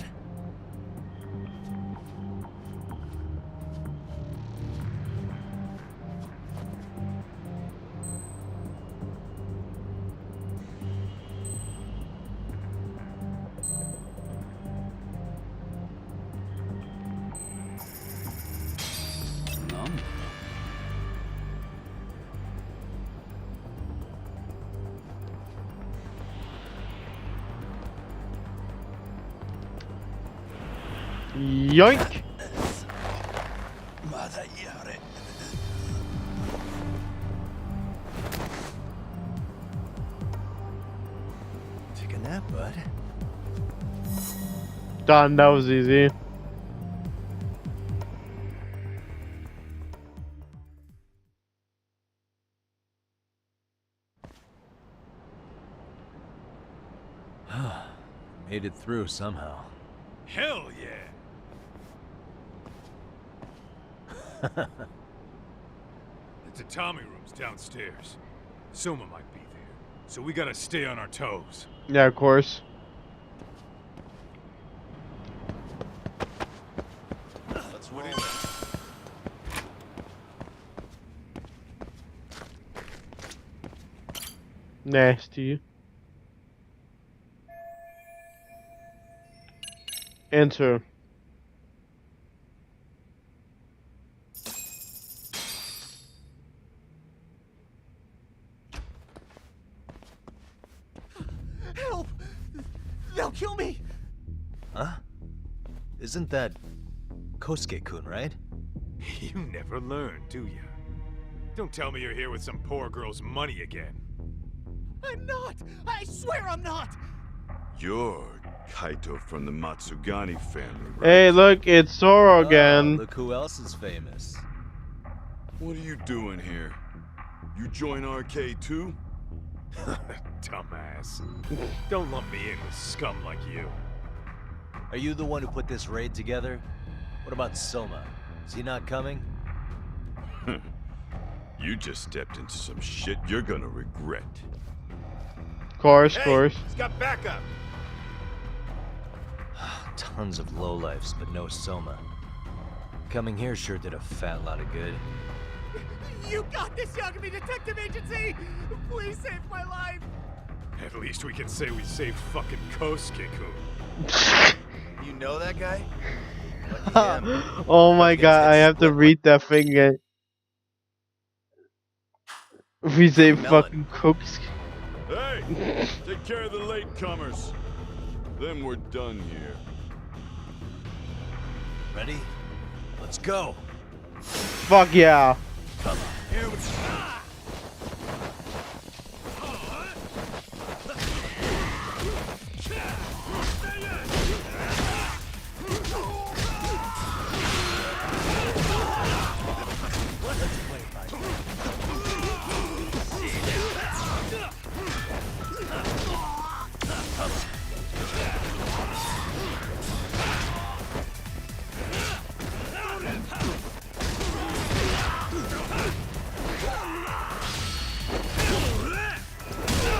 Yoink! Take a nap, bud. Done, that was easy. Made it through somehow. Hell yeah! The tatami room's downstairs. Soma might be there, so we gotta stay on our toes. Yeah, of course. Let's what is it? Nasty. Enter. Help! They'll kill me! Huh? Isn't that Kosuke-kun, right? You never learn, do you? Don't tell me you're here with some poor girl's money again. I'm not! I swear I'm not! You're Kaito from the Matsugani family, right? Hey, look, it's Zoro again. Look who else is famous. What are you doing here? You join RK too? Dumbass. Don't lump me in with scum like you. Are you the one who put this raid together? What about Soma? Is he not coming? You just stepped into some shit you're gonna regret. Course. He's got backup. Tons of lowlifes, but no Soma. Coming here sure did a fat lot of good. You got this, Yagami Detective Agency! Please save my life! At least we can say we saved fucking Kosuke-kun. You know that guy? Oh my god, I have to read that thing again. We say fucking cooks. Hey! Take care of the latecomers. Then we're done here. Ready? Let's go. Fuck yeah. Come on. Here we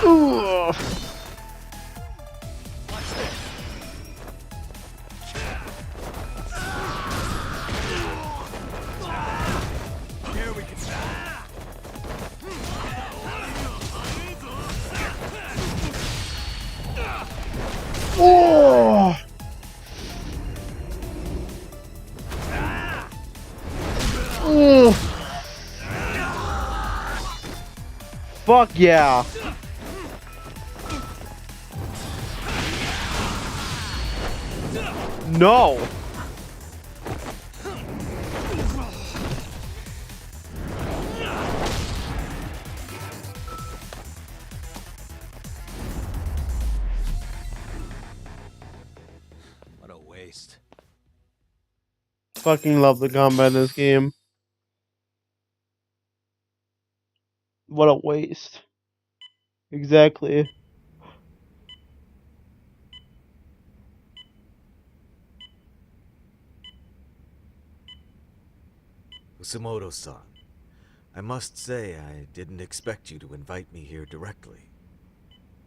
Ooh. Oh. Ooh. Fuck yeah. No. What a waste. fucking love the combat in this game. What a waste. Exactly. Kusamoto-san, I must say I didn't expect you to invite me here directly.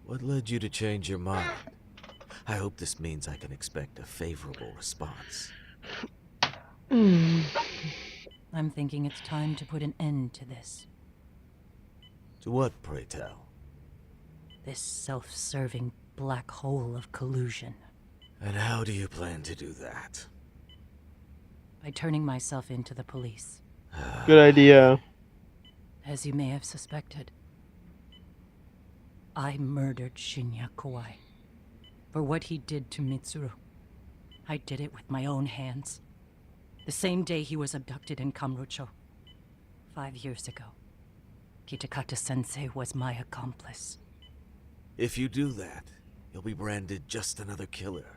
What led you to change your mind? I hope this means I can expect a favorable response. I'm thinking it's time to put an end to this. To what, pray tell? This self-serving black hole of collusion. And how do you plan to do that? By turning myself into the police. Good idea. As you may have suspected, I murdered Shinya Kawai. For what he did to Mitsuru. I did it with my own hands. The same day he was abducted in Kamurocho. 5 years ago. Kitakata-sensei was my accomplice. If you do that, you'll be branded just another killer.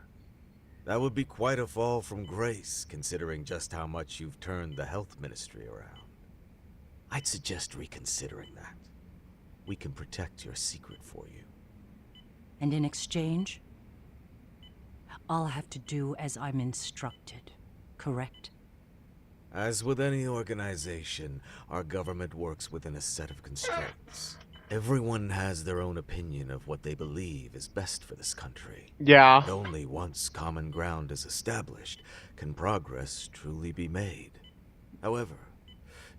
That would be quite a fall from grace, considering just how much you've turned the health ministry around. I'd suggest reconsidering that. We can protect your secret for you. And in exchange, I'll have to do as I'm instructed, correct? As with any organization, our government works within a set of constraints. Everyone has their own opinion of what they believe is best for this country. Yeah. And only once common ground is established can progress truly be made. However,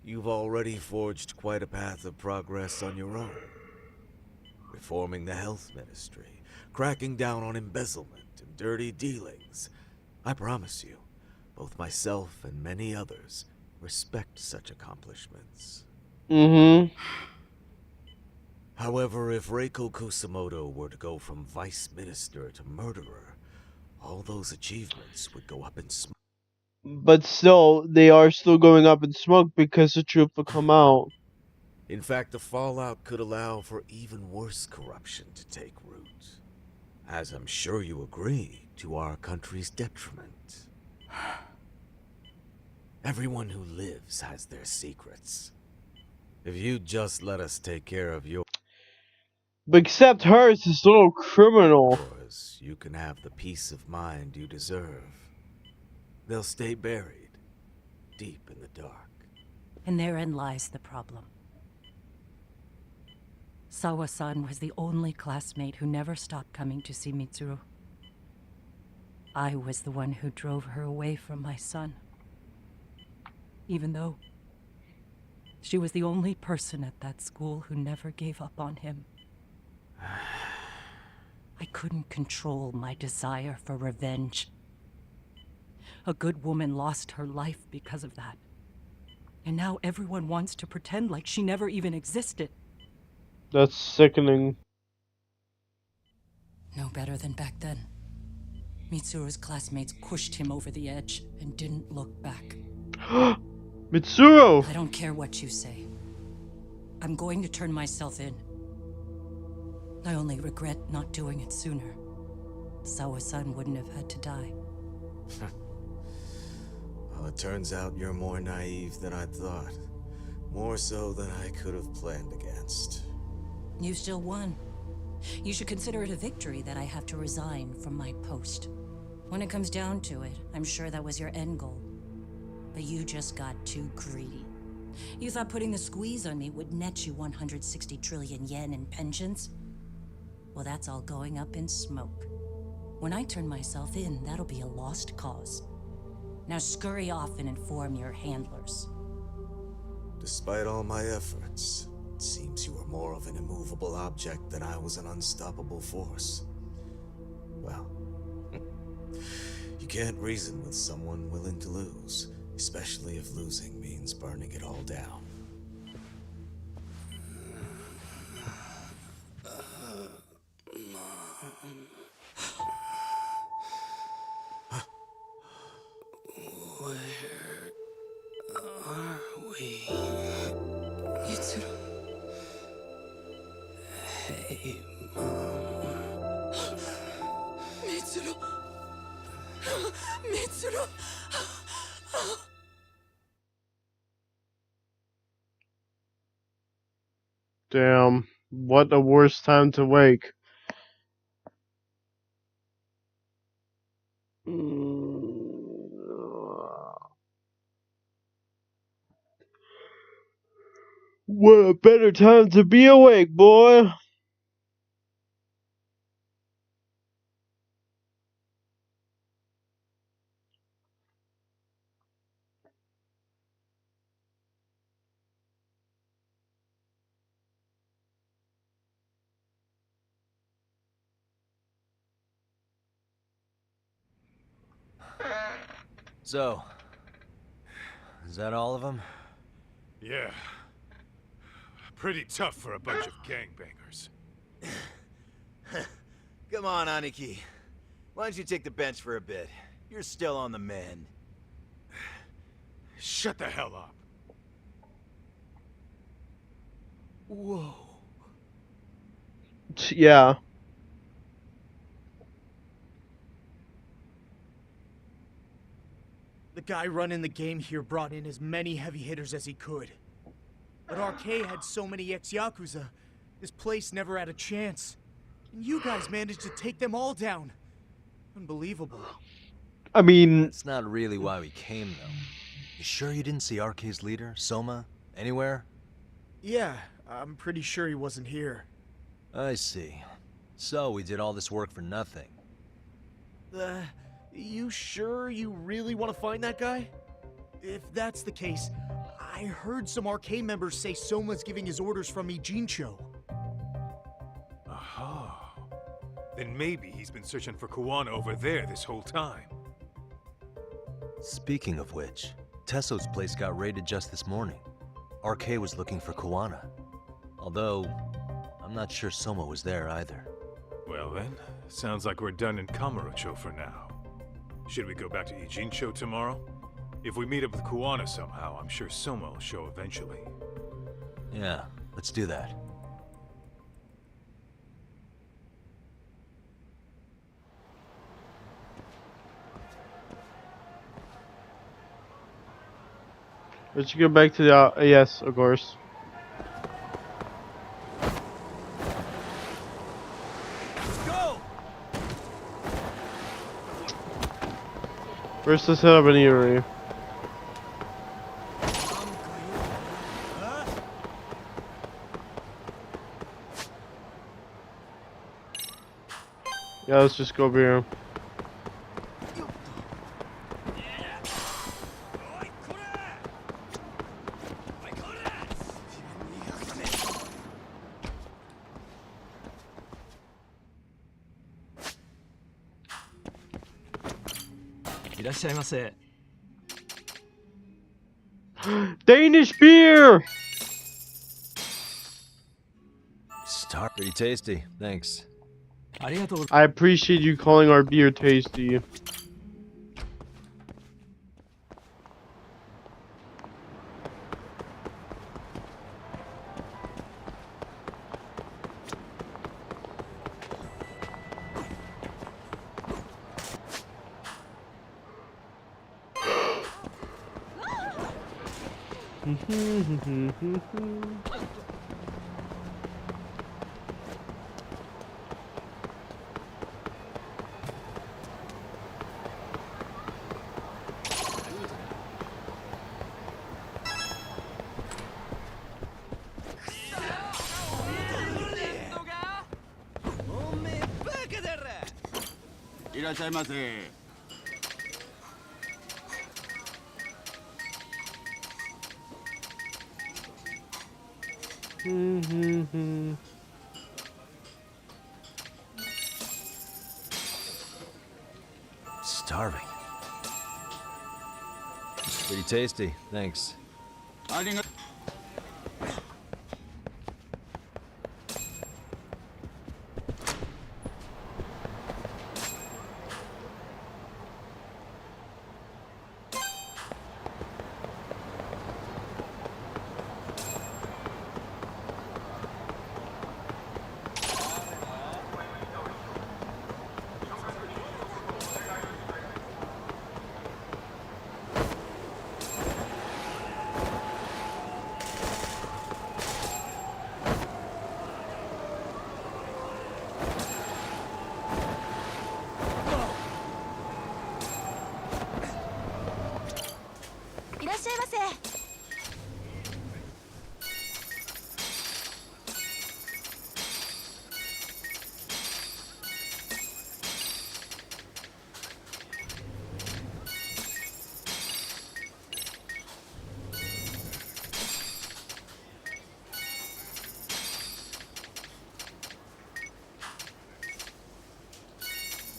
you've already forged quite a path of progress on your own. Reforming the health ministry, cracking down on embezzlement and dirty dealings. I promise you, both myself and many others respect such accomplishments. However, if Reiko Kusamoto were to go from vice minister to murderer, all those achievements would go up in smoke. But still, they are still going up in smoke because the truth will come out. In fact, the fallout could allow for even worse corruption to take root. As I'm sure you agree, to our country's detriment. Everyone who lives has their secrets. If you'd just let us take care of yours, But except hers, this little criminal. you can have the peace of mind you deserve. They'll stay buried, deep in the dark. And therein lies the problem. Sawa-san was the only classmate who never stopped coming to see Mitsuru. I was the one who drove her away from my son. Even though she was the only person at that school who never gave up on him. I couldn't control my desire for revenge. A good woman lost her life because of that. And now everyone wants to pretend like she never even existed. That's sickening. No better than back then. Mitsuru's classmates pushed him over the edge and didn't look back. Mitsuru! I don't care what you say. I'm going to turn myself in. I only regret not doing it sooner. Sawa-san wouldn't have had to die. Well, it turns out you're more naive than I thought. More so than I could have planned against. You still won. You should consider it a victory that I have to resign from my post. When it comes down to it, I'm sure that was your end goal. But you just got too greedy. You thought putting the squeeze on me would net you 160 trillion yen in pensions? Well, that's all going up in smoke. When I turn myself in, that'll be a lost cause. Now scurry off and inform your handlers. Despite all my efforts, it seems you were more of an immovable object than I was an unstoppable force. Well, you can't reason with someone willing to lose, especially if losing means burning it all down. Where are we? Mitsuru. Hey, Mom. Mitsuru. Mitsuru. Damn. What a worst time to wake. What a better time to be awake, boy. So, is that all of them? Yeah. Pretty tough for a bunch of gangbangers. Come on, Aniki. Why don't you take the bench for a bit? You're still on the mend. Shut the hell up. Whoa. Yeah. The guy running the game here brought in as many heavy hitters as he could. But RK had so many ex-Yakuza, this place never had a chance. And you guys managed to take them all down. Unbelievable. I mean... That's not really why we came, though. You sure you didn't see RK's leader, Soma, anywhere? Yeah, I'm pretty sure he wasn't here. I see. So we did all this work for nothing. You sure you really want to find that guy? If that's the case, I heard some RK members say Soma's giving his orders from Ijincho. Aha. Then maybe he's been searching for Kuwana over there this whole time. Speaking of which, Tesso's place got raided just this morning. RK was looking for Kuwana. Although, I'm not sure Soma was there either. Well then, sounds like we're done in Kamurocho for now. Should we go back to Ijincho tomorrow? If we meet up with Kuwana somehow, I'm sure Soma will show eventually. Yeah, let's do that. Let's go back to the... yes, of course. Go! First, let's hit up an eatery. Yeah, let's just go over here. Danish beer! Pretty tasty, thanks. I appreciate you calling our beer tasty. Starving. It's pretty tasty, thanks.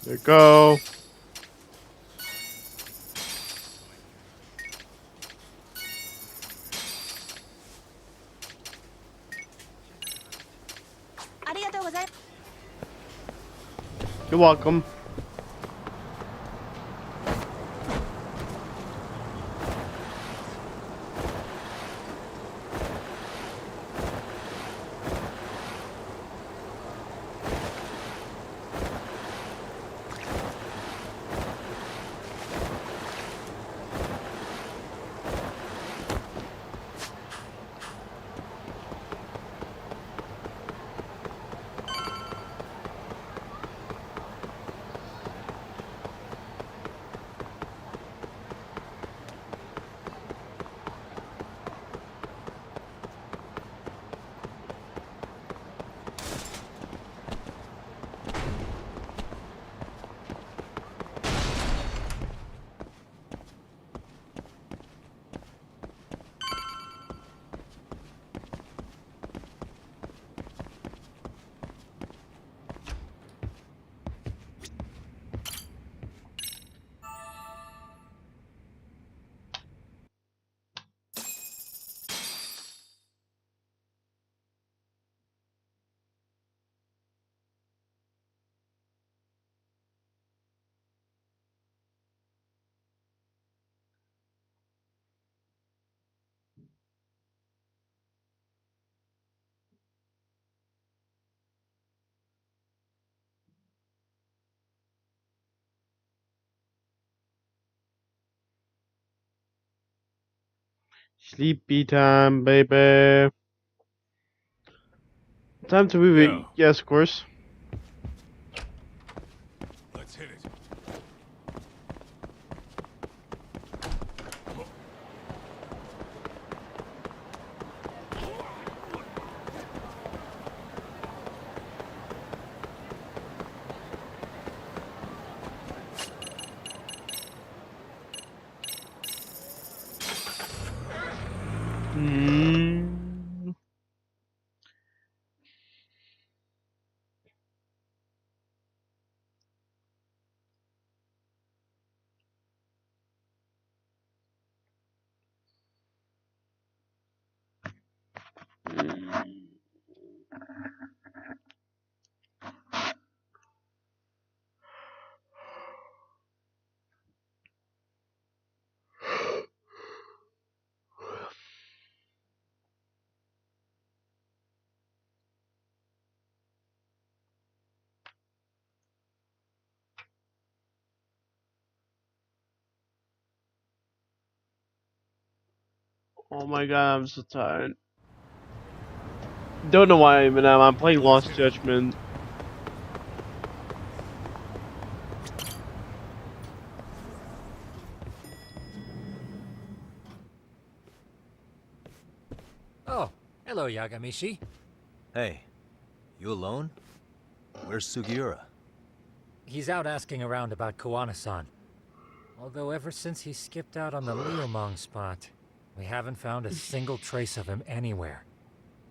There you go. You're welcome. Sleepy time, baby. Time to move it. Yo. Yes, of course. Let's hit it. Mm. Oh my god, I'm so tired. Don't know why I even am. I'm playing Lost Judgment. Oh, hello, Yagamishi. Hey, you alone? Where's Sugiura? He's out asking around about Koana-san. Although ever since he skipped out on the Liumang spot, we haven't found a single trace of him anywhere.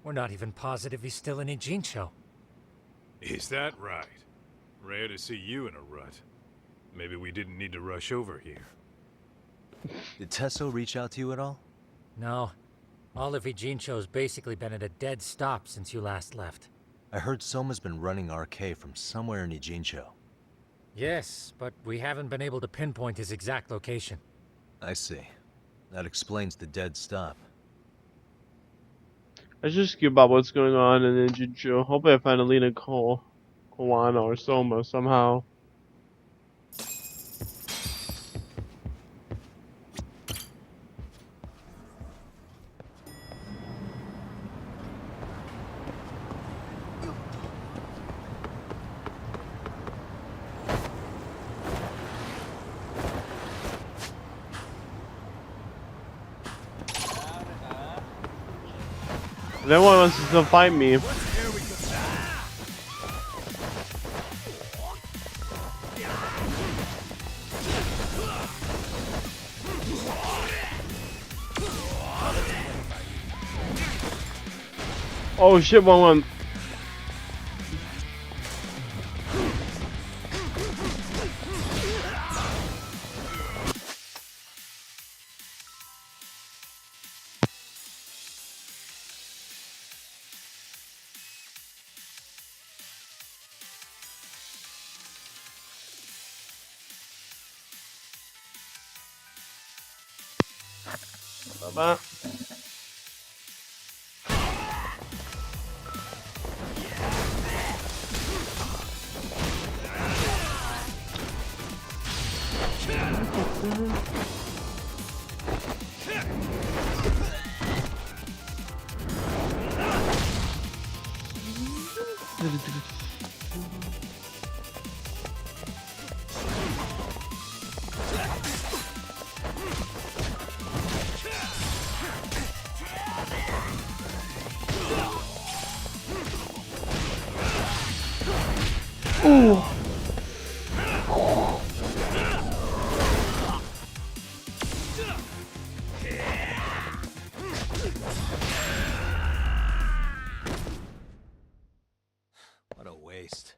We're not even positive he's still in Ijincho. Is that right? Rare to see you in a rut. Maybe we didn't need to rush over here. Did Tesso reach out to you at all? No. All of Ijincho's basically been at a dead stop since you last left. I heard Soma's been running RK from somewhere in Ijincho. Yes, but we haven't been able to pinpoint his exact location. I see. That explains the dead stop. I should just about what's going on in Jinju. Hopefully I find Alina Koana or Soma somehow. If anyone wants to still fight me. Oh shit, one. ba. Ooh. What a waste.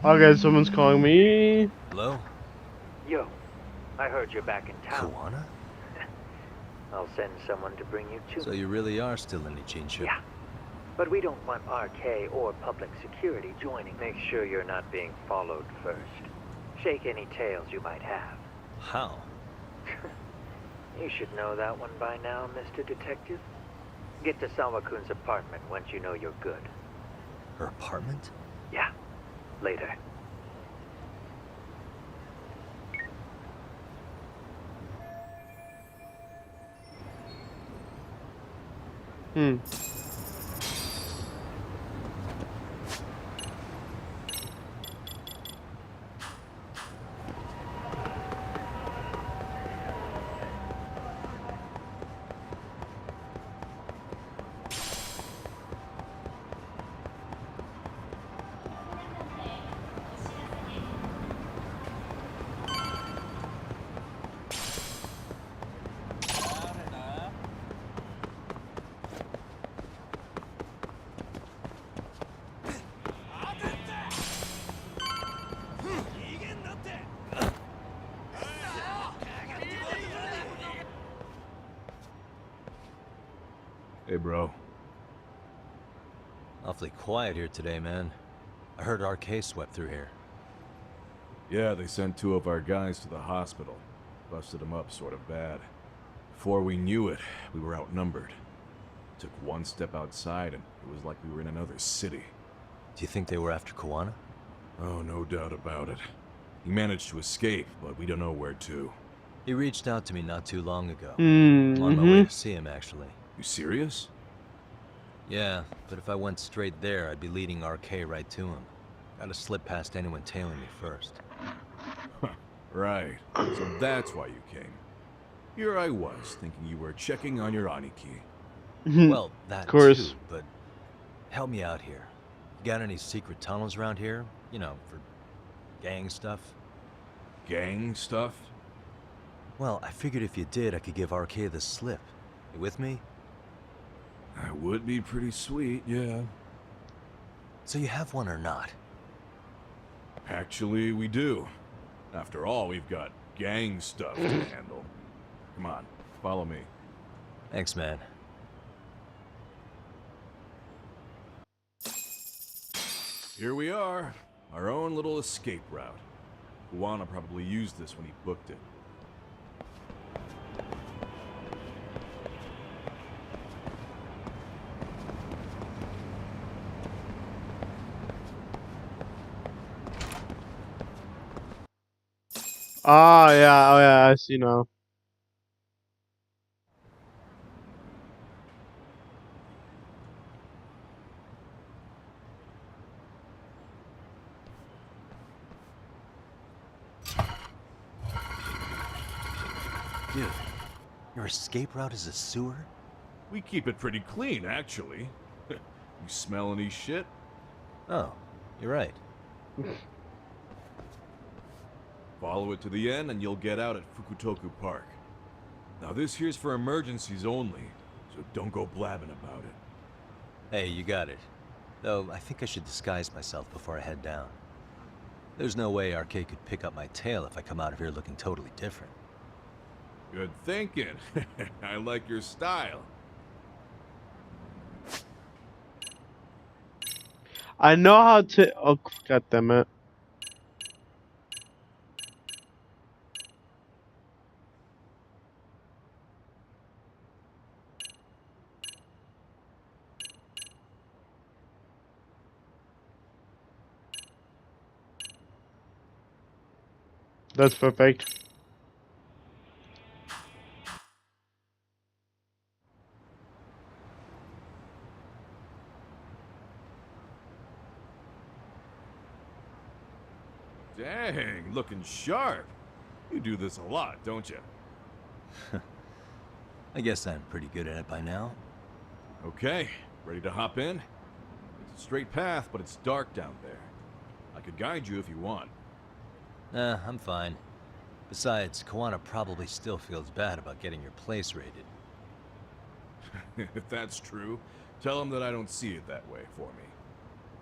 Okay, someone's calling me. Hello? Yo, I heard you're back in town. Kawana? I'll send someone to bring you to So me. you really are still in Ichincho? Yeah. But we don't want RK or public security joining. Make sure you're not being followed first. Shake any tails you might have. How? You should know that one by now, Mr. Detective. Get to Sawakun's apartment once you know you're good. Her apartment? Yeah. Later. Hey, bro. Awfully quiet here today, man. I heard RK swept through here. Yeah, they sent 2 of our guys to the hospital. Busted them up sort of bad. Before we knew it, we were outnumbered. Took one step outside and it was like we were in another city. Do you think they were after Kawana? Oh, no doubt about it. He managed to escape, but we don't know where to. He reached out to me not too long ago. I'm on my way to see him, actually. You serious? Yeah, but if I went straight there, I'd be leading RK right to him. Gotta slip past anyone tailing me first. Right. So that's why you came. Here I was, thinking you were checking on your Aniki. Well, that Of course. too, but help me out here. You got any secret tunnels around here? You know, for gang stuff? Gang stuff? Well, I figured if you did, I could give RK the slip. You with me? That would be pretty sweet, yeah. So you have one or not? Actually, we do. After all, we've got gang stuff to handle. Come on, follow me. Thanks, man. Here we are. Our own little escape route. Kawana probably used this when he booked it. Ah, yeah, oh yeah, I see now. Dude, your escape route is a sewer? We keep it pretty clean, actually. You smell any shit? Oh, you're right. Follow it to the end and you'll get out at Fukutoku Park. Now this here's for emergencies only, so don't go blabbing about it. Hey, you got it. Though, I think I should disguise myself before I head down. There's no way RK could pick up my tail if I come out of here looking totally different. Good thinking. I like your style. I know how to. Oh, god damn it. That's perfect. Dang, looking sharp. You do this a lot, don't you? I guess I'm pretty good at it by now. Okay, ready to hop in? It's a straight path, but it's dark down there. I could guide you if you want. Nah, I'm fine. Besides, Koana probably still feels bad about getting your place raided. If that's true, tell him that I don't see it that way for me.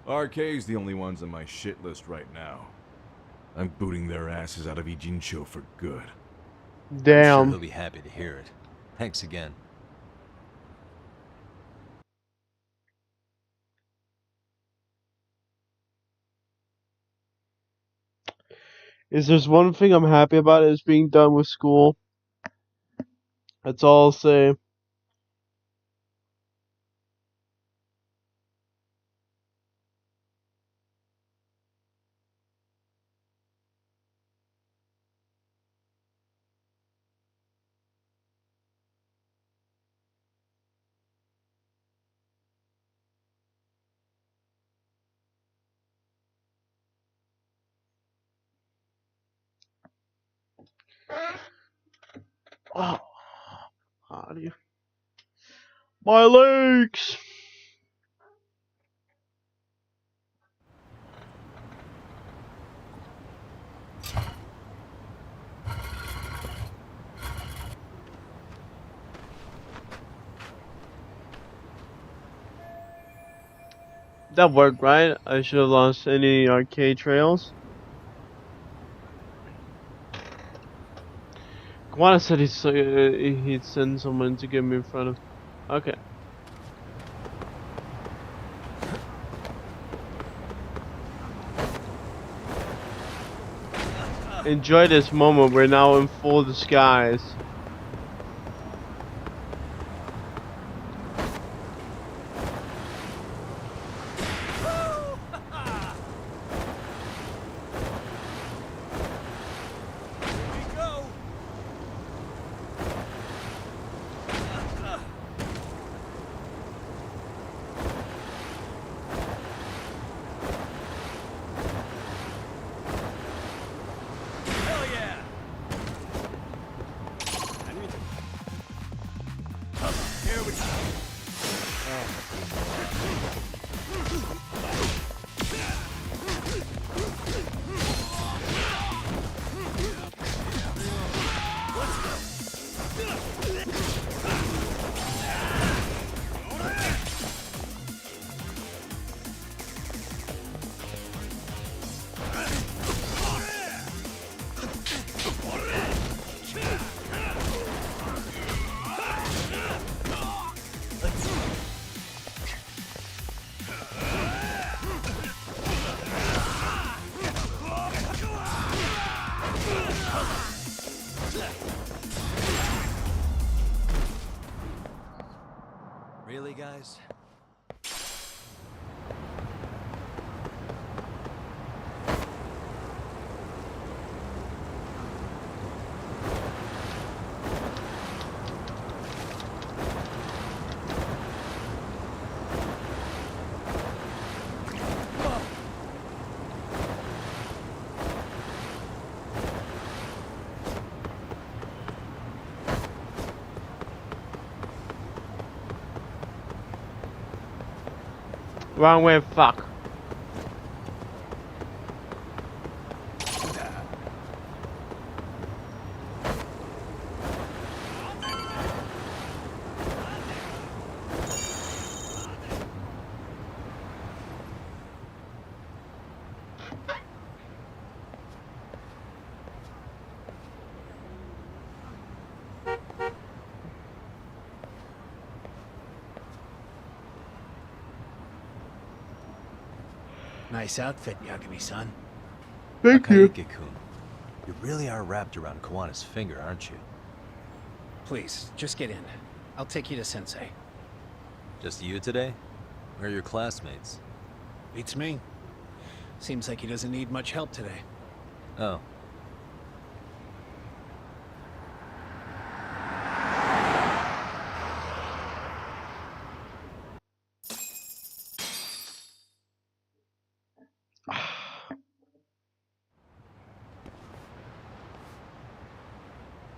RK's the only ones on my shit list right now. I'm booting their asses out of Ijincho for good. Damn. I'm sure he'll be happy to hear it. Thanks again. Is there's one thing I'm happy about is being done with school. That's all I'll say. Oh, how do you? My legs. That worked, right? I should have lost any arcade trails. Kwana said he'd send someone to get me in front of. Okay. Enjoy this moment. We're now in full disguise. Really, guys? Wrong way, fuck. Nice outfit, Yagami-san. Thank you. Akaike-kun, you really are wrapped around Kawana's finger, aren't you? Please, just get in. I'll take you to Sensei. Just you today? Where are your classmates? Beats me. Seems like he doesn't need much help today. Oh.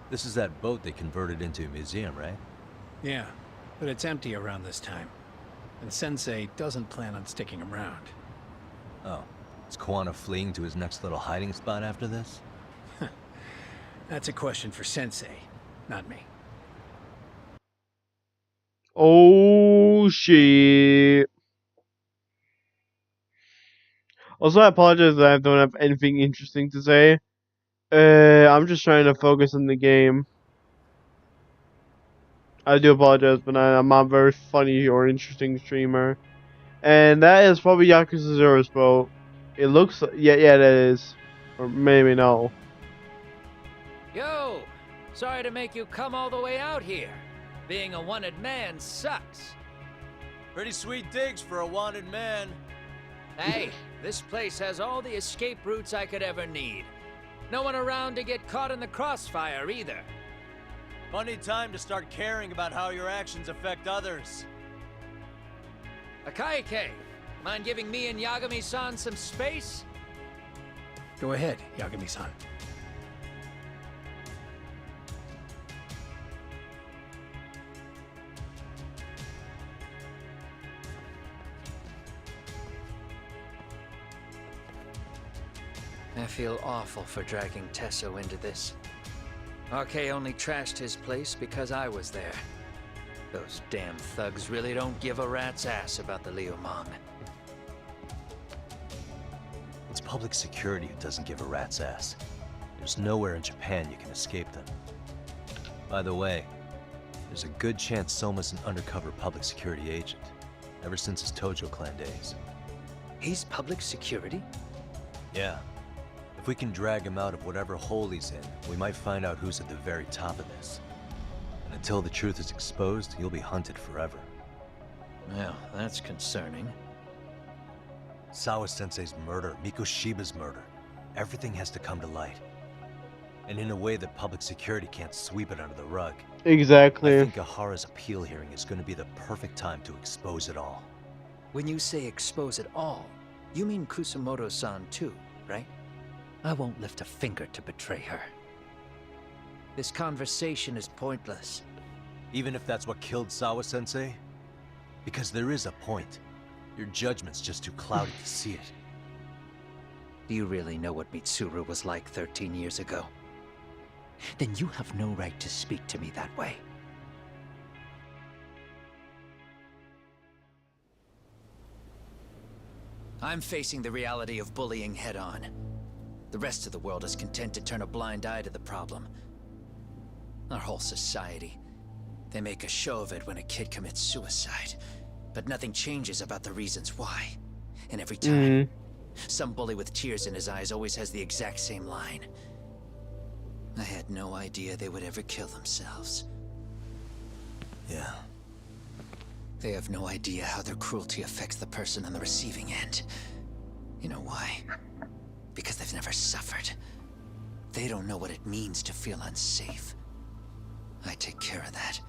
This is that boat they converted into a museum, right? Yeah, but it's empty around this time. And Sensei doesn't plan on sticking around. Oh. Is Kawana fleeing to his next little hiding spot after this? That's a question for Sensei, not me. Oh shit. Also, I apologize that I don't have anything interesting to say. I'm just trying to focus on the game. I do apologize, but I'm not a very funny or interesting streamer. And that is probably Yakuza Zero's boat. It looks, yeah, that is. Or maybe no. Yo! Sorry to make you come all the way out here. Being a wanted man sucks. Pretty sweet digs for a wanted man. Hey, this place has all the escape routes I could ever need. No one around to get caught in the crossfire either. Funny time to start caring about how your actions affect others. Akaike, mind giving me and Yagami-san some space? Go ahead, Yagami-san. I feel awful for dragging Tesso into this. RK only trashed his place because I was there. Those damn thugs really don't give a rat's ass about the Liumang. It's public security who doesn't give a rat's ass. There's nowhere in Japan you can escape them. By the way, there's a good chance Soma's an undercover public security agent, ever since his Tojo clan days. He's public security? Yeah. If we can drag him out of whatever hole he's in, we might find out who's at the very top of this. And until the truth is exposed, he'll be hunted forever. Well, that's concerning. Sawa-sensei's murder, Mikoshiba's murder. Everything has to come to light. And in a way that public security can't sweep it under the rug. Exactly. I think Ahara's appeal hearing is going to be the perfect time to expose it all. When you say expose it all, you mean Kusamoto-san too, right? I won't lift a finger to betray her. This conversation is pointless. Even if that's what killed Sawa-sensei? Because there is a point. Your judgment's just too cloudy to see it. Do you really know what Mitsuru was like 13 years ago? Then you have no right to speak to me that way. I'm facing the reality of bullying head-on. The rest of the world is content to turn a blind eye to the problem. Our whole society. They make a show of it when a kid commits suicide. But nothing changes about the reasons why. And every time, some bully with tears in his eyes always has the exact same line. I had no idea they would ever kill themselves. Yeah. They have no idea how their cruelty affects the person on the receiving end. You know why? Because they've never suffered. They don't know what it means to feel unsafe. I take care of that.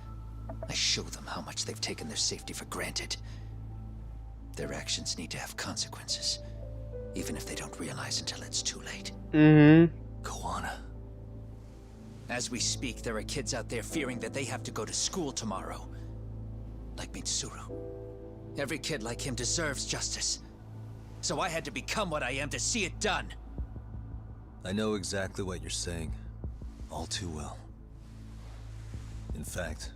I show them how much they've taken their safety for granted. Their actions need to have consequences, even if they don't realize until it's too late. Kawana. As we speak, there are kids out there fearing that they have to go to school tomorrow. Like Mitsuru. Every kid like him deserves justice. So I had to become what I am to see it done. I know exactly what you're saying. All too well. In fact,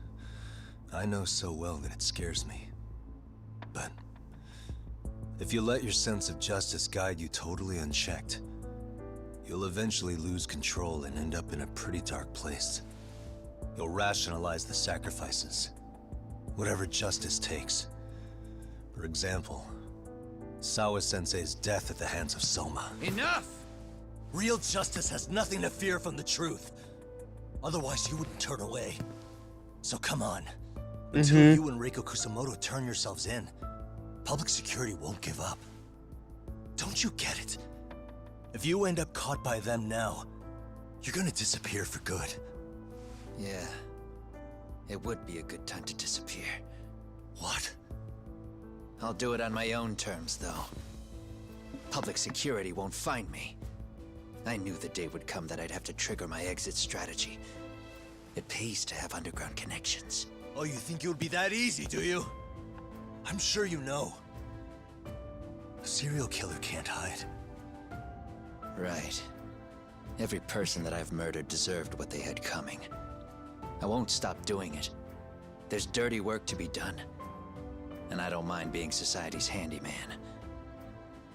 I know so well that it scares me. But if you let your sense of justice guide you totally unchecked, you'll eventually lose control and end up in a pretty dark place. You'll rationalize the sacrifices, whatever justice takes. For example, Sawa-sensei's death at the hands of Soma. Enough! Real justice has nothing to fear from the truth. Otherwise, you wouldn't turn away. So come on. Until you and Reiko Kusamoto turn yourselves in, public security won't give up. Don't you get it? If you end up caught by them now, you're gonna disappear for good. Yeah. It would be a good time to disappear. What? I'll do it on my own terms, though. Public security won't find me. I knew the day would come that I'd have to trigger my exit strategy. It pays to have underground connections. Oh, you think it would be that easy, do you? I'm sure you know. A serial killer can't hide. Right. Every person that I've murdered deserved what they had coming. I won't stop doing it. There's dirty work to be done. And I don't mind being society's handyman.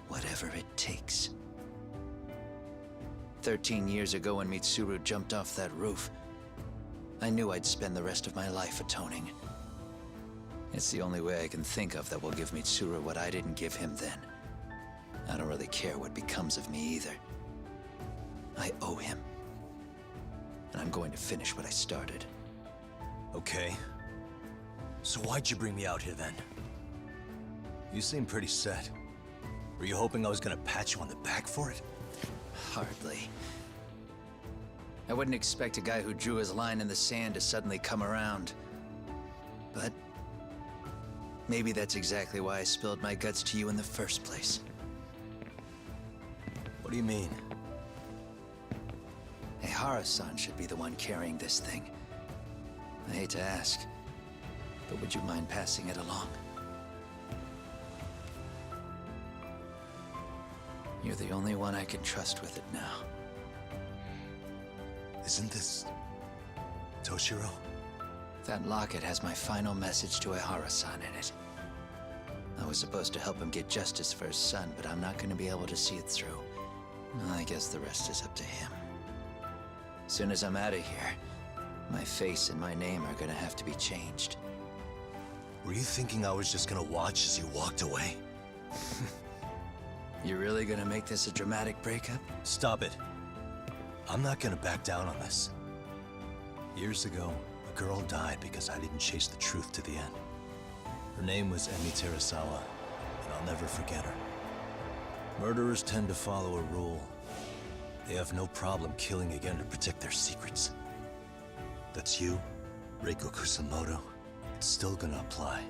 Whatever it takes. 13 years ago when Mitsuru jumped off that roof, I knew I'd spend the rest of my life atoning. It's the only way I can think of that will give Mitsuru what I didn't give him then. I don't really care what becomes of me either. I owe him. And I'm going to finish what I started. Okay. So why'd you bring me out here then? You seem pretty set. Were you hoping I was gonna pat you on the back for it? Hardly. I wouldn't expect a guy who drew his line in the sand to suddenly come around. But maybe that's exactly why I spilled my guts to you in the first place. What do you mean? Ehara-san should be the one carrying this thing. I hate to ask, but would you mind passing it along? You're the only one I can trust with it now. Isn't this Toshiro? That locket has my final message to Ehara-san in it. I was supposed to help him get justice for his son, but I'm not going to be able to see it through. I guess the rest is up to him. Soon as I'm out of here, my face and my name are gonna have to be changed. Were you thinking I was just gonna watch as you walked away? You really gonna make this a dramatic breakup? Stop it. I'm not gonna back down on this. Years ago, a girl died because I didn't chase the truth to the end. Her name was Emi Terasawa, and I'll never forget her. Murderers tend to follow a rule. They have no problem killing again to protect their secrets. That's you, Reiko Kusamoto. It's still gonna apply.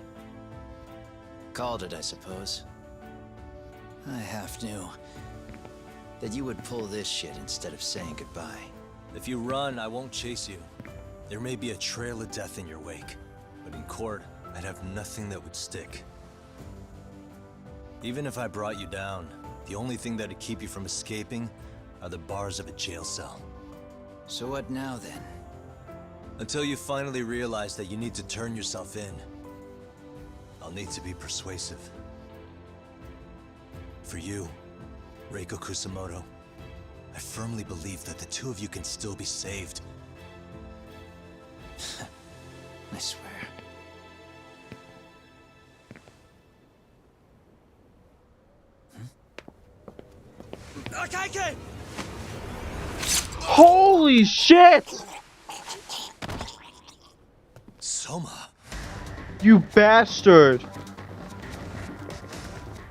Called it, I suppose. I half knew that you would pull this shit instead of saying goodbye. If you run, I won't chase you. There may be a trail of death in your wake, but in court, I'd have nothing that would stick. Even if I brought you down, the only thing that'd keep you from escaping are the bars of a jail cell. So what now, then? Until you finally realize that you need to turn yourself in, I'll need to be persuasive. For you, Reiko Kusamoto, I firmly believe that the two of you can still be saved. I swear. Akaike! Holy shit! Soma! You bastard!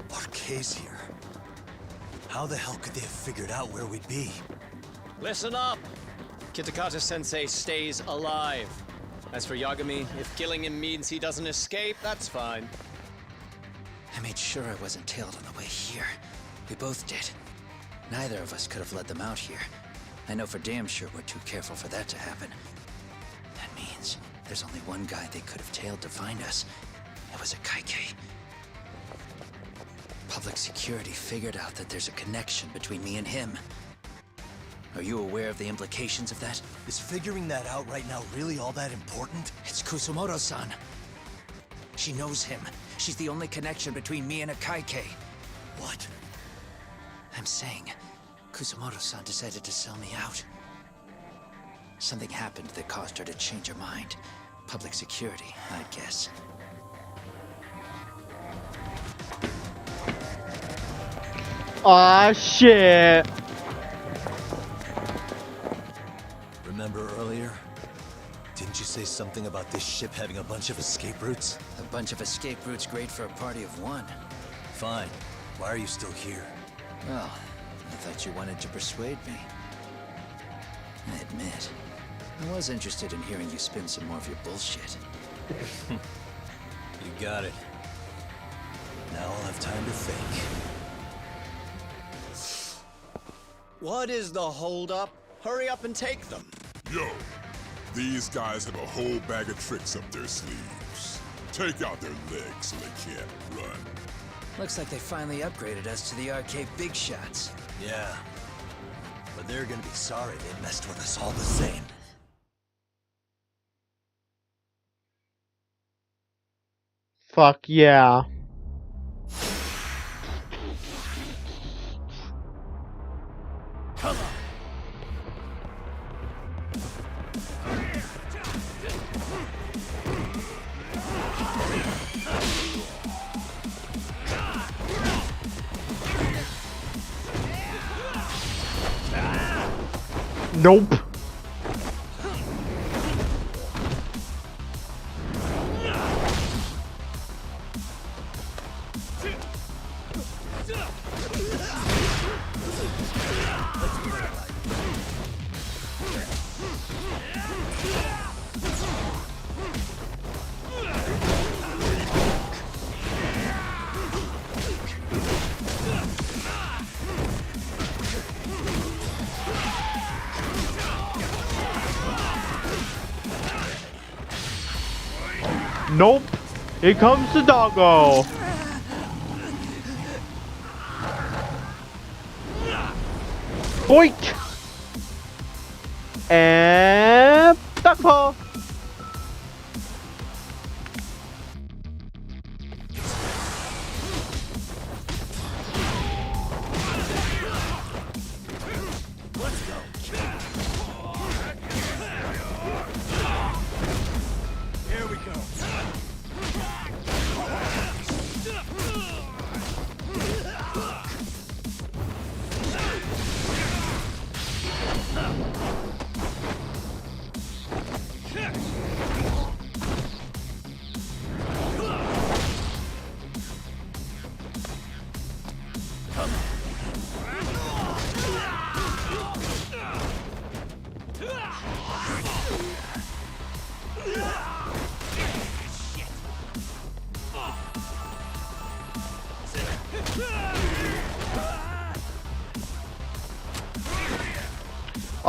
RK's here. How the hell could they have figured out where we'd be? Listen up! Kitakata-sensei stays alive. As for Yagami, if killing him means he doesn't escape, that's fine. I made sure I wasn't tailed on the way here. We both did. Neither of us could have led them out here. I know for damn sure we're too careful for that to happen. That means there's only one guy they could have tailed to find us. It was a Kaike. Public security figured out that there's a connection between me and him. Are you aware of the implications of that? Is figuring that out right now really all that important? It's Kusumoto-san. She knows him. She's the only connection between me and a Kaike. What? I'm saying, Kusumoto-san decided to sell me out. Something happened that caused her to change her mind. Public security, I'd guess. Aw, shit. Remember earlier? Didn't you say something about this ship having a bunch of escape routes? A bunch of escape routes great for a party of one. Fine. Why are you still here? Well, I thought you wanted to persuade me. I admit, I was interested in hearing you spin some more of your bullshit. You got it. Now I'll have time to think. What is the holdup? Hurry up and take them. Yo, these guys have a whole bag of tricks up their sleeves. Take out their legs so they can't run. Looks like they finally upgraded us to the arcade big shots. Yeah. But they're gonna be sorry they messed with us all the same. Fuck yeah. Come on. Nope. Nope. Here comes the doggo. Boink. And duck paw. Let's go. Here we go.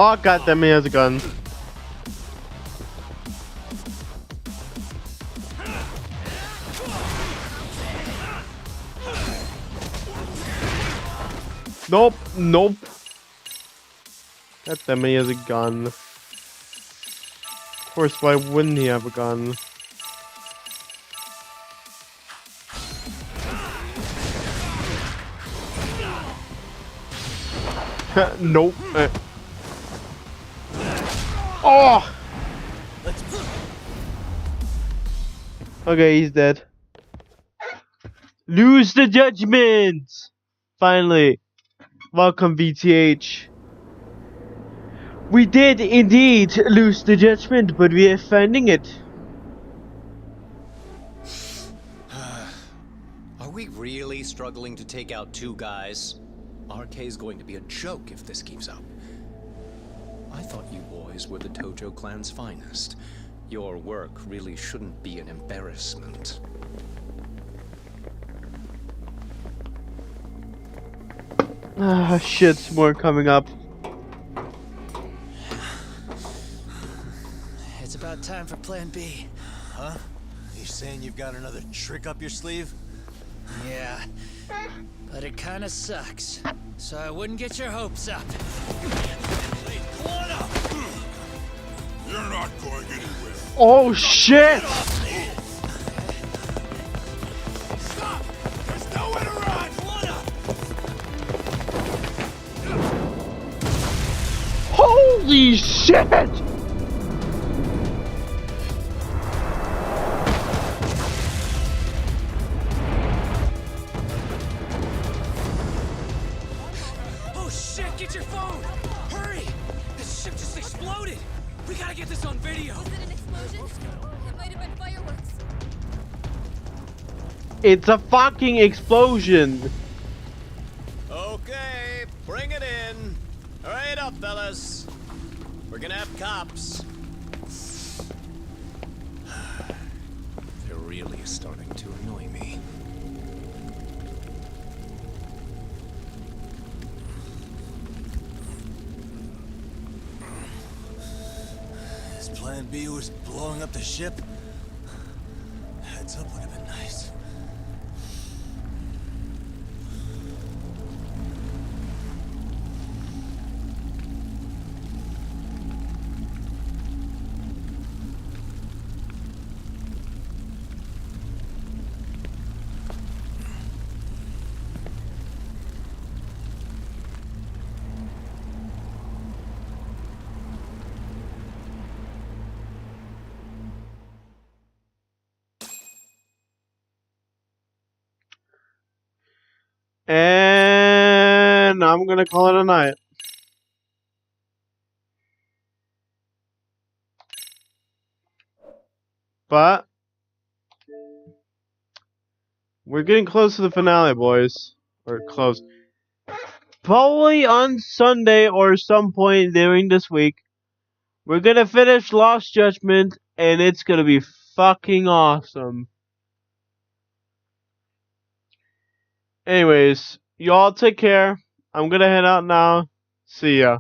Oh goddamn, he has a gun. Nope, nope. Goddamn, he has a gun. Of course, why wouldn't he have a gun? Nope. Oh! Okay, he's dead. Lose the judgment! Finally. Welcome, VTH. We did indeed lose the judgment, but we are finding it. Are we really struggling to take out two guys? RK's going to be a joke if this keeps up. I thought you boys were the Tojo clan's finest. Your work really shouldn't be an embarrassment. Ah, shit, more coming up. It's about time for Plan B. Huh? You saying you've got another trick up your sleeve? Yeah, but it kinda sucks. So I wouldn't get your hopes up. You're not going anywhere. Oh shit! Stop! There's nowhere to run! Holy shit! Get your phone! Hurry! This ship just exploded! We gotta get this on video! Was it an explosion? It might have been fireworks. It's a fucking explosion! Okay, bring it in. Hurry it up, fellas. We're gonna have cops. They're really starting to annoy me. His plan B was blowing up the ship. Heads up would have been nice. And I'm gonna call it a night. But we're getting close to the finale, boys. Or close. Probably on Sunday or some point during this week, we're gonna finish Lost Judgment, and it's gonna be fucking awesome. Anyways, y'all take care. I'm gonna head out now. See ya.